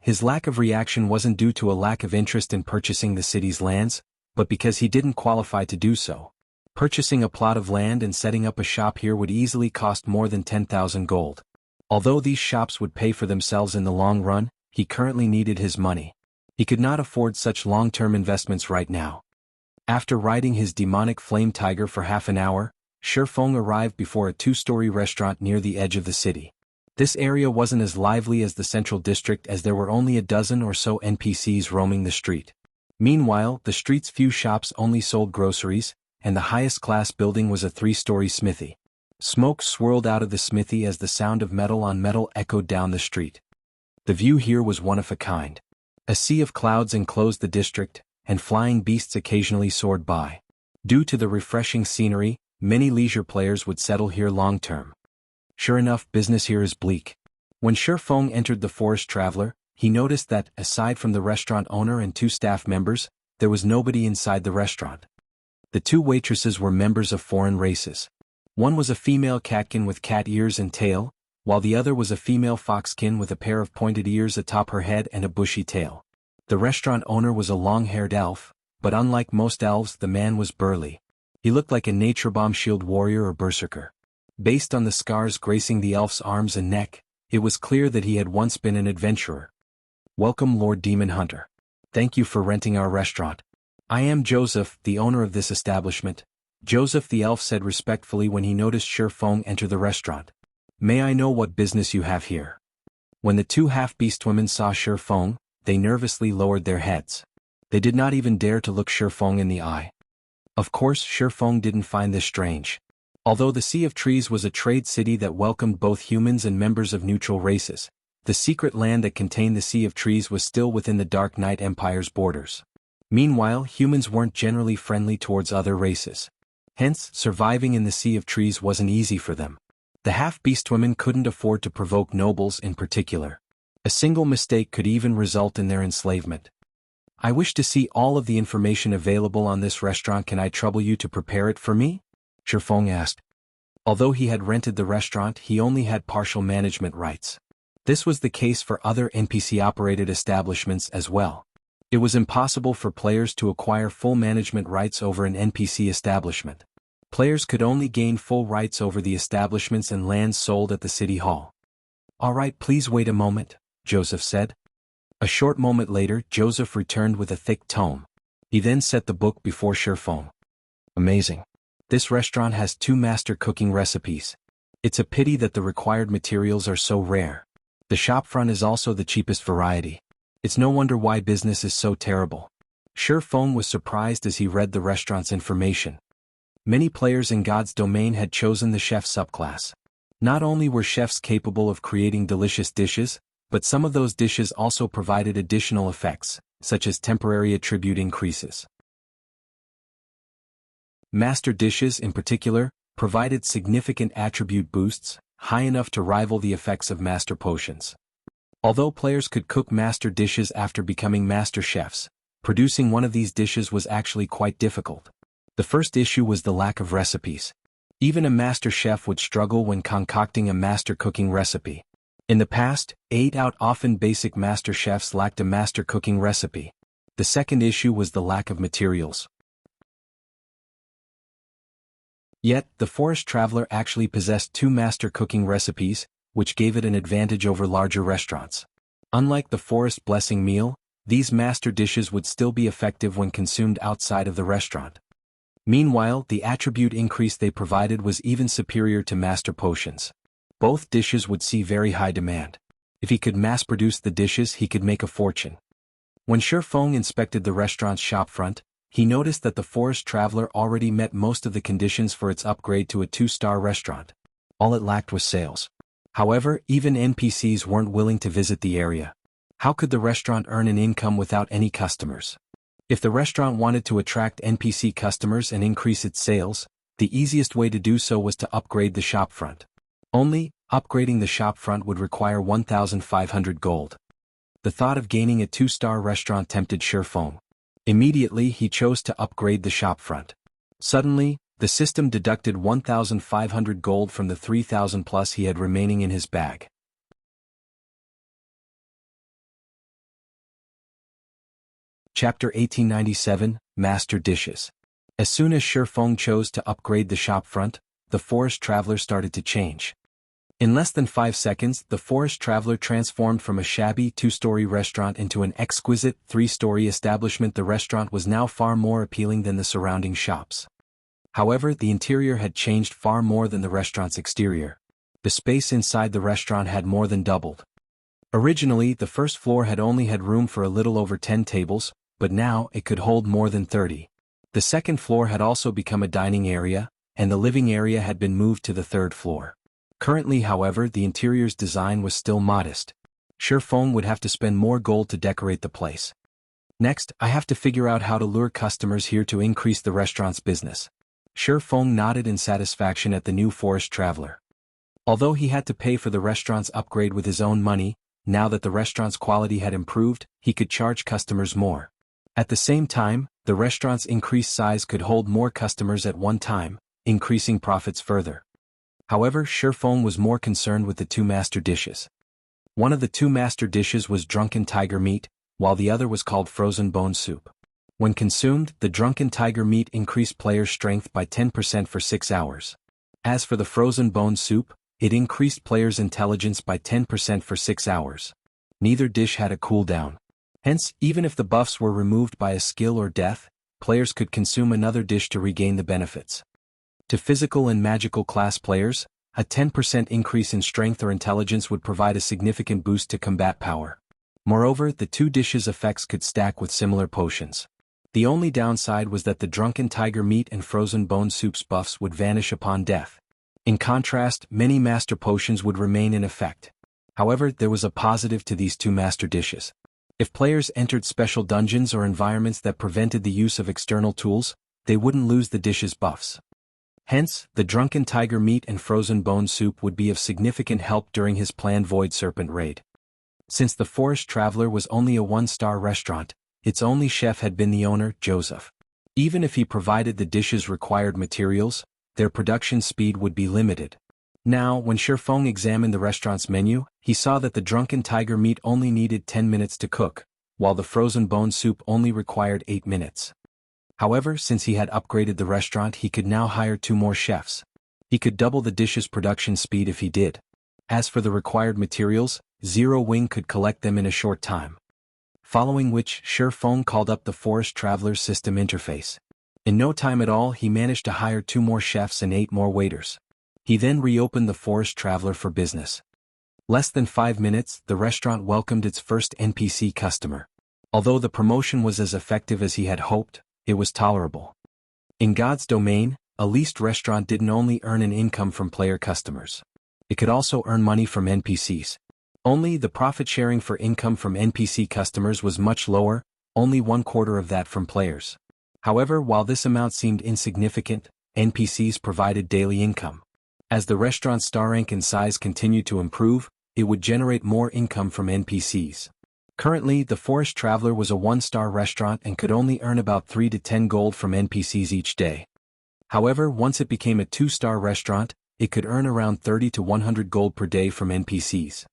His lack of reaction wasn't due to a lack of interest in purchasing the city's lands, but because he didn't qualify to do so. Purchasing a plot of land and setting up a shop here would easily cost more than 10,000 gold. Although these shops would pay for themselves in the long run, he currently needed his money. He could not afford such long-term investments right now. After riding his demonic flame tiger for half an hour, Shifeng arrived before a two-story restaurant near the edge of the city. This area wasn't as lively as the central district as there were only a dozen or so NPCs roaming the street. Meanwhile, the street's few shops only sold groceries, and the highest-class building was a three-story smithy. Smoke swirled out of the smithy as the sound of metal on metal echoed down the street. The view here was one of a kind. A sea of clouds enclosed the district, and flying beasts occasionally soared by. Due to the refreshing scenery, many leisure players would settle here long-term. Sure enough, business here is bleak. When Shifeng entered the Forest Traveler, he noticed that, aside from the restaurant owner and two staff members, there was nobody inside the restaurant. The two waitresses were members of foreign races. One was a female catkin with cat ears and tail, while the other was a female foxkin with a pair of pointed ears atop her head and a bushy tail. The restaurant owner was a long-haired elf, but unlike most elves, the man was burly. He looked like a nature bomb shield warrior or berserker. Based on the scars gracing the elf's arms and neck, it was clear that he had once been an adventurer. "Welcome, Lord Demon Hunter. Thank you for renting our restaurant. I am Joseph, the owner of this establishment," Joseph the elf said respectfully when he noticed Shifeng enter the restaurant. "May I know what business you have here?" When the two half-beast women saw Shifeng, they nervously lowered their heads. They did not even dare to look Shifeng in the eye. Of course, Shifeng didn't find this strange. Although the Sea of Trees was a trade city that welcomed both humans and members of neutral races, the secret land that contained the Sea of Trees was still within the Dark Knight Empire's borders. Meanwhile, humans weren't generally friendly towards other races. Hence, surviving in the Sea of Trees wasn't easy for them. The half-beast women couldn't afford to provoke nobles in particular. A single mistake could even result in their enslavement. "I wish to see all of the information available on this restaurant. Can I trouble you to prepare it for me?" Shifeng asked. Although he had rented the restaurant, he only had partial management rights. This was the case for other NPC-operated establishments as well. It was impossible for players to acquire full management rights over an NPC establishment. Players could only gain full rights over the establishments and lands sold at the city hall. "All right, please wait a moment," Joseph said. A short moment later, Joseph returned with a thick tome. He then set the book before Shifeng. "Amazing. This restaurant has 2 master cooking recipes. It's a pity that the required materials are so rare. The shopfront is also the cheapest variety. It's no wonder why business is so terrible." Shifeng was surprised as he read the restaurant's information. Many players in God's domain had chosen the chef subclass. Not only were chefs capable of creating delicious dishes, but some of those dishes also provided additional effects, such as temporary attribute increases. Master dishes, in particular, provided significant attribute boosts, high enough to rival the effects of master potions. Although players could cook master dishes after becoming master chefs, producing one of these dishes was actually quite difficult. The first issue was the lack of recipes. Even a master chef would struggle when concocting a master cooking recipe. In the past, 8 out often basic master chefs lacked a master cooking recipe. The second issue was the lack of materials. Yet, the Forest Traveler actually possessed 2 master cooking recipes, which gave it an advantage over larger restaurants. Unlike the Forest Blessing meal, these master dishes would still be effective when consumed outside of the restaurant. Meanwhile, the attribute increase they provided was even superior to master potions. Both dishes would see very high demand. If he could mass-produce the dishes, he could make a fortune. When Shifeng inspected the restaurant's shopfront, he noticed that the Forest Traveler already met most of the conditions for its upgrade to a 2-star restaurant. All it lacked was sales. However, even NPCs weren't willing to visit the area. How could the restaurant earn an income without any customers? If the restaurant wanted to attract NPC customers and increase its sales, the easiest way to do so was to upgrade the shopfront. Only, upgrading the shopfront would require 1,500 gold. The thought of gaining a 2-star restaurant tempted Shifeng. Immediately, he chose to upgrade the shopfront. Suddenly, the system deducted 1,500 gold from the 3,000 plus he had remaining in his bag. Chapter 1897, Master Dishes. As soon as Shifeng chose to upgrade the shopfront, the Forest Traveler started to change. In less than 5 seconds, the forest traveler transformed from a shabby 2-story restaurant into an exquisite 3-story establishment. The restaurant was now far more appealing than the surrounding shops. However, the interior had changed far more than the restaurant's exterior. The space inside the restaurant had more than doubled. Originally, the first floor had only had room for a little over 10 tables, but now it could hold more than 30. The second floor had also become a dining area, and the living area had been moved to the third floor. Currently, however, the interior's design was still modest. Shifeng would have to spend more gold to decorate the place. Next, I have to figure out how to lure customers here to increase the restaurant's business. Shifeng nodded in satisfaction at the new forest traveler. Although he had to pay for the restaurant's upgrade with his own money, now that the restaurant's quality had improved, he could charge customers more. At the same time, the restaurant's increased size could hold more customers at one time, increasing profits further. However, Shifeng was more concerned with the 2 master dishes. One of the 2 master dishes was drunken tiger meat, while the other was called frozen bone soup. When consumed, the drunken tiger meat increased players' strength by 10% for 6 hours. As for the frozen bone soup, it increased players' intelligence by 10% for 6 hours. Neither dish had a cooldown. Hence, even if the buffs were removed by a skill or death, players could consume another dish to regain the benefits. To physical and magical class players, a 10% increase in strength or intelligence would provide a significant boost to combat power. Moreover, the 2 dishes' effects could stack with similar potions. The only downside was that the drunken tiger meat and frozen bone soup's buffs would vanish upon death. In contrast, many master potions would remain in effect. However, there was a positive to these 2 master dishes. If players entered special dungeons or environments that prevented the use of external tools, they wouldn't lose the dish's buffs. Hence, the drunken tiger meat and frozen bone soup would be of significant help during his planned Void Serpent raid. Since the Forest Traveler was only a 1-star restaurant, its only chef had been the owner, Joseph. Even if he provided the dishes' required materials, their production speed would be limited. Now, when Shifeng examined the restaurant's menu, he saw that the drunken tiger meat only needed 10 minutes to cook, while the frozen bone soup only required 8 minutes. However, since he had upgraded the restaurant, he could now hire 2 more chefs. He could double the dish's production speed if he did. As for the required materials, Silverwing could collect them in a short time. Following which, Shifeng called up the Forest Traveler's system interface. In no time at all, he managed to hire 2 more chefs and 8 more waiters. He then reopened the Forest Traveler for business. Less than 5 minutes, the restaurant welcomed its first NPC customer. Although the promotion was as effective as he had hoped, it was tolerable. In God's domain, a leased restaurant didn't only earn an income from player customers. It could also earn money from NPCs. Only the profit sharing for income from NPC customers was much lower, only 1/4 of that from players. However, while this amount seemed insignificant, NPCs provided daily income. As the restaurant's star rank and size continued to improve, it would generate more income from NPCs. Currently, the Forest Traveler was a 1-star restaurant and could only earn about 3 to 10 gold from NPCs each day. However, once it became a 2-star restaurant, it could earn around 30 to 100 gold per day from NPCs.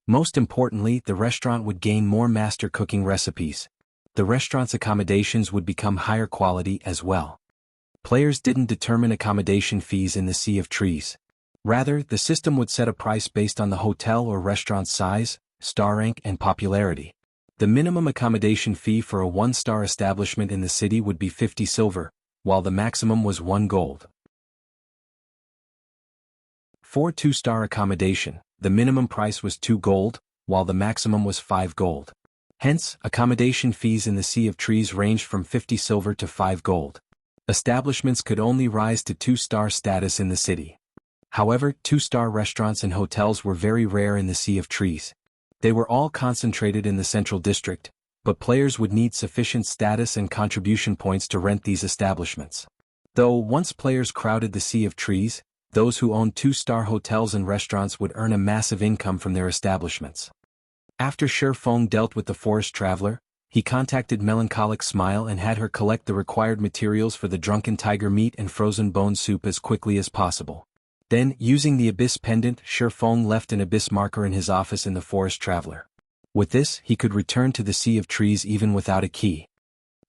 Most importantly, the restaurant would gain more master cooking recipes. The restaurant's accommodations would become higher quality as well. Players didn't determine accommodation fees in the Sea of Trees. Rather, the system would set a price based on the hotel or restaurant's size, star rank, and popularity. The minimum accommodation fee for a 1-star establishment in the city would be 50 silver, while the maximum was 1 gold. For 2-star accommodation, the minimum price was 2 gold, while the maximum was 5 gold. Hence, accommodation fees in the Sea of Trees ranged from 50 silver to 5 gold. Establishments could only rise to 2-star status in the city. However, 2-star restaurants and hotels were very rare in the Sea of Trees. They were all concentrated in the central district, but players would need sufficient status and contribution points to rent these establishments. Though once players crowded the Sea of Trees, those who owned 2-star hotels and restaurants would earn a massive income from their establishments. After Shifeng dealt with the Forest Traveler, he contacted Melancholic Smile and had her collect the required materials for the drunken tiger meat and frozen bone soup as quickly as possible. Then, using the Abyss Pendant, Shifeng left an Abyss marker in his office in the Forest Traveler. With this, he could return to the Sea of Trees even without a key.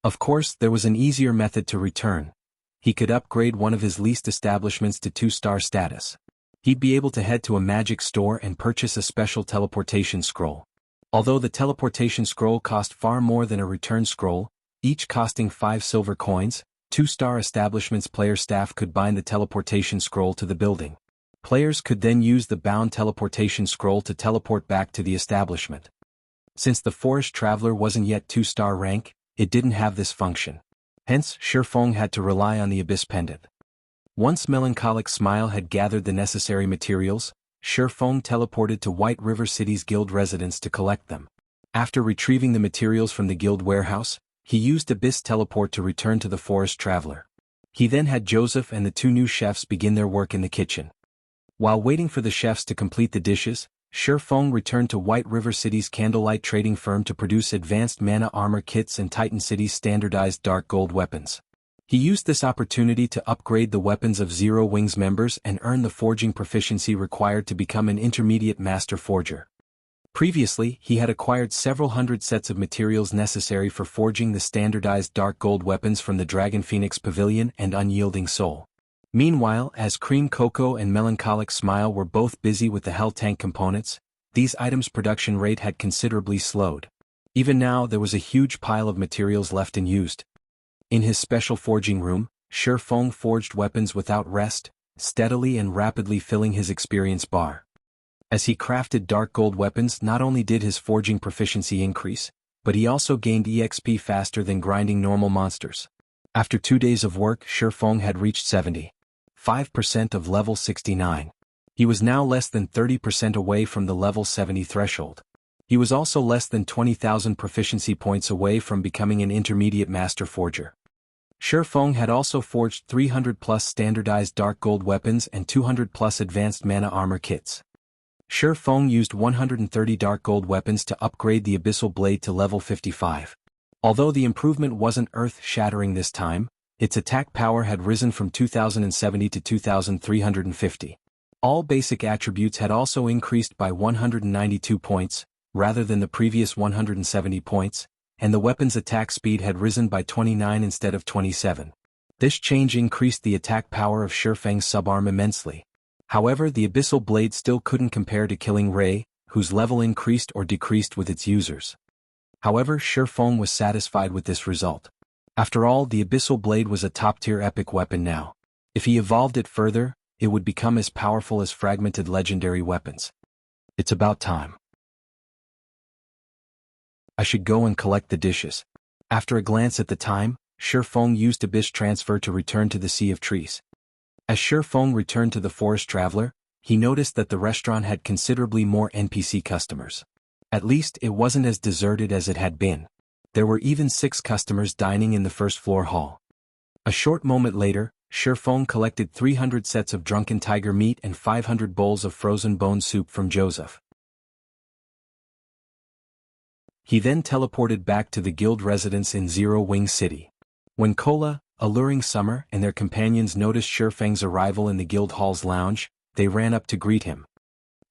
Of course, there was an easier method to return. he could upgrade one of his leased establishments to 2-star status. He'd be able to head to a magic store and purchase a special teleportation scroll. Although the teleportation scroll cost far more than a return scroll, each costing 5 silver coins, 2-star establishments' player staff could bind the teleportation scroll to the building. Players could then use the bound teleportation scroll to teleport back to the establishment. Since the Forest Traveler wasn't yet 2-star rank, it didn't have this function. Hence, Shifeng had to rely on the Abyss Pendant. Once Melancholic Smile had gathered the necessary materials, Shifeng teleported to White River City's guild residence to collect them. After retrieving the materials from the guild warehouse, he used Abyss Teleport to return to the Forest Traveler. He then had Joseph and the 2 new chefs begin their work in the kitchen. While waiting for the chefs to complete the dishes, Shifeng returned to White River City's candlelight trading firm to produce advanced mana armor kits and Titan City's standardized dark gold weapons. He used this opportunity to upgrade the weapons of Zero Wing's members and earn the forging proficiency required to become an intermediate master forger. Previously, he had acquired several hundred sets of materials necessary for forging the standardized dark gold weapons from the Dragon Phoenix Pavilion and Unyielding Soul. Meanwhile, as Cream Cocoa and Melancholic Smile were both busy with the Hell Tank components, these items' production rate had considerably slowed. Even now there was a huge pile of materials left unused. In his special forging room, Shifeng forged weapons without rest, steadily and rapidly filling his experience bar. As he crafted dark gold weapons, not only did his forging proficiency increase, but he also gained EXP faster than grinding normal monsters. After 2 days of work, Shifeng had reached 75% of level 69. He was now less than 30% away from the level 70 threshold. He was also less than 20,000 proficiency points away from becoming an intermediate master forger. Shifeng had also forged 300+ standardized dark gold weapons and 200+ advanced mana armor kits. Shifeng used 130 dark gold weapons to upgrade the Abyssal Blade to level 55. Although the improvement wasn't earth-shattering this time, its attack power had risen from 2070 to 2350. All basic attributes had also increased by 192 points, rather than the previous 170 points, and the weapon's attack speed had risen by 29 instead of 27. This change increased the attack power of Shifeng's subarm immensely. However, the Abyssal Blade still couldn't compare to Killing Ray, whose level increased or decreased with its users. However, Shifeng was satisfied with this result. After all, the Abyssal Blade was a top-tier epic weapon now. If he evolved it further, it would become as powerful as fragmented legendary weapons. It's about time. I should go and collect the dishes. After a glance at the time, Shifeng used Abyss Transfer to return to the Sea of Trees. As Shifeng returned to the Forest Traveler, he noticed that the restaurant had considerably more NPC customers. At least it wasn't as deserted as it had been. There were even 6 customers dining in the first-floor hall. A short moment later, Shifeng collected 300 sets of drunken tiger meat and 500 bowls of frozen bone soup from Joseph. He then teleported back to the guild residence in Zero Wing City. When Cola, Alluring Summer, and their companions noticed Shifeng's arrival in the guild hall's lounge, they ran up to greet him.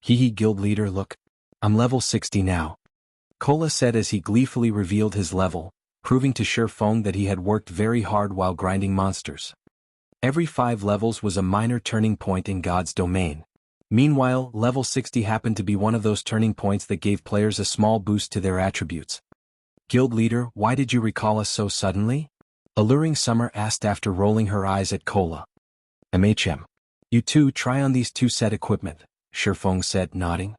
"Hee guild leader, look. I'm level 60 now," Cola said as he gleefully revealed his level, proving to Shifeng that he had worked very hard while grinding monsters. Every 5 levels was a minor turning point in God's domain. Meanwhile, level 60 happened to be one of those turning points that gave players a small boost to their attributes. "Guild leader, why did you recall us so suddenly?" Alluring Summer asked after rolling her eyes at Cola. You two try on these 2 set equipment," Shifeng said, nodding.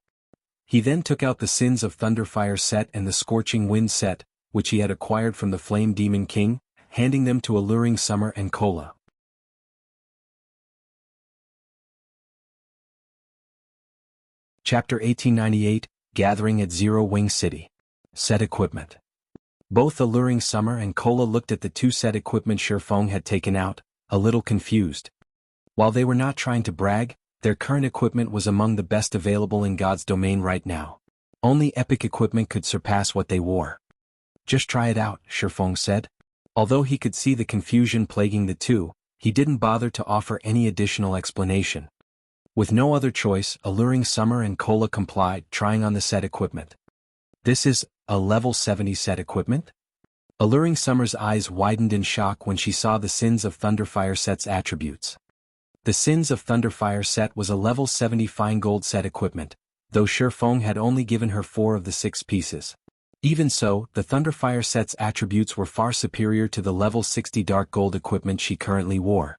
He then took out the Sins of Thunderfire set and the Scorching Wind set, which he had acquired from the Flame Demon King, handing them to Alluring Summer and Cola. Chapter 1898, Gathering at Zero Wing City. Set equipment. Both Alluring Summer and Cola looked at the 2 set equipment Shifeng had taken out, a little confused. While they were not trying to brag, their current equipment was among the best available in God's domain right now. Only epic equipment could surpass what they wore. "Just try it out," Shifeng said. Although he could see the confusion plaguing the two, he didn't bother to offer any additional explanation. With no other choice, Alluring Summer and Cola complied, trying on the set equipment. "This is a level 70 set equipment?" Alluring Summer's eyes widened in shock when she saw the Sins of Thunderfire set's attributes. The Sins of Thunderfire set was a level 70 fine gold set equipment, though Shifeng had only given her 4 of the 6 pieces. Even so, the Thunderfire set's attributes were far superior to the level 60 dark gold equipment she currently wore.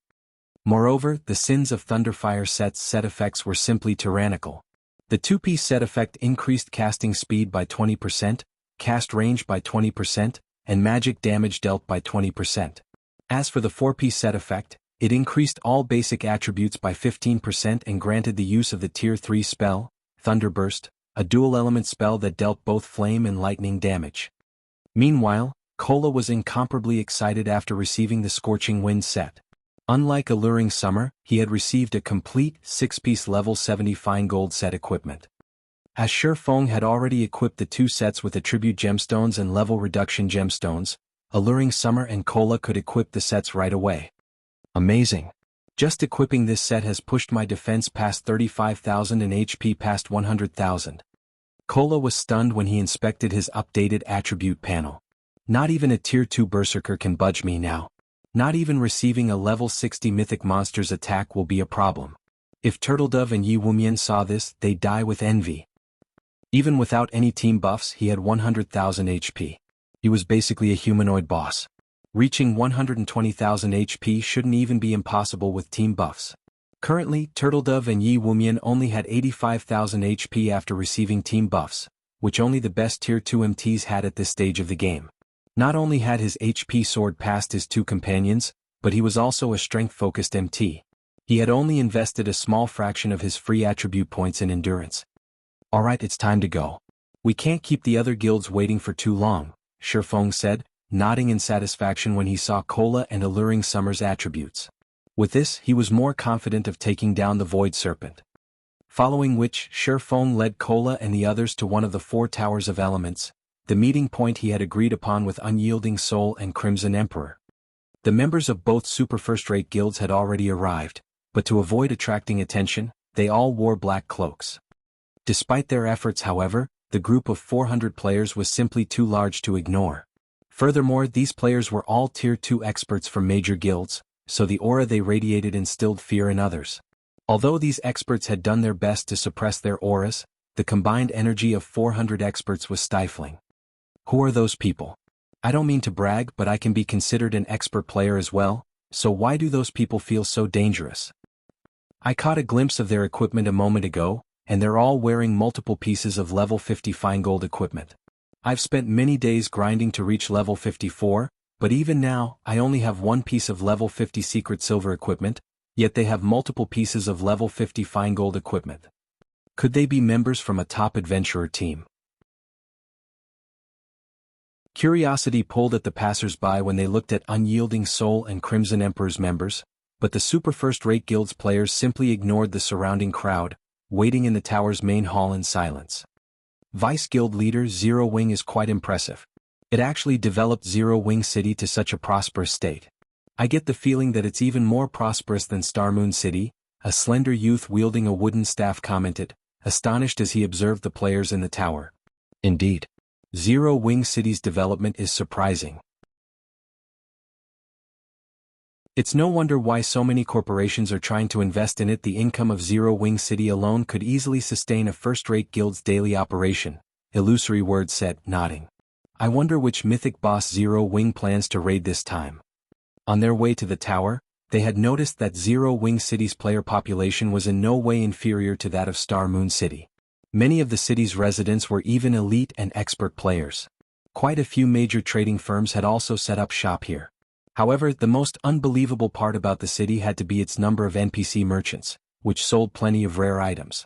Moreover, the Sins of Thunderfire set's set effects were simply tyrannical. The 2-piece set effect increased casting speed by 20%, cast range by 20%, and magic damage dealt by 20%. As for the 4-piece set effect, it increased all basic attributes by 15% and granted the use of the Tier 3 spell, Thunderburst, a dual-element spell that dealt both flame and lightning damage. Meanwhile, Cola was incomparably excited after receiving the Scorching Wind set. Unlike Alluring Summer, he had received a complete 6-piece level 70 fine gold set equipment. As Shifeng had already equipped the 2 sets with attribute gemstones and level reduction gemstones, Alluring Summer and Cola could equip the sets right away. Amazing. Just equipping this set has pushed my defense past 35,000 and HP past 100,000. Cola was stunned when he inspected his updated attribute panel. Not even a Tier 2 Berserker can budge me now. Not even receiving a level 60 Mythic Monster's attack will be a problem. If Turtledove and Yi Wumian saw this, they'd die with envy. Even without any team buffs, he had 100,000 HP. He was basically a humanoid boss. Reaching 120,000 HP shouldn't even be impossible with team buffs. Currently, Turtledove and Yi Wumian only had 85,000 HP after receiving team buffs, which only the best Tier 2 MTs had at this stage of the game. Not only had his HP soared past his 2 companions, but he was also a strength-focused MT. He had only invested a small fraction of his free attribute points in endurance. Alright, it's time to go. We can't keep the other guilds waiting for too long, Shifeng said, nodding in satisfaction when he saw Cola and Alluring Summer's attributes. With this, he was more confident of taking down the Void Serpent. Following which, Shifeng led Cola and the others to one of the 4 Towers of Elements, the meeting point he had agreed upon with Unyielding Soul and Crimson Emperor. The members of both super first-rate guilds had already arrived, but to avoid attracting attention, they all wore black cloaks. Despite their efforts, however, the group of 400 players was simply too large to ignore. Furthermore, these players were all Tier 2 experts from major guilds, so the aura they radiated instilled fear in others. Although these experts had done their best to suppress their auras, the combined energy of 400 experts was stifling. Who are those people? I don't mean to brag, but I can be considered an expert player as well, so why do those people feel so dangerous? I caught a glimpse of their equipment a moment ago, and they're all wearing multiple pieces of level 50 fine gold equipment. I've spent many days grinding to reach level 54, but even now, I only have 1 piece of level 50 secret silver equipment, yet they have multiple pieces of level 50 fine gold equipment. Could they be members from a top adventurer team? Curiosity pulled at the passers-by when they looked at Unyielding Soul and Crimson Emperor's members, but the super first-rate guild's players simply ignored the surrounding crowd, waiting in the tower's main hall in silence. Vice Guild leader Zero Wing is quite impressive. It actually developed Zero Wing City to such a prosperous state. I get the feeling that it's even more prosperous than Star Moon City, a slender youth wielding a wooden staff commented, astonished as he observed the players in the tower. Indeed. Zero Wing City's development is surprising. It's no wonder why so many corporations are trying to invest in it. The income of Zero Wing City alone could easily sustain a first-rate guild's daily operation, Illusory Word said, nodding. I wonder which mythic boss Zero Wing plans to raid this time. On their way to the tower, they had noticed that Zero Wing City's player population was in no way inferior to that of Star Moon City. Many of the city's residents were even elite and expert players. Quite a few major trading firms had also set up shop here. However, the most unbelievable part about the city had to be its number of NPC merchants, which sold plenty of rare items.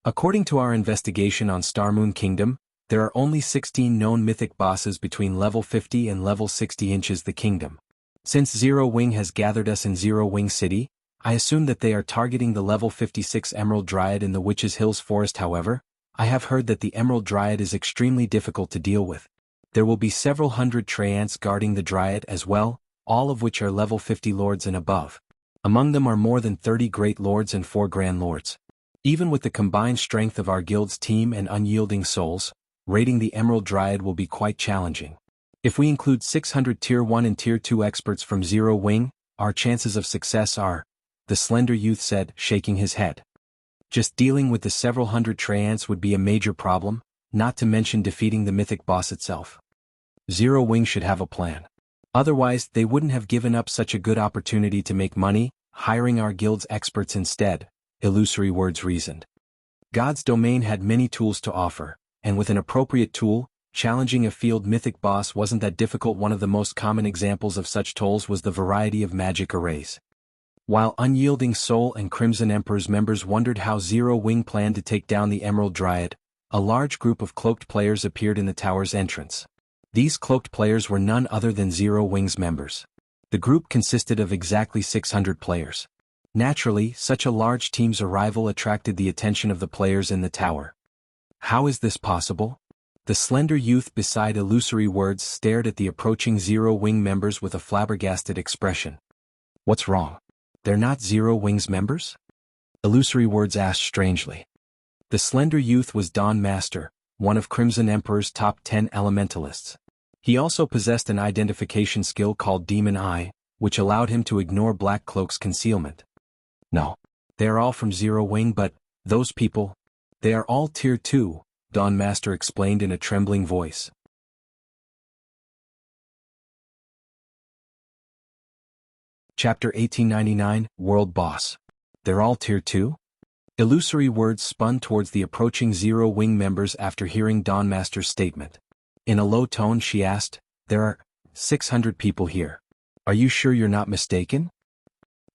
According to our investigation on Star Moon Kingdom, there are only 16 known mythic bosses between level 50 and level 60 inches the kingdom. Since Zero Wing has gathered us in Zero Wing City, I assume that they are targeting the level 56 Emerald Dryad in the Witches' Hills Forest. However, I have heard that the Emerald Dryad is extremely difficult to deal with. There will be several hundred Treants guarding the Dryad as well, all of which are level 50 lords and above. Among them are more than 30 great lords and 4 grand lords. Even with the combined strength of our guild's team and Unyielding Souls, raiding the Emerald Dryad will be quite challenging. If we include 600 Tier 1 and Tier 2 experts from Zero Wing, our chances of success are, the slender youth said, shaking his head. Just dealing with the several hundred Treants would be a major problem, not to mention defeating the mythic boss itself. Zero Wing should have a plan. Otherwise, they wouldn't have given up such a good opportunity to make money, hiring our guild's experts instead, Illusory Words reasoned. God's domain had many tools to offer, and with an appropriate tool, challenging a field mythic boss wasn't that difficult. One of the most common examples of such tools was the variety of magic arrays. While Unyielding Soul and Crimson Emperor's members wondered how Zero Wing planned to take down the Emerald Dryad, a large group of cloaked players appeared in the tower's entrance. These cloaked players were none other than Zero Wing's members. The group consisted of exactly 600 players. Naturally, such a large team's arrival attracted the attention of the players in the tower. How is this possible? The slender youth beside Illusory Words stared at the approaching Zero Wing members with a flabbergasted expression. What's wrong? They're not Zero Wing's members? Illusory Words asked strangely. The slender youth was Dawn Master, one of Crimson Emperor's top 10 elementalists. He also possessed an identification skill called Demon Eye, which allowed him to ignore Black Cloak's concealment. No. They are all from Zero Wing, but those people, they are all Tier 2, Dawn Master explained in a trembling voice. Chapter 1899, World Boss. They're all Tier 2? Illusory Words spun towards the approaching Zero Wing members after hearing Dawn Master's statement. In a low tone she asked, there are 600 people here. Are you sure you're not mistaken?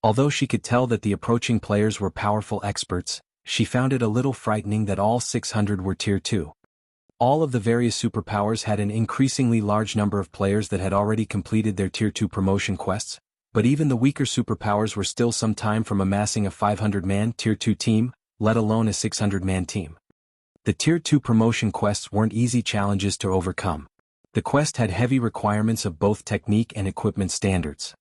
Although she could tell that the approaching players were powerful experts, she found it a little frightening that all 600 were Tier 2. All of the various superpowers had an increasingly large number of players that had already completed their Tier 2 promotion quests, but even the weaker superpowers were still some time from amassing a 500-man Tier 2 team, let alone a 600-man team. The Tier 2 promotion quests weren't easy challenges to overcome. The quest had heavy requirements of both technique and equipment standards.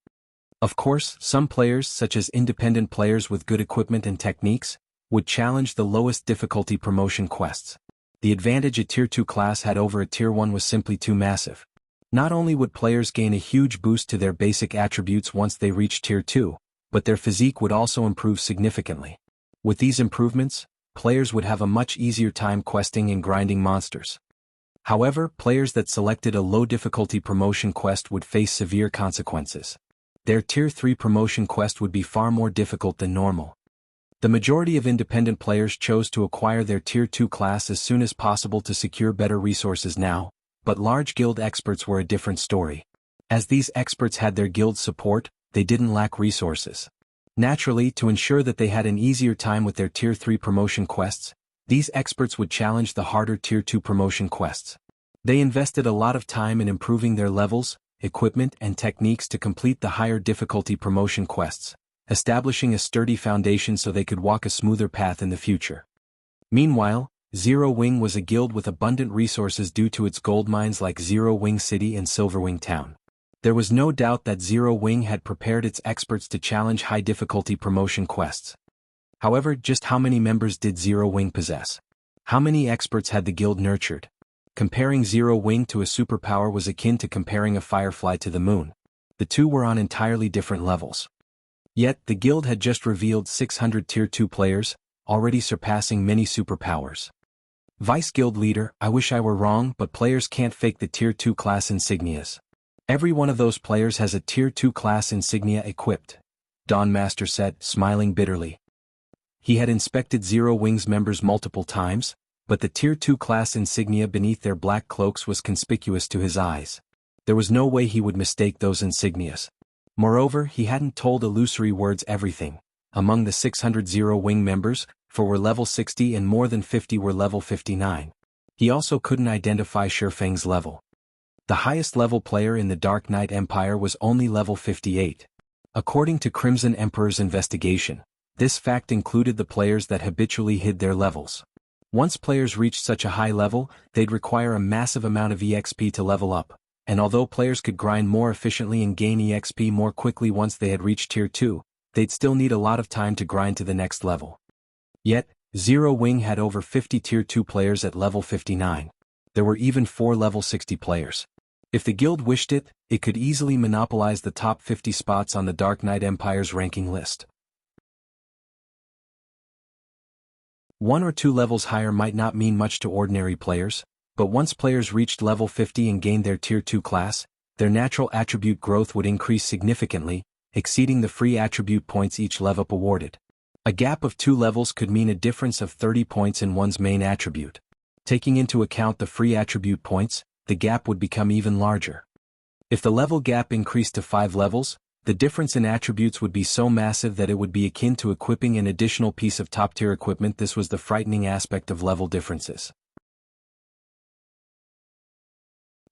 Of course, some players, such as independent players with good equipment and techniques, would challenge the lowest difficulty promotion quests. The advantage a Tier 2 class had over a Tier 1 was simply too massive. Not only would players gain a huge boost to their basic attributes once they reached Tier 2, but their physique would also improve significantly. With these improvements, players would have a much easier time questing and grinding monsters. However, players that selected a low difficulty promotion quest would face severe consequences. Their Tier 3 promotion quest would be far more difficult than normal. The majority of independent players chose to acquire their Tier 2 class as soon as possible to secure better resources now, but large guild experts were a different story. As these experts had their guild support, they didn't lack resources. Naturally, to ensure that they had an easier time with their Tier 3 promotion quests, these experts would challenge the harder Tier 2 promotion quests. They invested a lot of time in improving their levels, equipment and techniques to complete the higher difficulty promotion quests, establishing a sturdy foundation so they could walk a smoother path in the future. Meanwhile, Zero Wing was a guild with abundant resources due to its gold mines like Zero Wing City and Silverwing Town. There was no doubt that Zero Wing had prepared its experts to challenge high-difficulty promotion quests. However, just how many members did Zero Wing possess? How many experts had the guild nurtured? Comparing Zero Wing to a superpower was akin to comparing a firefly to the moon. The two were on entirely different levels. Yet, the guild had just revealed 600 Tier 2 players, already surpassing many superpowers. Vice Guild Leader, I wish I were wrong, but players can't fake the Tier 2 class insignias. Every one of those players has a Tier 2 class insignia equipped, Dawn Master said, smiling bitterly. He had inspected Zero Wing's members multiple times, but the Tier 2 class insignia beneath their black cloaks was conspicuous to his eyes. There was no way he would mistake those insignias. Moreover, he hadn't told Illusory Words everything. Among the 600 Zero Wing members, 4 were level 60 and more than 50 were level 59. He also couldn't identify Shifeng's level. The highest level player in the Dark Knight Empire was only level 58. According to Crimson Emperor's investigation, this fact included the players that habitually hid their levels. Once players reached such a high level, they'd require a massive amount of EXP to level up, and although players could grind more efficiently and gain EXP more quickly once they had reached Tier 2, they'd still need a lot of time to grind to the next level. Yet, Zero Wing had over 50 Tier 2 players at level 59. There were even 4 level 60 players. If the guild wished it, it could easily monopolize the top 50 spots on the Dark Knight Empire's ranking list. 1 or 2 levels higher might not mean much to ordinary players, but once players reached level 50 and gained their Tier 2 class, their natural attribute growth would increase significantly, exceeding the free attribute points each level up awarded. A gap of 2 levels could mean a difference of 30 points in one's main attribute. Taking into account the free attribute points, the gap would become even larger. If the level gap increased to 5 levels, the difference in attributes would be so massive that it would be akin to equipping an additional piece of top-tier equipment. This was the frightening aspect of level differences.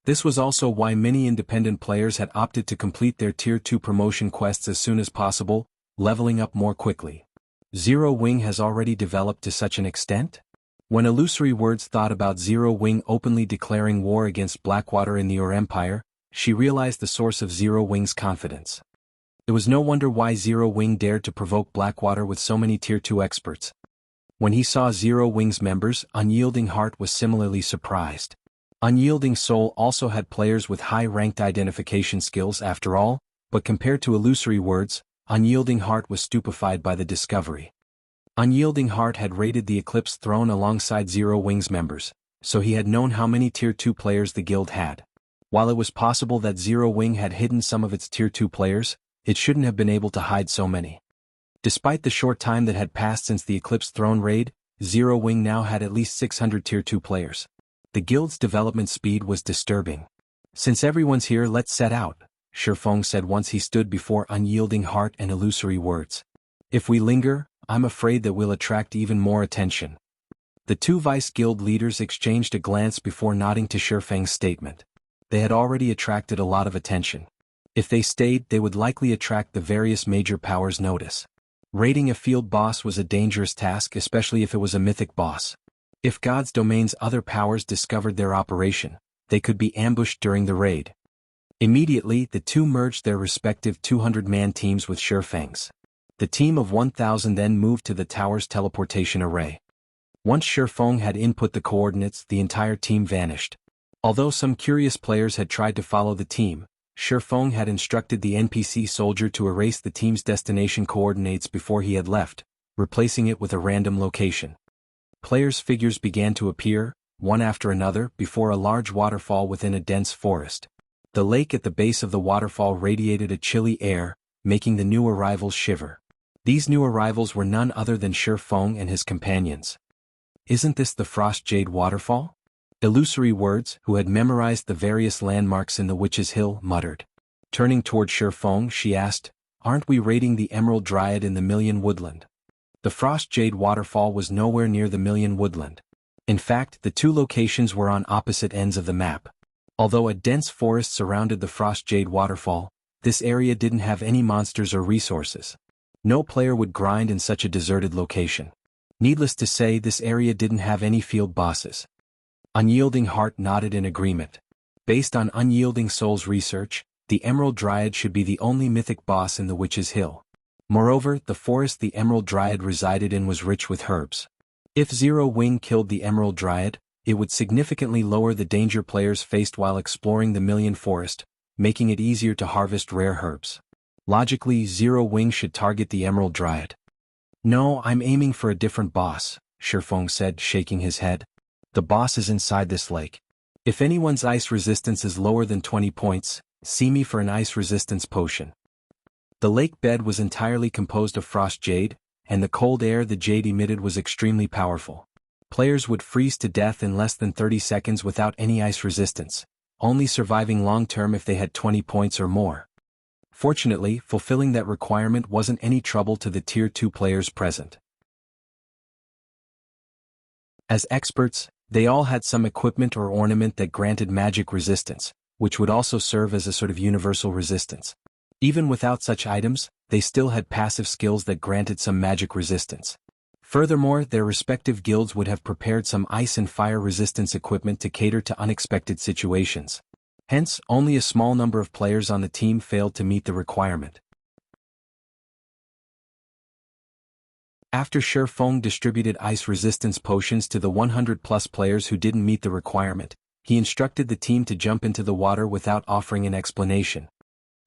This was also why many independent players had opted to complete their Tier 2 promotion quests as soon as possible, leveling up more quickly. Zero Wing has already developed to such an extent? When Illusory Words thought about Zero Wing openly declaring war against Blackwater in the Ur Empire, she realized the source of Zero Wing's confidence. It was no wonder why Zero Wing dared to provoke Blackwater with so many Tier 2 experts. When he saw Zero Wing's members, Unyielding Heart was similarly surprised. Unyielding Soul also had players with high-ranked identification skills after all, but compared to Illusory Words, Unyielding Heart was stupefied by the discovery. Unyielding Heart had raided the Eclipse Throne alongside Zero Wing's members, so he had known how many Tier 2 players the guild had. While it was possible that Zero Wing had hidden some of its Tier 2 players, it shouldn't have been able to hide so many. Despite the short time that had passed since the Eclipse Throne raid, Zero Wing now had at least 600 Tier 2 players. The guild's development speed was disturbing. "Since everyone's here, let's set out," Shifeng said once he stood before Unyielding Heart and Illusory Words. "If we linger, I'm afraid that we'll attract even more attention." The 2 vice guild leaders exchanged a glance before nodding to Shifeng's statement. They had already attracted a lot of attention. If they stayed, they would likely attract the various major powers' notice. Raiding a field boss was a dangerous task, especially if it was a mythic boss. If God's domain's other powers discovered their operation, they could be ambushed during the raid. Immediately, the 2 merged their respective 200-man teams with Shifeng's. The team of 1,000 then moved to the tower's teleportation array. Once Shifeng had input the coordinates, the entire team vanished. Although some curious players had tried to follow the team, Shifeng had instructed the NPC soldier to erase the team's destination coordinates before he had left, replacing it with a random location. Players' figures began to appear, one after another, before a large waterfall within a dense forest. The lake at the base of the waterfall radiated a chilly air, making the new arrivals shiver. These new arrivals were none other than Shifeng and his companions. "Isn't this the Frost Jade Waterfall?" Illusory Words, who had memorized the various landmarks in the Witch's Hill, muttered. Turning toward Shifeng, she asked, "Aren't we raiding the Emerald Dryad in the Million Woodland?" The Frost Jade Waterfall was nowhere near the Million Woodland. In fact, the 2 locations were on opposite ends of the map. Although a dense forest surrounded the Frost Jade Waterfall, this area didn't have any monsters or resources. No player would grind in such a deserted location. Needless to say, this area didn't have any field bosses. Unyielding Heart nodded in agreement. Based on Unyielding Soul's research, the Emerald Dryad should be the only mythic boss in the Witch's Hill. Moreover, the forest the Emerald Dryad resided in was rich with herbs. If Zero Wing killed the Emerald Dryad, it would significantly lower the danger players faced while exploring the Million Forest, making it easier to harvest rare herbs. Logically, Zero Wing should target the Emerald Dryad. "No, I'm aiming for a different boss," Shifeng said, shaking his head. "The boss is inside this lake. If anyone's ice resistance is lower than 20 points, see me for an ice resistance potion." The lake bed was entirely composed of frost jade, and the cold air the jade emitted was extremely powerful. Players would freeze to death in less than 30 seconds without any ice resistance, only surviving long-term if they had 20 points or more. Fortunately, fulfilling that requirement wasn't any trouble to the Tier 2 players present. As experts, they all had some equipment or ornament that granted magic resistance, which would also serve as a sort of universal resistance. Even without such items, they still had passive skills that granted some magic resistance. Furthermore, their respective guilds would have prepared some ice and fire resistance equipment to cater to unexpected situations. Hence, only a small number of players on the team failed to meet the requirement. After Shifeng distributed ice resistance potions to the 100-plus players who didn't meet the requirement, he instructed the team to jump into the water without offering an explanation.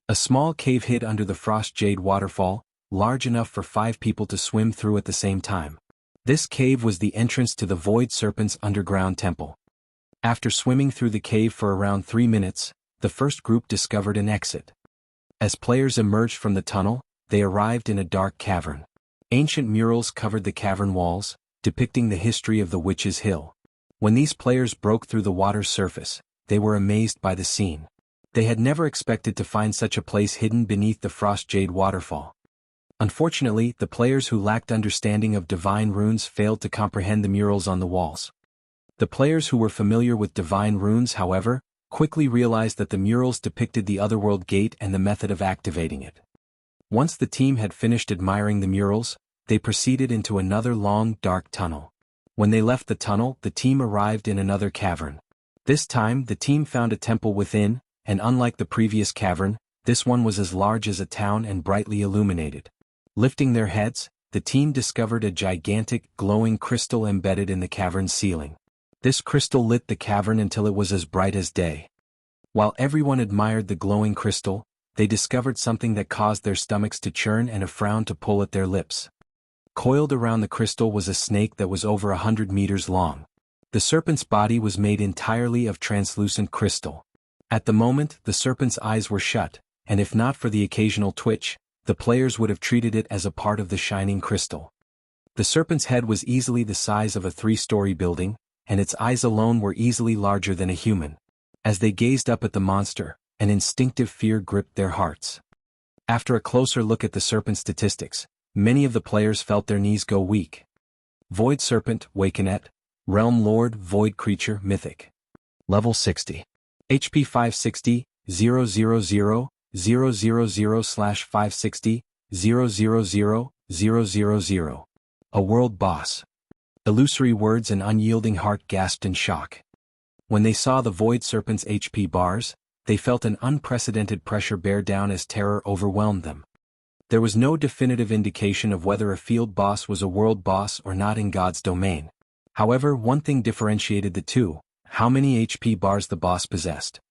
A small cave hid under the Frost Jade waterfall, large enough for 5 people to swim through at the same time. This cave was the entrance to the Void Serpent's underground temple. After swimming through the cave for around 3 minutes, the first group discovered an exit. As players emerged from the tunnel, they arrived in a dark cavern. Ancient murals covered the cavern walls, depicting the history of the Witch's Hill. When these players broke through the water's surface, they were amazed by the scene. They had never expected to find such a place hidden beneath the Frost Jade waterfall. Unfortunately, the players who lacked understanding of divine runes failed to comprehend the murals on the walls. The players who were familiar with divine runes, however, quickly realized that the murals depicted the Otherworld Gate and the method of activating it. Once the team had finished admiring the murals, they proceeded into another long, dark tunnel. When they left the tunnel, the team arrived in another cavern. This time, the team found a temple within, and unlike the previous cavern, this one was as large as a town and brightly illuminated. Lifting their heads, the team discovered a gigantic, glowing crystal embedded in the cavern's ceiling. This crystal lit the cavern until it was as bright as day. While everyone admired the glowing crystal, they discovered something that caused their stomachs to churn and a frown to pull at their lips. Coiled around the crystal was a snake that was over 100 meters long. The serpent's body was made entirely of translucent crystal. At the moment, the serpent's eyes were shut, and if not for the occasional twitch, the players would have treated it as a part of the shining crystal. The serpent's head was easily the size of a 3-story building, and its eyes alone were easily larger than a human. As they gazed up at the monster, an instinctive fear gripped their hearts. After a closer look at the serpent's statistics, many of the players felt their knees go weak. Void Serpent, Wakenet, Realm Lord, Void Creature, Mythic. Level 60. HP 560, 000, 000/560, 000, 000. A world boss. Illusory Words and Unyielding Heart gasped in shock. When they saw the Void Serpent's HP bars, they felt an unprecedented pressure bear down as terror overwhelmed them. There was no definitive indication of whether a field boss was a world boss or not in God's domain. However, one thing differentiated the two: how many HP bars the boss possessed.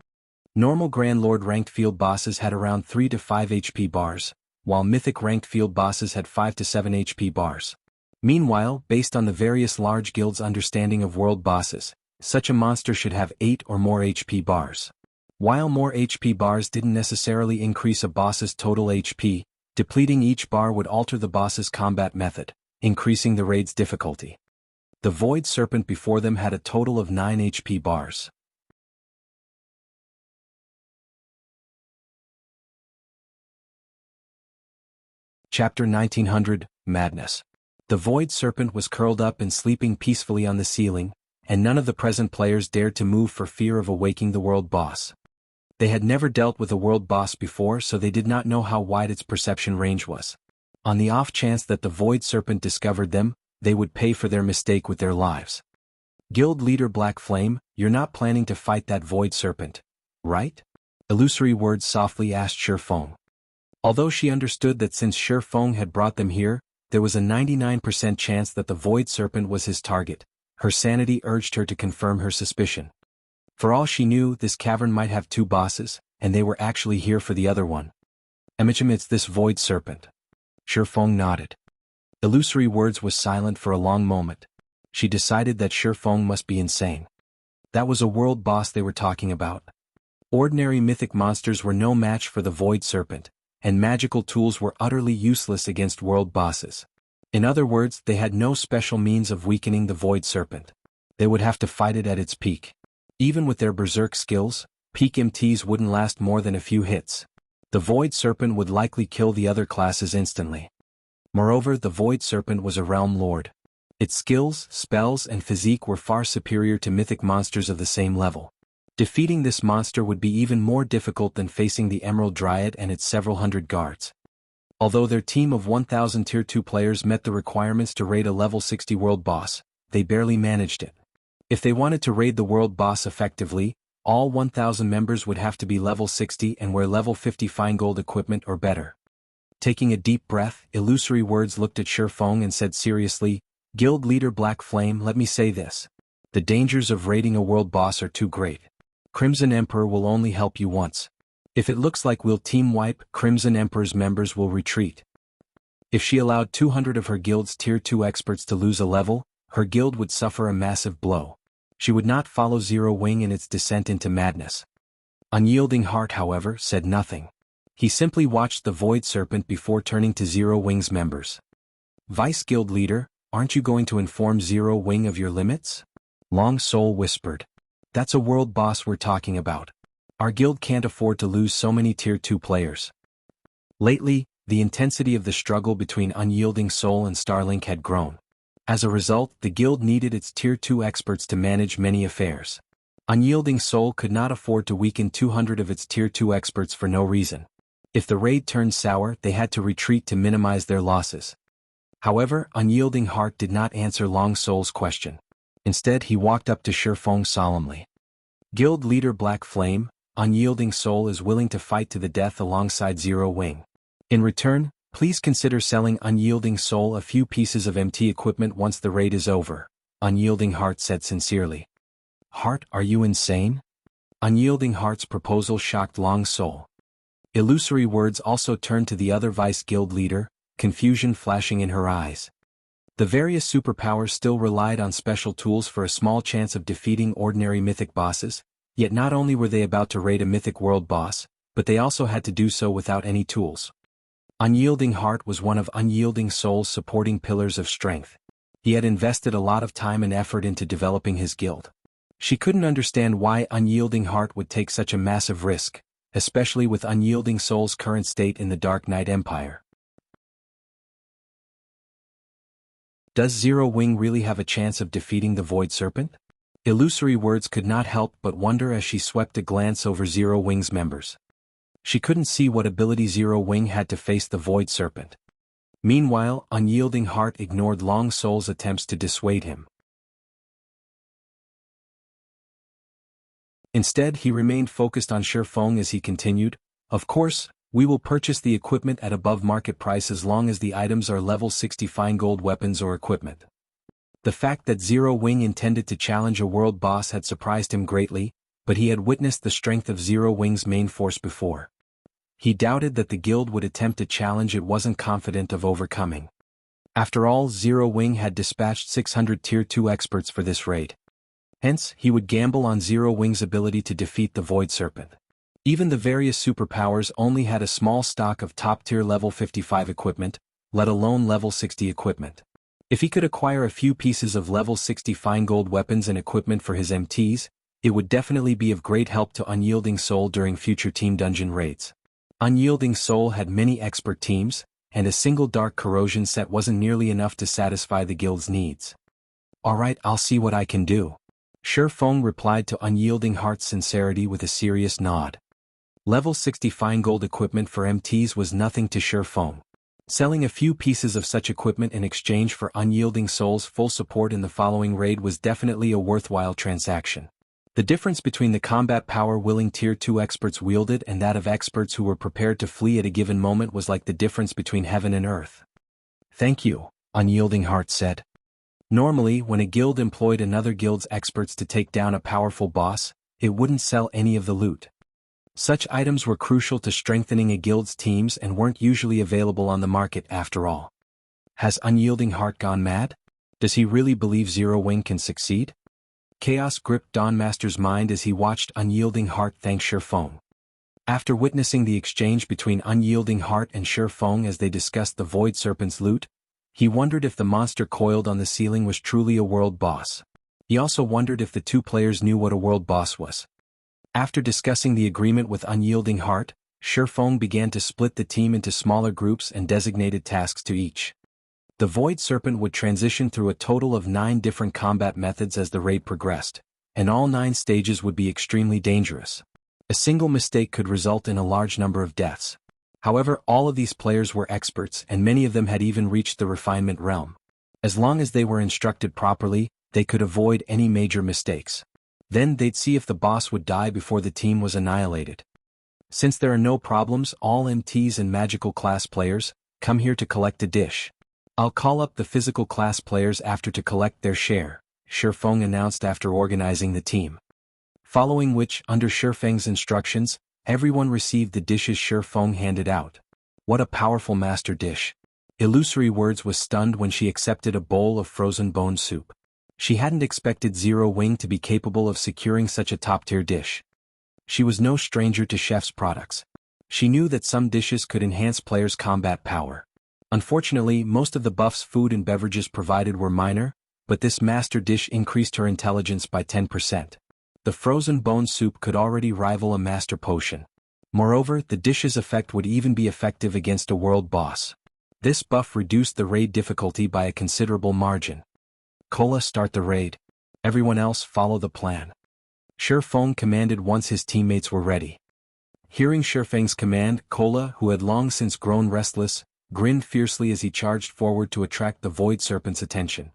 Normal Grand Lord ranked field bosses had around 3 to 5 HP bars, while Mythic ranked field bosses had 5 to 7 HP bars. Meanwhile, based on the various large guilds' understanding of world bosses, such a monster should have 8 or more HP bars. While more HP bars didn't necessarily increase a boss's total HP, depleting each bar would alter the boss's combat method, increasing the raid's difficulty. The Void Serpent before them had a total of 9 HP bars. Chapter 1900, Madness. The Void Serpent was curled up and sleeping peacefully on the ceiling, and none of the present players dared to move for fear of awaking the world boss. They had never dealt with a world boss before, so they did not know how wide its perception range was. On the off chance that the Void Serpent discovered them, they would pay for their mistake with their lives. Guild leader Black Flame, you're not planning to fight that Void Serpent, right? Illusory Words softly asked Shifeng. Although she understood that since Shifeng had brought them here, there was a 99% chance that the Void Serpent was his target, her sanity urged her to confirm her suspicion. For all she knew, this cavern might have 2 bosses, and they were actually here for the other one. It's this Void Serpent. Shifeng nodded. Illusory Words was silent for a long moment. She decided that Shifeng must be insane. That was a world boss they were talking about. Ordinary mythic monsters were no match for the Void Serpent, and magical tools were utterly useless against world bosses. In other words, they had no special means of weakening the Void Serpent. They would have to fight it at its peak. Even with their berserk skills, peak MTs wouldn't last more than a few hits. The Void Serpent would likely kill the other classes instantly. Moreover, the Void Serpent was a realm lord. Its skills, spells, and physique were far superior to mythic monsters of the same level. Defeating this monster would be even more difficult than facing the Emerald Dryad and its several hundred guards. Although their team of 1,000 Tier 2 players met the requirements to raid a level 60 world boss, they barely managed it. If they wanted to raid the world boss effectively, all 1,000 members would have to be level 60 and wear level 50 fine gold equipment or better. Taking a deep breath, Illusory Words looked at Shifeng and said seriously, Guild leader Black Flame, let me say this. The dangers of raiding a world boss are too great. Crimson Emperor will only help you once. If it looks like we'll team wipe, Crimson Emperor's members will retreat. If she allowed 200 of her guild's tier 2 experts to lose a level, her guild would suffer a massive blow. She would not follow Zero Wing in its descent into madness. Unyielding Heart, however, said nothing. He simply watched the Void Serpent before turning to Zero Wing's members. Vice Guild Leader, aren't you going to inform Zero Wing of your limits? Long Soul whispered. That's a world boss we're talking about. Our guild can't afford to lose so many tier 2 players. Lately, the intensity of the struggle between Unyielding Soul and Starlink had grown. As a result, the guild needed its tier 2 experts to manage many affairs. Unyielding Soul could not afford to weaken 200 of its tier 2 experts for no reason. If the raid turned sour, they had to retreat to minimize their losses. However, Unyielding Heart did not answer Long Soul's question. Instead, he walked up to Shifeng solemnly. Guild Leader Black Flame, Unyielding Soul is willing to fight to the death alongside Zero Wing. In return, please consider selling Unyielding Soul a few pieces of MT equipment once the raid is over, Unyielding Heart said sincerely. Heart, are you insane? Unyielding Heart's proposal shocked Long Soul. Illusory words also turned to the other Vice Guild Leader, confusion flashing in her eyes. The various superpowers still relied on special tools for a small chance of defeating ordinary mythic bosses, yet not only were they about to raid a mythic world boss, but they also had to do so without any tools. Unyielding Heart was one of Unyielding Soul's supporting pillars of strength. He had invested a lot of time and effort into developing his guild. She couldn't understand why Unyielding Heart would take such a massive risk, especially with Unyielding Soul's current state in the Dark Knight Empire. Does Zero Wing really have a chance of defeating the Void Serpent? Illusory words could not help but wonder as she swept a glance over Zero Wing's members. She couldn't see what ability Zero Wing had to face the Void Serpent. Meanwhile, Unyielding Heart ignored Long Soul's attempts to dissuade him. Instead, he remained focused on Shifeng as he continued, "Of course, we will purchase the equipment at above market price as long as the items are level 60 fine gold weapons or equipment." The fact that Zero Wing intended to challenge a world boss had surprised him greatly, but he had witnessed the strength of Zero Wing's main force before. He doubted that the guild would attempt a challenge it wasn't confident of overcoming. After all, Zero Wing had dispatched 600 tier 2 experts for this raid. Hence, he would gamble on Zero Wing's ability to defeat the Void Serpent. Even the various superpowers only had a small stock of top-tier level 55 equipment, let alone level 60 equipment. If he could acquire a few pieces of level 60 fine gold weapons and equipment for his MTs, it would definitely be of great help to Unyielding Soul during future team dungeon raids. Unyielding Soul had many expert teams, and a single Dark Corrosion set wasn't nearly enough to satisfy the guild's needs. "Alright, I'll see what I can do." Shifeng replied to Unyielding Heart's sincerity with a serious nod. Level 60 fine gold equipment for MTs was nothing to Shifeng. Selling a few pieces of such equipment in exchange for Unyielding Soul's full support in the following raid was definitely a worthwhile transaction. The difference between the combat power willing tier 2 experts wielded and that of experts who were prepared to flee at a given moment was like the difference between heaven and earth. "Thank you," Unyielding Heart said. Normally, when a guild employed another guild's experts to take down a powerful boss, it wouldn't sell any of the loot. Such items were crucial to strengthening a guild's teams and weren't usually available on the market after all. Has Unyielding Heart gone mad? Does he really believe Zero Wing can succeed? Chaos gripped Dawnmaster's mind as he watched Unyielding Heart thank Shifeng. After witnessing the exchange between Unyielding Heart and Shifeng as they discussed the Void Serpent's loot, he wondered if the monster coiled on the ceiling was truly a world boss. He also wondered if the two players knew what a world boss was. After discussing the agreement with Unyielding Heart, Shifeng began to split the team into smaller groups and designated tasks to each. The Void Serpent would transition through a total of 9 different combat methods as the raid progressed, and all 9 stages would be extremely dangerous. A single mistake could result in a large number of deaths. However, all of these players were experts and many of them had even reached the refinement realm. As long as they were instructed properly, they could avoid any major mistakes. Then they'd see if the boss would die before the team was annihilated. Since there are no problems, all MTs and magical class players, come here to collect a dish. I'll call up the physical class players after to collect their share, Shifeng announced after organizing the team. Following which, under Shifeng's instructions, everyone received the dishes Shifeng handed out. What a powerful master dish. Illusory Words was stunned when she accepted a bowl of frozen bone soup. She hadn't expected Zero Wing to be capable of securing such a top-tier dish. She was no stranger to chef's products. She knew that some dishes could enhance players' combat power. Unfortunately, most of the buff's food and beverages provided were minor, but this master dish increased her intelligence by 10%. The frozen bone soup could already rival a master potion. Moreover, the dish's effect would even be effective against a world boss. This buff reduced the raid difficulty by a considerable margin. Cola, start the raid. Everyone else follow the plan. Shifeng commanded once his teammates were ready. Hearing Shifeng's command, Cola, who had long since grown restless, grinned fiercely as he charged forward to attract the Void Serpent's attention.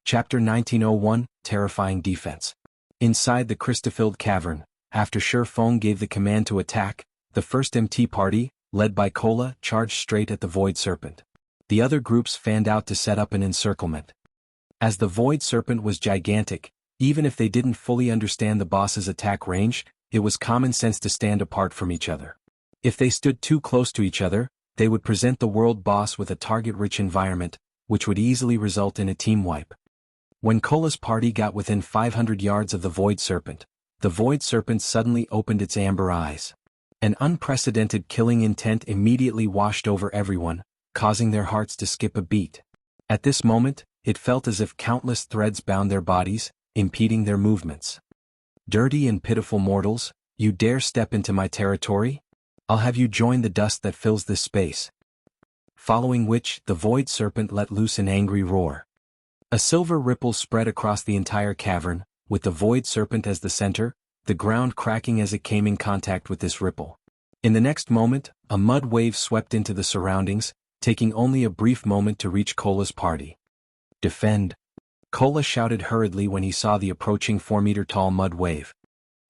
Chapter 1901, Terrifying Defense. Inside the crystal-filled cavern, after Shifeng gave the command to attack, the first MT party, led by Cola, charged straight at the Void Serpent. The other groups fanned out to set up an encirclement. As the Void Serpent was gigantic, even if they didn't fully understand the boss's attack range, it was common sense to stand apart from each other. If they stood too close to each other, they would present the world boss with a target-rich environment, which would easily result in a team wipe. When Cola's party got within 500 yards of the Void Serpent, the Void Serpent suddenly opened its amber eyes. An unprecedented killing intent immediately washed over everyone, causing their hearts to skip a beat. At this moment, it felt as if countless threads bound their bodies, impeding their movements. Dirty and pitiful mortals, you dare step into my territory? I'll have you join the dust that fills this space. Following which, the Void Serpent let loose an angry roar. A silver ripple spread across the entire cavern, with the Void Serpent as the center, the ground cracking as it came in contact with this ripple. In the next moment, a mud wave swept into the surroundings, taking only a brief moment to reach Cola's party. Defend! Cola shouted hurriedly when he saw the approaching 4-meter-tall mud wave.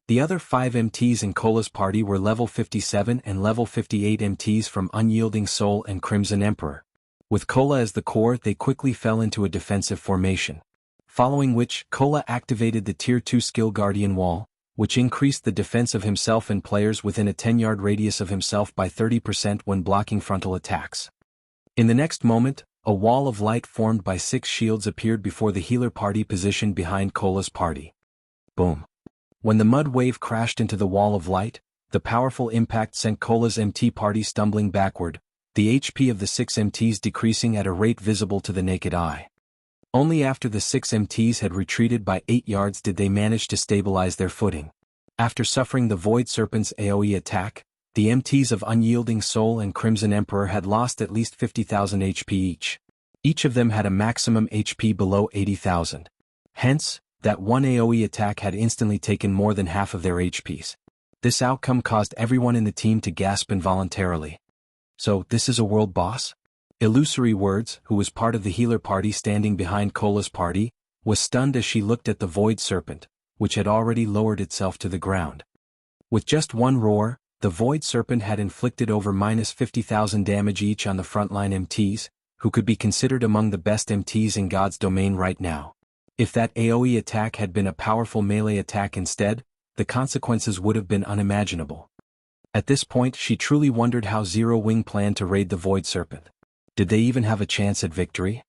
The other 5 MTs in Cola's party were level 57 and level 58 MTs from Unyielding Soul and Crimson Emperor. With Cola as the core, they quickly fell into a defensive formation. Following which, Cola activated the Tier 2 Skill Guardian Wall, which increased the defense of himself and players within a 10-yard radius of himself by 30% when blocking frontal attacks. In the next moment, a wall of light formed by 6 shields appeared before the healer party positioned behind Cola's party. Boom. When the mud wave crashed into the wall of light, the powerful impact sent Cola's MT party stumbling backward, the HP of the 6 MTs decreasing at a rate visible to the naked eye. Only after the 6 MTs had retreated by 8 yards did they manage to stabilize their footing. After suffering the Void Serpent's AoE attack, the MTs of Unyielding Soul and Crimson Emperor had lost at least 50,000 HP each. Each of them had a maximum HP below 80,000. Hence, that one AoE attack had instantly taken more than half of their HPs. This outcome caused everyone in the team to gasp involuntarily. So, this is a world boss? Illusory Words, who was part of the healer party standing behind Cola's party, was stunned as she looked at the Void Serpent, which had already lowered itself to the ground. With just one roar, the Void Serpent had inflicted over -50,000 damage each on the frontline MTs, who could be considered among the best MTs in God's domain right now. If that AoE attack had been a powerful melee attack instead, the consequences would have been unimaginable. At this point, she truly wondered how Zero Wing planned to raid the Void Serpent. Did they even have a chance at victory?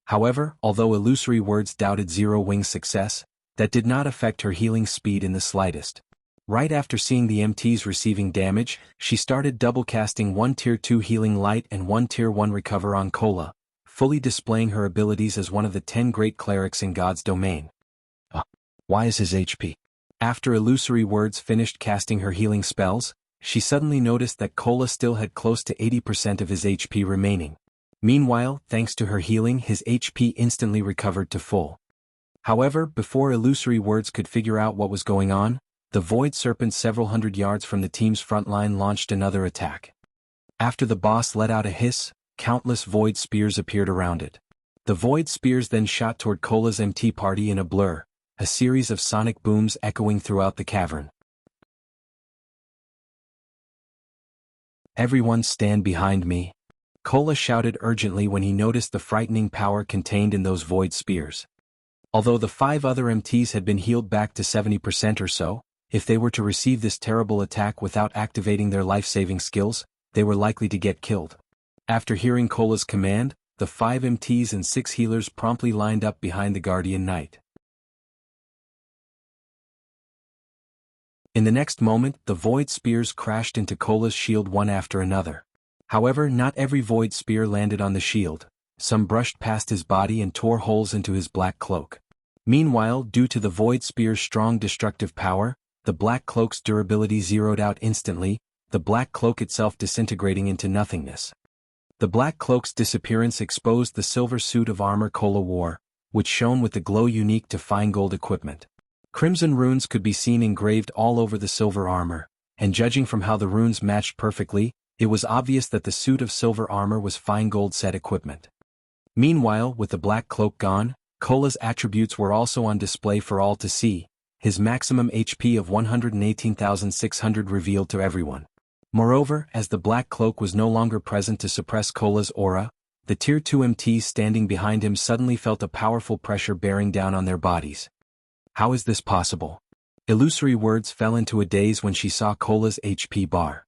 However, although Illusory Words doubted Zero Wing's success, that did not affect her healing speed in the slightest. Right after seeing the MTs receiving damage, she started double casting 1 Tier 2 Healing Light and 1 Tier 1 Recover on Cola, fully displaying her abilities as one of the 10 great clerics in God's domain. Why is his HP? After Illusory Words finished casting her healing spells, she suddenly noticed that Cola still had close to 80% of his HP remaining. Meanwhile, thanks to her healing, his HP instantly recovered to full. However, before Illusory Words could figure out what was going on, the Void Serpent several hundred yards from the team's front line launched another attack. After the boss let out a hiss, countless Void Spears appeared around it. The Void Spears then shot toward Cola's MT party in a blur, a series of sonic booms echoing throughout the cavern. Everyone stand behind me. Cola shouted urgently when he noticed the frightening power contained in those void spears. Although the 5 other MTs had been healed back to 70% or so, if they were to receive this terrible attack without activating their life-saving skills, they were likely to get killed. After hearing Cola's command, the 5 MTs and 6 healers promptly lined up behind the Guardian Knight. In the next moment, the void spears crashed into Cola's shield one after another. However, not every void spear landed on the shield. Some brushed past his body and tore holes into his black cloak. Meanwhile, due to the void spear's strong destructive power, the black cloak's durability zeroed out instantly, the black cloak itself disintegrating into nothingness. The black cloak's disappearance exposed the silver suit of armor Cola wore, which shone with the glow unique to fine gold equipment. Crimson runes could be seen engraved all over the silver armor, and judging from how the runes matched perfectly, it was obvious that the suit of silver armor was fine gold set equipment. Meanwhile, with the black cloak gone, Cola's attributes were also on display for all to see, his maximum HP of 118,600 revealed to everyone. Moreover, as the black cloak was no longer present to suppress Cola's aura, the Tier 2 MTs standing behind him suddenly felt a powerful pressure bearing down on their bodies. How is this possible? Illusory words fell into a daze when she saw Cola's HP bar.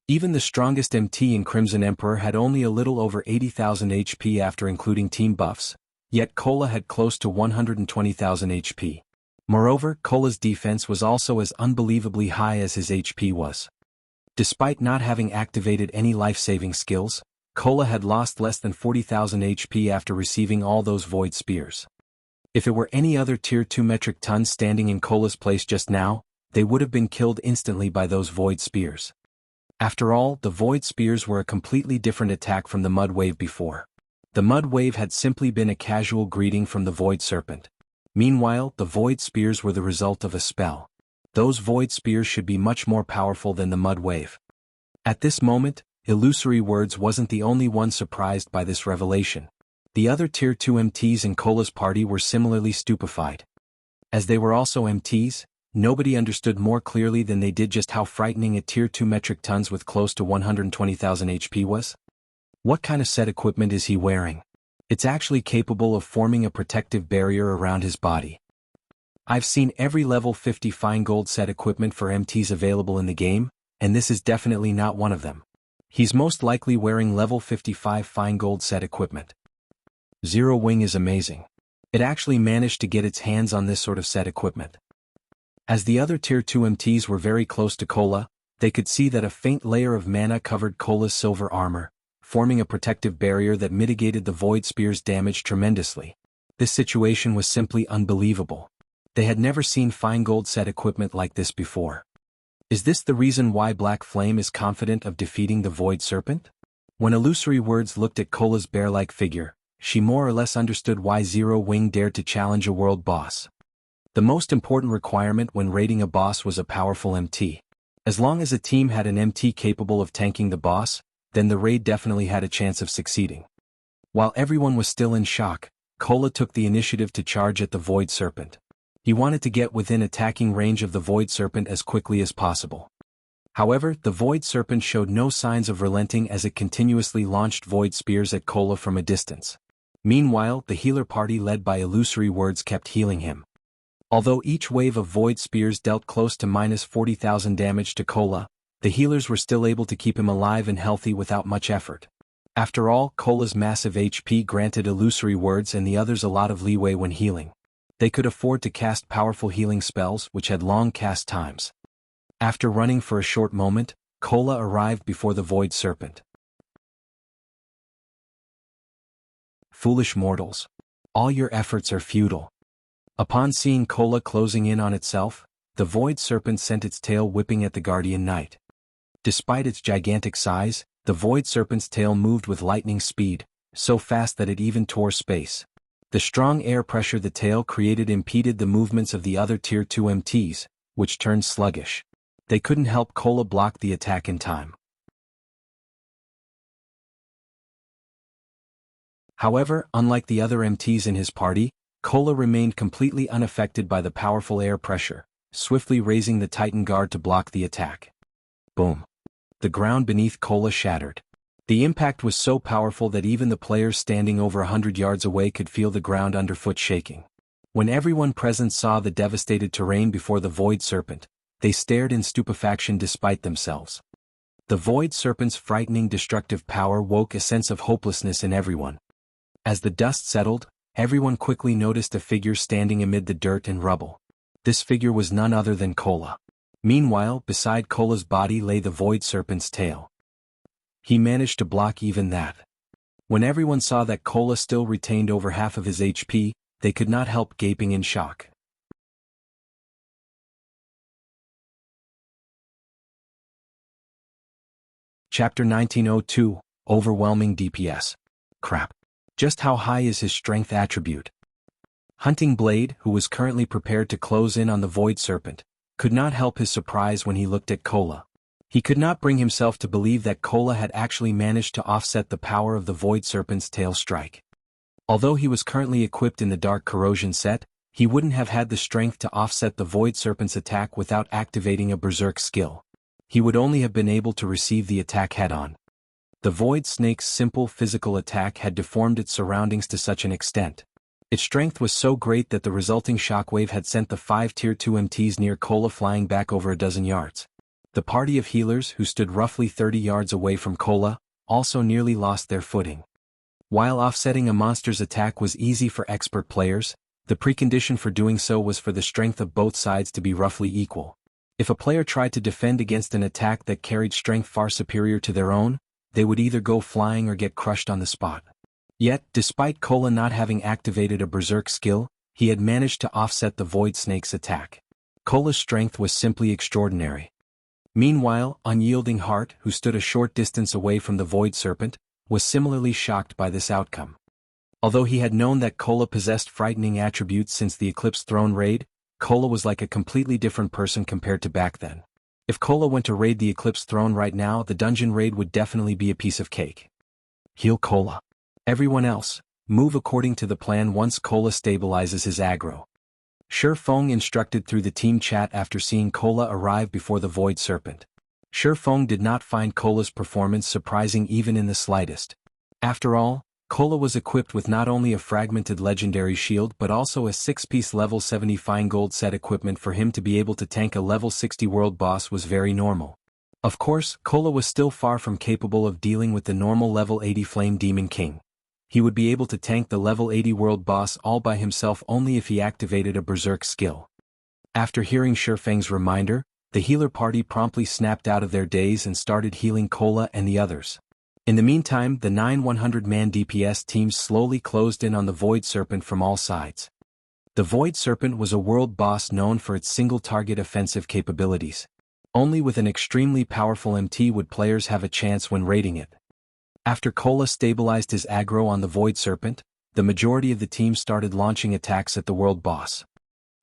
Even the strongest MT in Crimson Emperor had only a little over 80,000 HP after including team buffs, yet Cola had close to 120,000 HP. Moreover, Cola's defense was also as unbelievably high as his HP was. Despite not having activated any life-saving skills, Cola had lost less than 40,000 HP after receiving all those void spears. If it were any other Tier 2 metric tons standing in Cola's place just now, they would have been killed instantly by those void spears. After all, the void spears were a completely different attack from the mud wave before. The mud wave had simply been a casual greeting from the void serpent. Meanwhile, the void spears were the result of a spell. Those void spears should be much more powerful than the mud wave. At this moment, Illusory Words wasn't the only one surprised by this revelation. The other Tier 2 MTs in Cola's party were similarly stupefied. As they were also MTs, nobody understood more clearly than they did just how frightening a Tier 2 metric tons with close to 120,000 HP was. What kind of set equipment is he wearing? It's actually capable of forming a protective barrier around his body. I've seen every level 50 fine gold set equipment for MTs available in the game, and this is definitely not one of them. He's most likely wearing level 55 fine gold set equipment. Zero Wing is amazing. It actually managed to get its hands on this sort of set equipment. As the other Tier 2 MTs were very close to Cola, they could see that a faint layer of mana covered Cola's silver armor, forming a protective barrier that mitigated the void spear's damage tremendously. This situation was simply unbelievable. They had never seen fine gold set equipment like this before. Is this the reason why Black Flame is confident of defeating the Void Serpent? When Illusory Words looked at Cola's bear-like figure, she more or less understood why Zero Wing dared to challenge a world boss. The most important requirement when raiding a boss was a powerful MT. As long as a team had an MT capable of tanking the boss, then the raid definitely had a chance of succeeding. While everyone was still in shock, Cola took the initiative to charge at the Void Serpent. He wanted to get within attacking range of the Void Serpent as quickly as possible. However, the Void Serpent showed no signs of relenting as it continuously launched Void Spears at Cola from a distance. Meanwhile, the healer party led by Illusory Words kept healing him. Although each wave of Void Spears dealt close to minus 40,000 damage to Cola, the healers were still able to keep him alive and healthy without much effort. After all, Cola's massive HP granted Illusory Words and the others a lot of leeway when healing. They could afford to cast powerful healing spells which had long cast times. After running for a short moment, Cola arrived before the Void Serpent. Foolish mortals. All your efforts are futile. Upon seeing Cola closing in on itself, the Void Serpent sent its tail whipping at the Guardian Knight. Despite its gigantic size, the Void Serpent's tail moved with lightning speed, so fast that it even tore space. The strong air pressure the tail created impeded the movements of the other Tier 2 MTs, which turned sluggish. They couldn't help Cola block the attack in time. However, unlike the other MTs in his party, Cola remained completely unaffected by the powerful air pressure, swiftly raising the Titan Guard to block the attack. Boom. The ground beneath Cola shattered. The impact was so powerful that even the players standing over 100 yards away could feel the ground underfoot shaking. When everyone present saw the devastated terrain before the Void Serpent, they stared in stupefaction despite themselves. The Void Serpent's frightening destructive power woke a sense of hopelessness in everyone. As the dust settled, everyone quickly noticed a figure standing amid the dirt and rubble. This figure was none other than Kola. Meanwhile, beside Kola's body lay the Void Serpent's tail. He managed to block even that. When everyone saw that Kola still retained over half of his HP, they could not help gaping in shock. Chapter 1902, Overwhelming DPS. Crap. Just how high is his strength attribute? Hunting Blade, who was currently prepared to close in on the Void Serpent, could not help his surprise when he looked at Kola. He could not bring himself to believe that Kola had actually managed to offset the power of the Void Serpent's tail strike. Although he was currently equipped in the Dark Corrosion set, he wouldn't have had the strength to offset the Void Serpent's attack without activating a Berserk skill. He would only have been able to receive the attack head-on. The Void Snake's simple physical attack had deformed its surroundings to such an extent. Its strength was so great that the resulting shockwave had sent the 5 Tier 2 MTs near Kola flying back over a dozen yards. The party of healers who stood roughly 30 yards away from Kola also nearly lost their footing. While offsetting a monster's attack was easy for expert players, the precondition for doing so was for the strength of both sides to be roughly equal. If a player tried to defend against an attack that carried strength far superior to their own, they would either go flying or get crushed on the spot. Yet, despite Kola not having activated a Berserk skill, he had managed to offset the Void Snake's attack. Kola's strength was simply extraordinary. Meanwhile, Unyielding Heart, who stood a short distance away from the Void Serpent, was similarly shocked by this outcome. Although he had known that Kola possessed frightening attributes since the Eclipse Throne raid, Kola was like a completely different person compared to back then. If Kola went to raid the Eclipse Throne right now, the dungeon raid would definitely be a piece of cake. Heal Kola. Everyone else, move according to the plan once Kola stabilizes his aggro. Feng instructed through the team chat after seeing Kola arrive before the Void Serpent. Feng did not find Kola's performance surprising even in the slightest. After all, Kola was equipped with not only a fragmented legendary shield but also a 6-piece level 70 fine gold set equipment. For him to be able to tank a level 60 world boss was very normal. Of course, Kola was still far from capable of dealing with the normal level 80 Flame Demon King. He would be able to tank the level 80 world boss all by himself only if he activated a Berserk skill. After hearing Feng's reminder, the healer party promptly snapped out of their daze and started healing Kola and the others. In the meantime, the 9 100-man DPS teams slowly closed in on the Void Serpent from all sides. The Void Serpent was a world boss known for its single-target offensive capabilities. Only with an extremely powerful MT would players have a chance when raiding it. After Kola stabilized his aggro on the Void Serpent, the majority of the team started launching attacks at the world boss.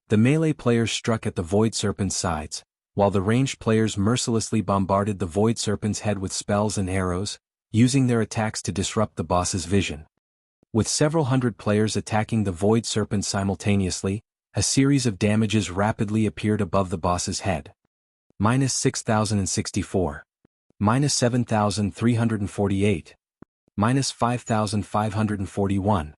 The melee players struck at the Void Serpent's sides, while the ranged players mercilessly bombarded the Void Serpent's head with spells and arrows, using their attacks to disrupt the boss's vision. With several hundred players attacking the Void Serpent simultaneously, a series of damages rapidly appeared above the boss's head. Minus 6,064. Minus 7,348. Minus 5,541.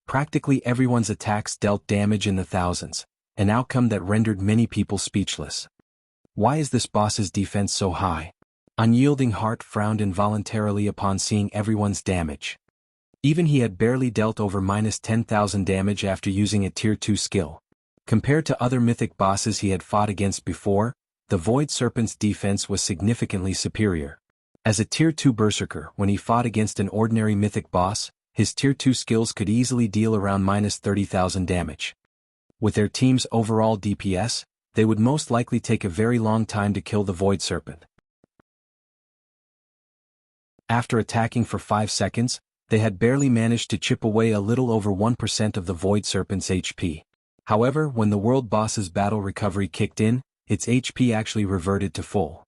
Practically everyone's attacks dealt damage in the thousands, an outcome that rendered many people speechless. Why is this boss's defense so high? Unyielding Heart frowned involuntarily upon seeing everyone's damage. Even he had barely dealt over minus 10,000 damage after using a tier 2 skill. Compared to other mythic bosses he had fought against before, the Void Serpent's defense was significantly superior. As a tier 2 berserker, when he fought against an ordinary mythic boss, his tier 2 skills could easily deal around minus 30,000 damage. With their team's overall DPS, they would most likely take a very long time to kill the Void Serpent. After attacking for 5 seconds, they had barely managed to chip away a little over 1% of the Void Serpent's HP. However, when the world boss's battle recovery kicked in, its HP actually reverted to full.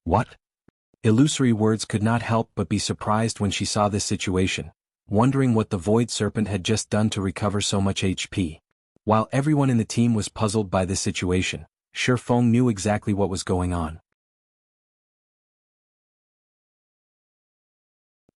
What? Illusory Words could not help but be surprised when she saw this situation, wondering what the Void Serpent had just done to recover so much HP. While everyone in the team was puzzled by this situation, Feng knew exactly what was going on.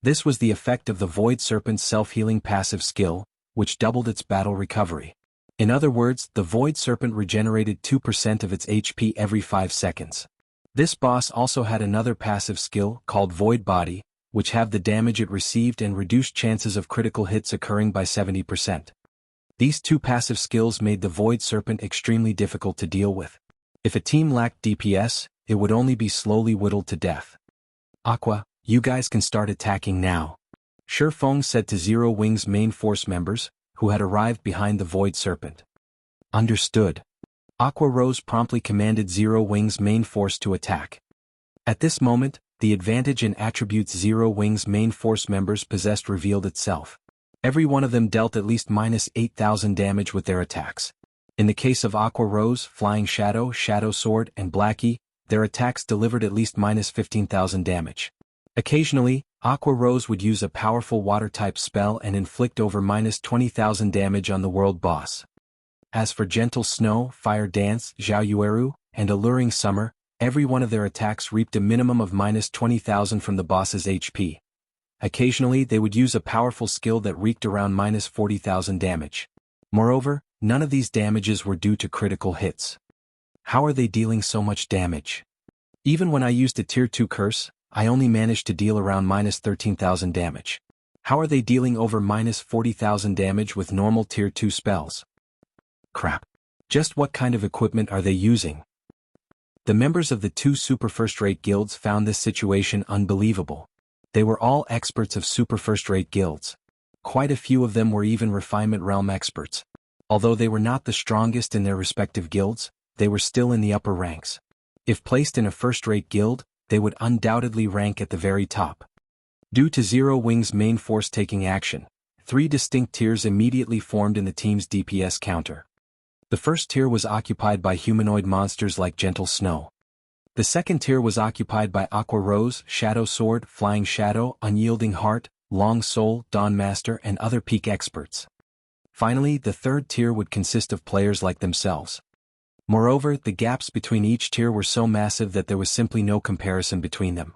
This was the effect of the Void Serpent's self-healing passive skill, which doubled its battle recovery. In other words, the Void Serpent regenerated 2% of its HP every 5 seconds. This boss also had another passive skill, called Void Body, which halved the damage it received and reduced chances of critical hits occurring by 70%. These two passive skills made the Void Serpent extremely difficult to deal with. If a team lacked DPS, it would only be slowly whittled to death. Aqua, you guys can start attacking now, Shi Feng said to Zero Wing's main force members, who had arrived behind the Void Serpent. Understood. Aqua Rose promptly commanded Zero Wing's main force to attack. At this moment, the advantage and attributes Zero Wing's main force members possessed revealed itself. Every one of them dealt at least minus 8,000 damage with their attacks. In the case of Aqua Rose, Flying Shadow, Shadow Sword, and Blackie, their attacks delivered at least minus 15,000 damage. Occasionally, Aqua Rose would use a powerful water-type spell and inflict over minus 20,000 damage on the world boss. As for Gentle Snow, Fire Dance, Xiaoyueru, and Alluring Summer, every one of their attacks reaped a minimum of minus 20,000 from the boss's HP. Occasionally they would use a powerful skill that wreaked around minus 40,000 damage. Moreover, none of these damages were due to critical hits. How are they dealing so much damage? Even when I used a Tier 2 curse, I only managed to deal around minus 13,000 damage. How are they dealing over minus 40,000 damage with normal Tier 2 spells? Crap. Just what kind of equipment are they using? The members of the two super first-rate guilds found this situation unbelievable. They were all experts of super first-rate guilds. Quite a few of them were even refinement realm experts. Although they were not the strongest in their respective guilds, they were still in the upper ranks. If placed in a first-rate guild, they would undoubtedly rank at the very top. Due to Zero Wing's main force taking action, 3 distinct tiers immediately formed in the team's DPS counter. The first tier was occupied by humanoid monsters like Gentle Snow. The second tier was occupied by Aqua Rose, Shadow Sword, Flying Shadow, Unyielding Heart, Long Soul, Dawn Master, and other peak experts. Finally, the third tier would consist of players like themselves. Moreover, the gaps between each tier were so massive that there was simply no comparison between them.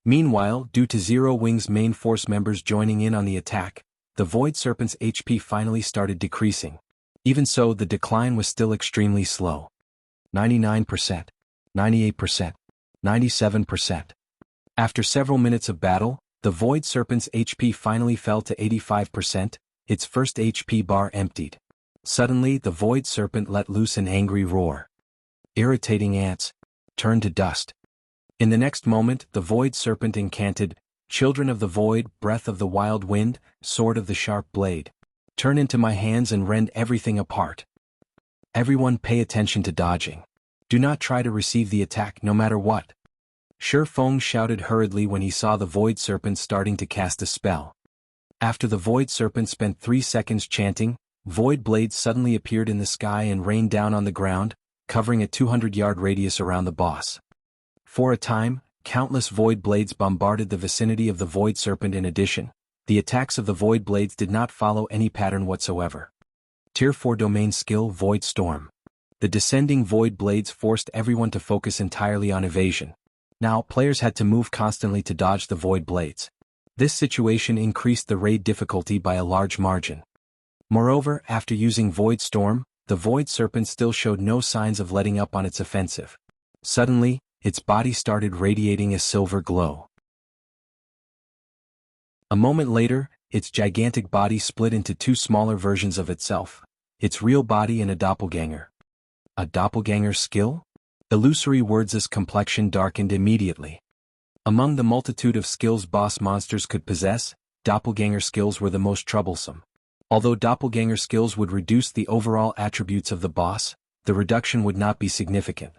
Meanwhile, due to Zero Wing's main force members joining in on the attack, the Void Serpent's HP finally started decreasing. Even so, the decline was still extremely slow. 99%, 98%, 97%. After several minutes of battle, the Void Serpent's HP finally fell to 85%, its first HP bar emptied. Suddenly, the Void Serpent let loose an angry roar. Irritating ants, turn to dust. In the next moment, the Void Serpent incanted, Children of the Void, Breath of the Wild Wind, Sword of the Sharp Blade. Turn into my hands and rend everything apart. Everyone pay attention to dodging. Do not try to receive the attack no matter what. Shi Feng shouted hurriedly when he saw the Void Serpent starting to cast a spell. After the Void Serpent spent 3 seconds chanting, Void Blades suddenly appeared in the sky and rained down on the ground, covering a 200-yard radius around the boss. For a time, countless Void Blades bombarded the vicinity of the Void Serpent. In addition, the attacks of the Void Blades did not follow any pattern whatsoever. Tier 4 Domain Skill Void Storm. The descending Void Blades forced everyone to focus entirely on evasion. Now, players had to move constantly to dodge the Void Blades. This situation increased the raid difficulty by a large margin. Moreover, after using Void Storm, the Void Serpent still showed no signs of letting up on its offensive. Suddenly, its body started radiating a silver glow. A moment later, its gigantic body split into 2 smaller versions of itself, its real body and a doppelganger. A doppelganger skill? Illusory Words' complexion darkened immediately. Among the multitude of skills boss monsters could possess, doppelganger skills were the most troublesome. Although doppelganger skills would reduce the overall attributes of the boss, the reduction would not be significant.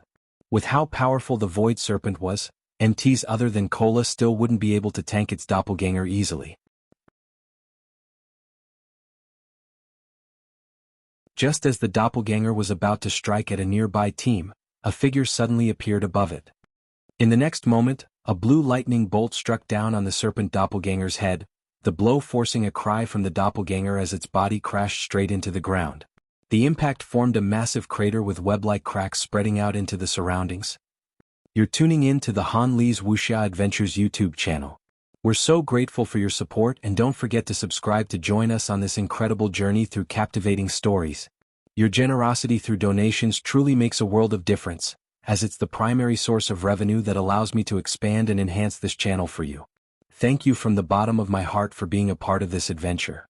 With how powerful the Void Serpent was, MTs other than Cola still wouldn't be able to tank its doppelganger easily. Just as the doppelganger was about to strike at a nearby team, a figure suddenly appeared above it. In the next moment, a blue lightning bolt struck down on the serpent doppelganger's head, the blow forcing a cry from the doppelganger as its body crashed straight into the ground. The impact formed a massive crater with web-like cracks spreading out into the surroundings. You're tuning in to the Han Li's Wuxia Adventures YouTube channel. We're so grateful for your support, and don't forget to subscribe to join us on this incredible journey through captivating stories. Your generosity through donations truly makes a world of difference, as it's the primary source of revenue that allows me to expand and enhance this channel for you. Thank you from the bottom of my heart for being a part of this adventure.